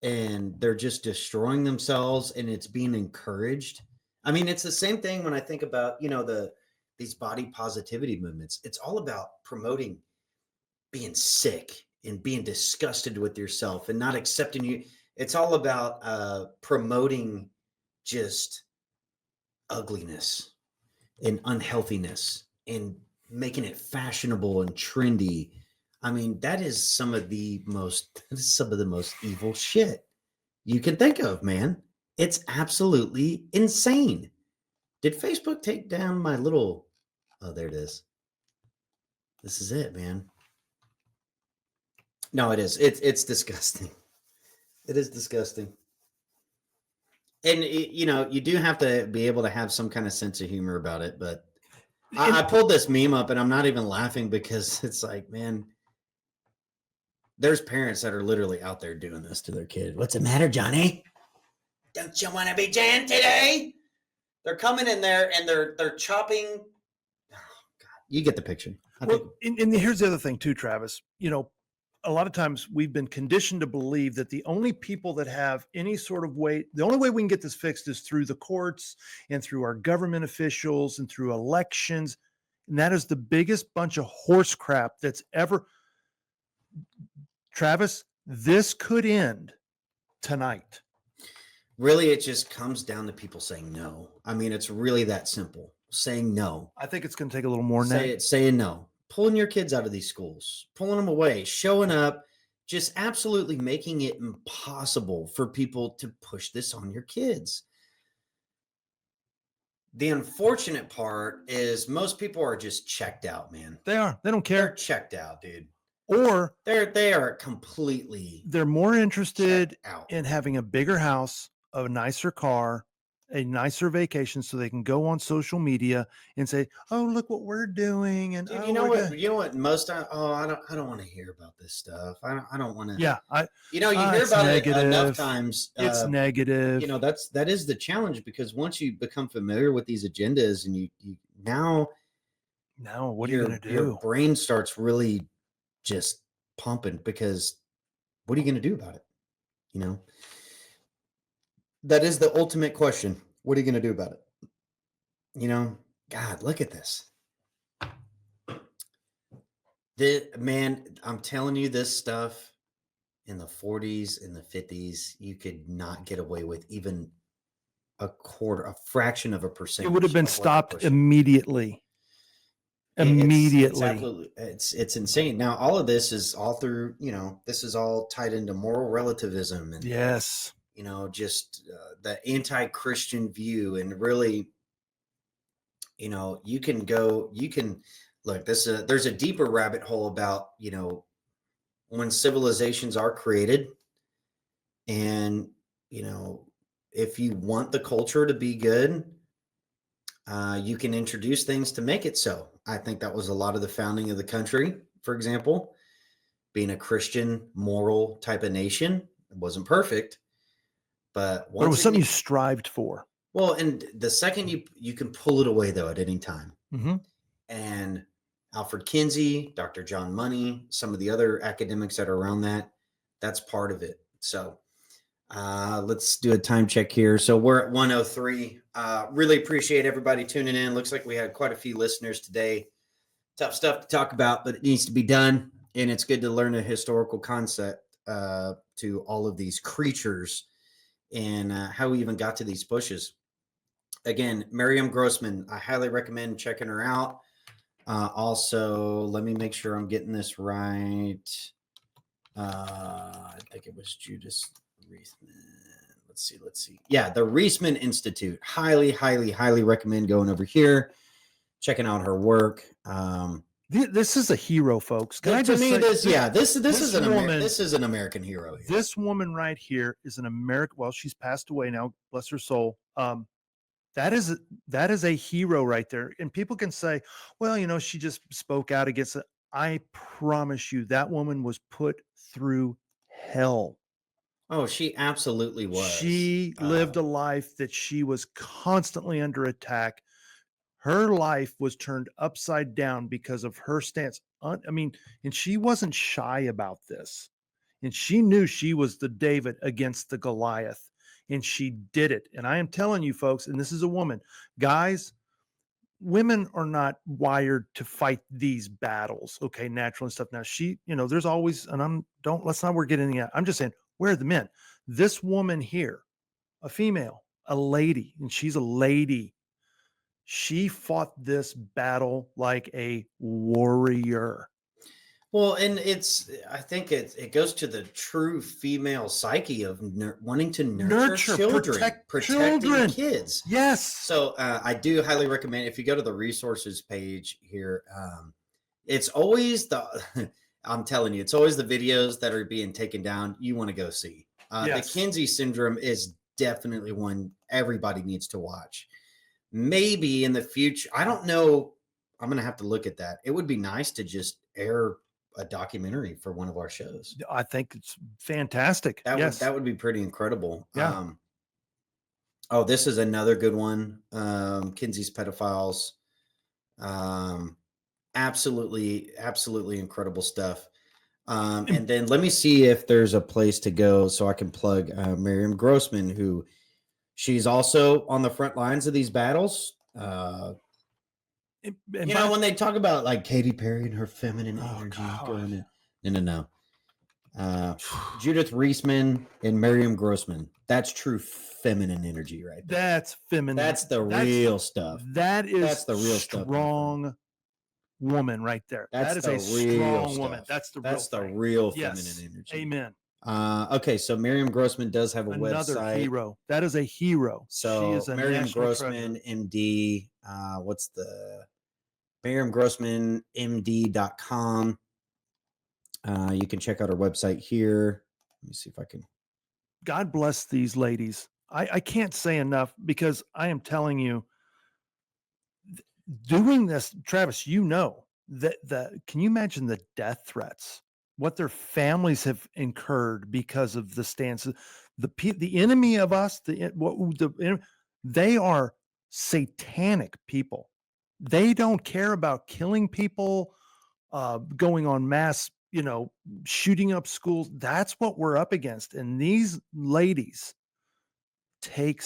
and they're just destroying themselves, and it's being encouraged. I mean, it's the same thing when I think about these body positivity movements. It's all about promoting being sick and being disgusted with yourself and not accepting you. It's all about promoting just ugliness and unhealthiness and making it fashionable and trendy. I mean, that is some of the most evil shit you can think of, man. It's absolutely insane. Did Facebook take down my little... Oh, there it is. This is it, man. No, it is. It's disgusting. It is disgusting. And, you do have to be able to have some kind of sense of humor about it. But I pulled this meme up, and I'm not even laughing because it's like, man, there's parents that are literally out there doing this to their kid. What's the matter, Johnny? Don't you want to be Jan today? They're coming in there and they're chopping. Oh, God. You get the picture. Well, and here's the other thing too, Travis. A lot of times we've been conditioned to believe that the only people that have any sort of way, the only way we can get this fixed is through the courts and through our government officials and through elections. And that is the biggest bunch of horse crap that's ever. Travis, this could end tonight. Really, it just comes down to people saying no. I mean, it's really that simple. Saying no. I think it's going to take a little more than that. Saying no. Pulling your kids out of these schools, pulling them away, showing up, just absolutely making it impossible for people to push this on your kids. The unfortunate part is most people are just checked out, man. They are. They don't care. They're checked out, dude. Or they are completely. They're more interested in having a bigger house, a nicer car, a nicer vacation, so they can go on social media and say, "Oh, look what we're doing." And Dude, oh, you know we're what? gonna-" You know what? Most I don't want to hear about this stuff. I don't want to. Yeah, you hear it's about negative. it enough times. It's negative. That is the challenge, because once you become familiar with these agendas and you now what are you gonna do? Your brain starts really just pumping, because what are you going to do about it? That is the ultimate question. What are you going to do about it? God, look at this. Man, I'm telling you, this stuff in the 40s, in the 50s, you could not get away with even a fraction of a percent. It would have been stopped immediately. Immediately. It's insane. Now, all of this is all through, this is all tied into moral relativism and yes, just the anti-Christian view. And really, you can look, there's a deeper rabbit hole about, when civilizations are created, and, if you want the culture to be good, you can introduce things to make it so. I think that was a lot of the founding of the country, for example, being a Christian, moral type of nation. It wasn't perfect, but it was something you strived for. Well, and the second you can pull it away, though, at any time. Mm-hmm. And Alfred Kinsey, Dr. John Money, some of the other academics that are around that's part of it. So let's do a time check here. So we're at 1:03. Really appreciate everybody tuning in. Looks like we had quite a few listeners today. Tough stuff to talk about, but it needs to be done. And it's good to learn a historical concept to all of these creatures and how we even got to these bushes. Again, Miriam Grossman, I highly recommend checking her out. Also, let me make sure I'm getting this right. I think it was Judas Reisman. Let's see. Yeah, the Reisman Institute. Highly, highly, highly recommend going over here, checking out her work. This is a hero, folks. Can I to just me, say, this is an American hero here. This woman right here is an American. Well, she's passed away now. Bless her soul. That is a hero right there. And people can say, well, she just spoke out against it. I promise you, that woman was put through hell. Oh, she absolutely was. She lived a life that she was constantly under attack. Her life was turned upside down because of her stance. And she wasn't shy about this. And she knew she was the David against the Goliath. And she did it. And I am telling you, folks, and this is a woman, guys, women are not wired to fight these battles. Okay, natural and stuff. Now there's always, and let's not, we're getting into that. I'm just saying, where are the men? This woman here, a female, a lady, and she's a lady. She fought this battle like a warrior. Well, and I think it goes to the true female psyche of wanting to nurture children, protecting kids. Yes. So I do highly recommend, if you go to the resources page here, it's always I'm telling you, it's always the videos that are being taken down. You want to go see. Yes. The Kinsey syndrome is definitely one everybody needs to watch. Maybe in the future, I don't know. I'm going to have to look at that. It would be nice to just air a documentary for one of our shows. I think it's fantastic. That would be pretty incredible. Yeah. Oh, this is another good one. Kinsey's Pedophiles. Absolutely incredible stuff. And then let me see if there's a place to go so I can plug Miriam Grossman, who she's also on the front lines of these battles. When they talk about like Katy Perry and her feminine energy going in, no. Judith Reisman and Miriam Grossman. That's true feminine energy right there. That's feminine. That's the real stuff. That is That's the real stuff. Strong woman right there. That's that is a strong woman. That's the real yes. feminine energy. Amen. Okay, so Miriam Grossman does have a Another website. hero. That is a hero. So she is a Miriam Grossman, MD. What's the MiriamGrossmanMD.com. You can check out our website here. Let me see if I can. God bless these ladies. I can't say enough because I am telling you, doing this, Travis, that can you imagine the death threats, what their families have incurred because of the stances, the enemy of us, they are satanic people. They don't care about killing people, going on mass, shooting up schools. That's what we're up against. And these ladies took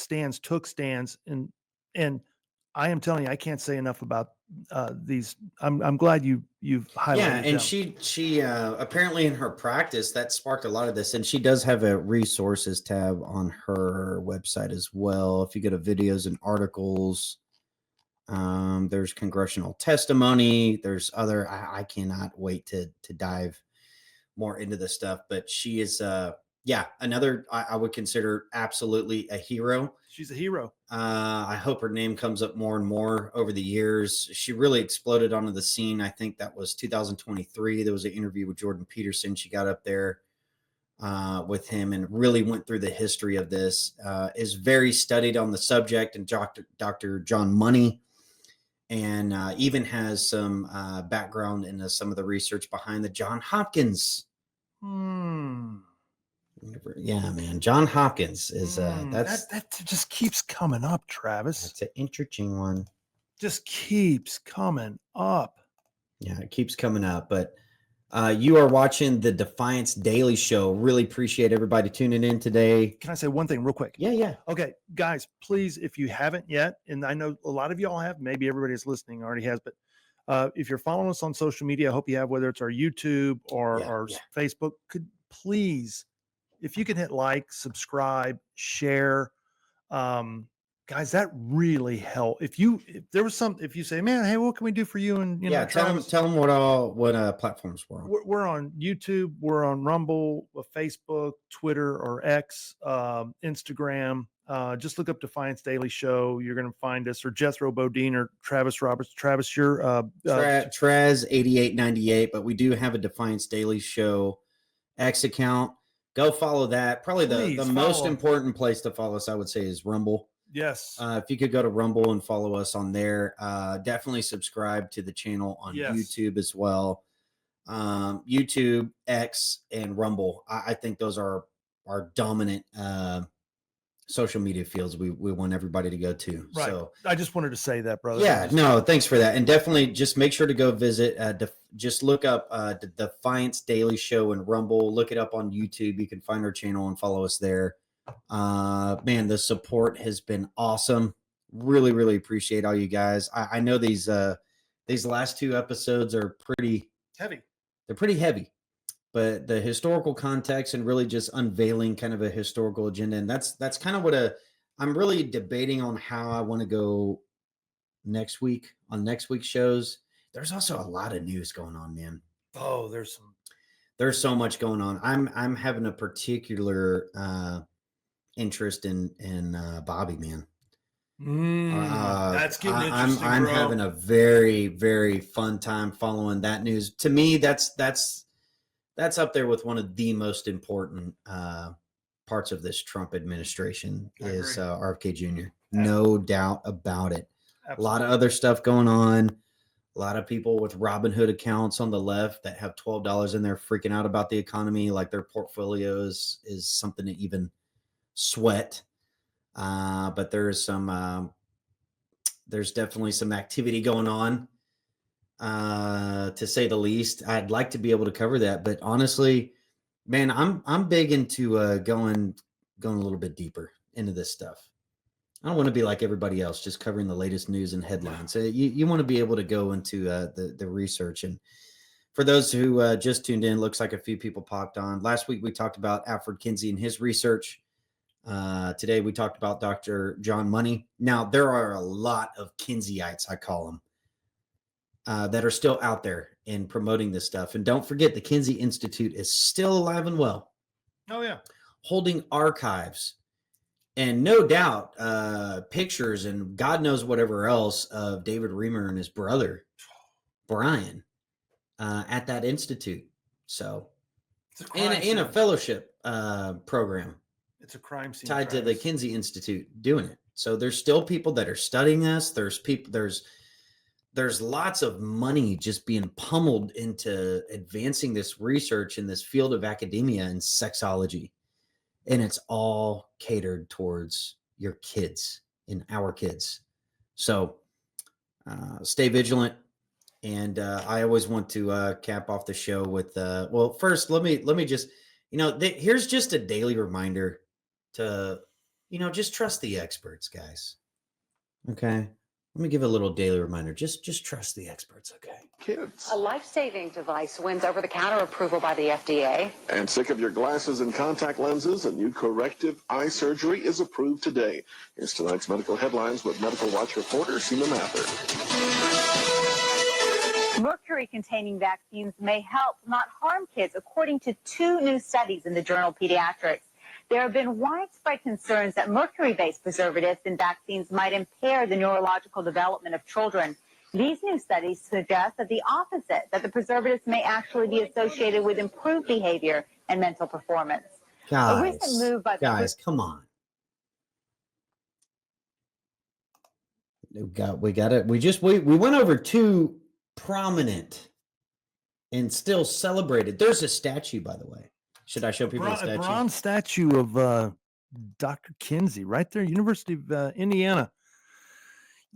stands, and I am telling you, I can't say enough about these. I'm glad you've highlighted. Yeah, and them. she apparently in her practice that sparked a lot of this, and she does have a resources tab on her website as well. If you go to videos and articles, there's congressional testimony. There's other. I cannot wait to dive more into this stuff, but she is another I would consider absolutely a hero. She's a hero. I hope her name comes up more and more over the years. She really exploded onto the scene. I think that was 2023. There was an interview with Jordan Peterson. She got up there with him and really went through the history of this. Is very studied on the subject, and Dr. John Money, and even has some background in some of the research behind the John Hopkins. Yeah, man. John Hopkins is that just keeps coming up, Travis. That's an interesting one. Just keeps coming up. Yeah, it keeps coming up. But you are watching the Defiance Daily Show. Really appreciate everybody tuning in today. Can I say one thing real quick? Yeah. Okay, guys, please, if you haven't yet, and I know a lot of y'all have, maybe everybody that's listening already has, but if you're following us on social media, I hope you have, whether it's our YouTube or our Facebook, could please, if you can hit like, subscribe, share, guys, that really help. If you say, man, hey, what can we do for you? And tell them what platforms we're on. We're on YouTube, we're on Rumble, Facebook, Twitter or X, Instagram. Just look up Defiance Daily Show. You're going to find us, or Jethro Bodine or Travis Roberts. Travis, you're Trez 8898, but we do have a Defiance Daily Show X account. Go follow that. Probably the most important place to follow us, I would say, is Rumble. Yes. If you could go to Rumble and follow us on there, definitely subscribe to the channel on YouTube as well. YouTube, X, and Rumble. I think those are our dominant social media fields we want everybody to go to. Right. So I just wanted to say that, brother. Yeah, no, thanks for that. And definitely just make sure to go visit, just look up the Defiance Daily Show and Rumble. Look it up on YouTube. You can find our channel and follow us there. Man, the support has been awesome. Really appreciate all you guys. I know these last two episodes are pretty heavy. They're pretty heavy, but the historical context and really just unveiling kind of a historical agenda. And that's kind of what I'm really debating on how I want to go next week on next week's shows. There's also a lot of news going on, man. Oh, there's so much going on. I'm having a particular interest in Bobby, man. That's getting interesting. I'm having a very fun time following that news. To me, that's up there with one of the most important parts of this Trump administration is RFK Jr. No doubt about it. Absolutely. A lot of other stuff going on. A lot of people with Robinhood accounts on the left that have $12 in there freaking out about the economy, like their portfolios is something to even sweat. But there's definitely some activity going on, to say the least. I'd like to be able to cover that, but honestly, man, I'm big into going a little bit deeper into this stuff. I don't want to be like everybody else, just covering the latest news and headlines. You want to be able to go into the research. And for those who just tuned in, looks like a few people popped on. Last week we talked about Alfred Kinsey and his research. Today we talked about Dr. John Money. Now there are a lot of Kinseyites, I call them, that are still out there and promoting this stuff. And don't forget, the Kinsey Institute is still alive and well. Oh yeah, holding archives. And no doubt, pictures and God knows whatever else of David Reamer and his brother, Brian, at that institute. So, in a fellowship program. It's a crime scene tied to the Kinsey Institute doing it. So there's still people that are studying this. There's lots of money just being pummeled into advancing this research in this field of academia and sexology. And it's all catered towards your kids and our kids. So stay vigilant. And I always want to cap off the show with, well, first, let me just, here's just a daily reminder to, just trust the experts, guys. Okay. Let me give a little daily reminder. Just trust the experts, okay? Kids. A life-saving device wins over-the-counter approval by the FDA. And sick of your glasses and contact lenses? A new corrective eye surgery is approved today. Here's tonight's medical headlines with Medical Watch reporter Seema Mather. Mercury-containing vaccines may help, not harm kids, according to 2 new studies in the journal Pediatrics. There have been widespread concerns that mercury-based preservatives in vaccines might impair the neurological development of children. These new studies suggest that the opposite, that the preservatives may actually be associated with improved behavior and mental performance. A recent move by Guys, come on. We got it. We went over 2 prominent and still celebrated. There's a statue, by the way. Should I show people the statue? A bronze statue of Dr. Kinsey right there, University of Indiana.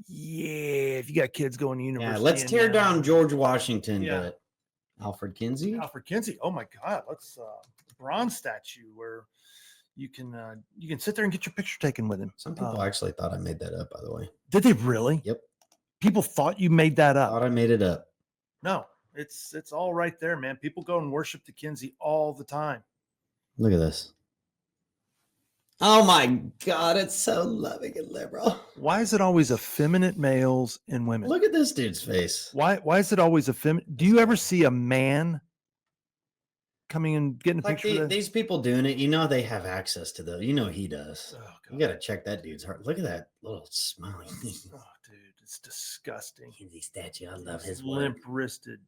Yeah, if you got kids going to university. Yeah, let's tear down George Washington, but Alfred Kinsey. Alfred Kinsey. Oh my God, let's bronze statue where you can sit there and get your picture taken with him. Some people actually thought I made that up, by the way. Did they really? Yep. People thought you made that up. Thought I made it up. No, it's all right there, man. People go and worship the Kinsey all the time. Look at this. Oh my God, it's so loving and liberal. Why is it always effeminate males and women? Look at this dude's face. Why is it always effeminate? Do you ever see a man coming and getting a picture of these people doing it? They have access to the, he does. Oh, you got to check that dude's heart. Look at that little smiling thing. Oh, dude, it's disgusting. Kinsey statue. I love his limp-wristed.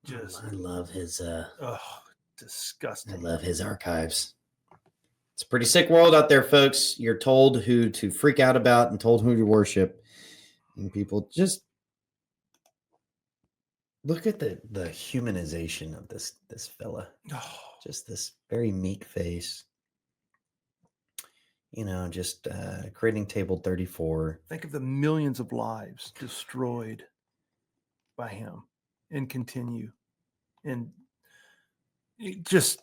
Just I love his disgusting. I love his archives. It's a pretty sick world out there, folks. You're told who to freak out about and told who to worship. And people just look at the humanization of this fella. Oh. Just this very meek face. Just creating table 34. Think of the millions of lives destroyed by him and continue. And just,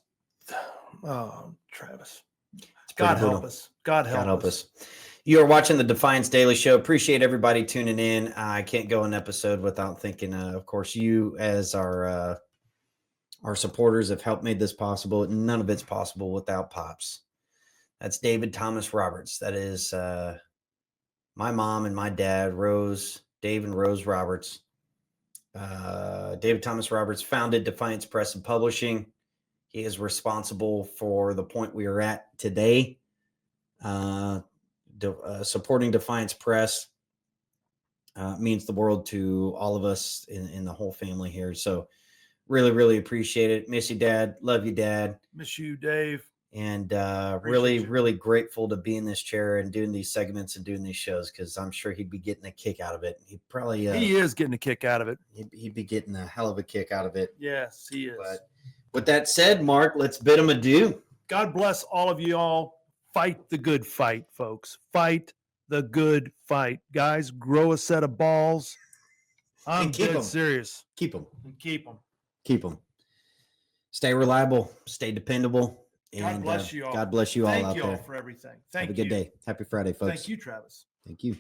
Travis. God help us. God help us. You are watching the Defiance Daily Show. Appreciate everybody tuning in. I can't go an episode without thinking, of course, you as our supporters have helped make this possible. None of it's possible without Pops. That's David Thomas Roberts. That is my mom and my dad, Dave and Rose Roberts. David Thomas Roberts founded Defiance Press and Publishing. He is responsible for the point we are at today. Supporting Defiance Press means the world to all of us in the whole family here. So really, really appreciate it. Miss you, Dad. Love you, Dad. Miss you, Dave. And really grateful to be in this chair and doing these segments and doing these shows, because I'm sure he'd be getting a kick out of it. He probably he is getting a kick out of it. He'd be getting a hell of a kick out of it. Yes, he is. But with that said, Mark, let's bid him adieu. God bless all of you all. Fight the good fight, folks. Fight the good fight. Guys, grow a set of balls. I'm And keep dead 'em. serious. Keep them. And keep them. Keep them. Stay reliable. Stay dependable. God And bless you all. God bless you all Thank out you all there. for everything. Have Thank a good you. day. Happy Friday, folks. Thank you, Travis. Thank you.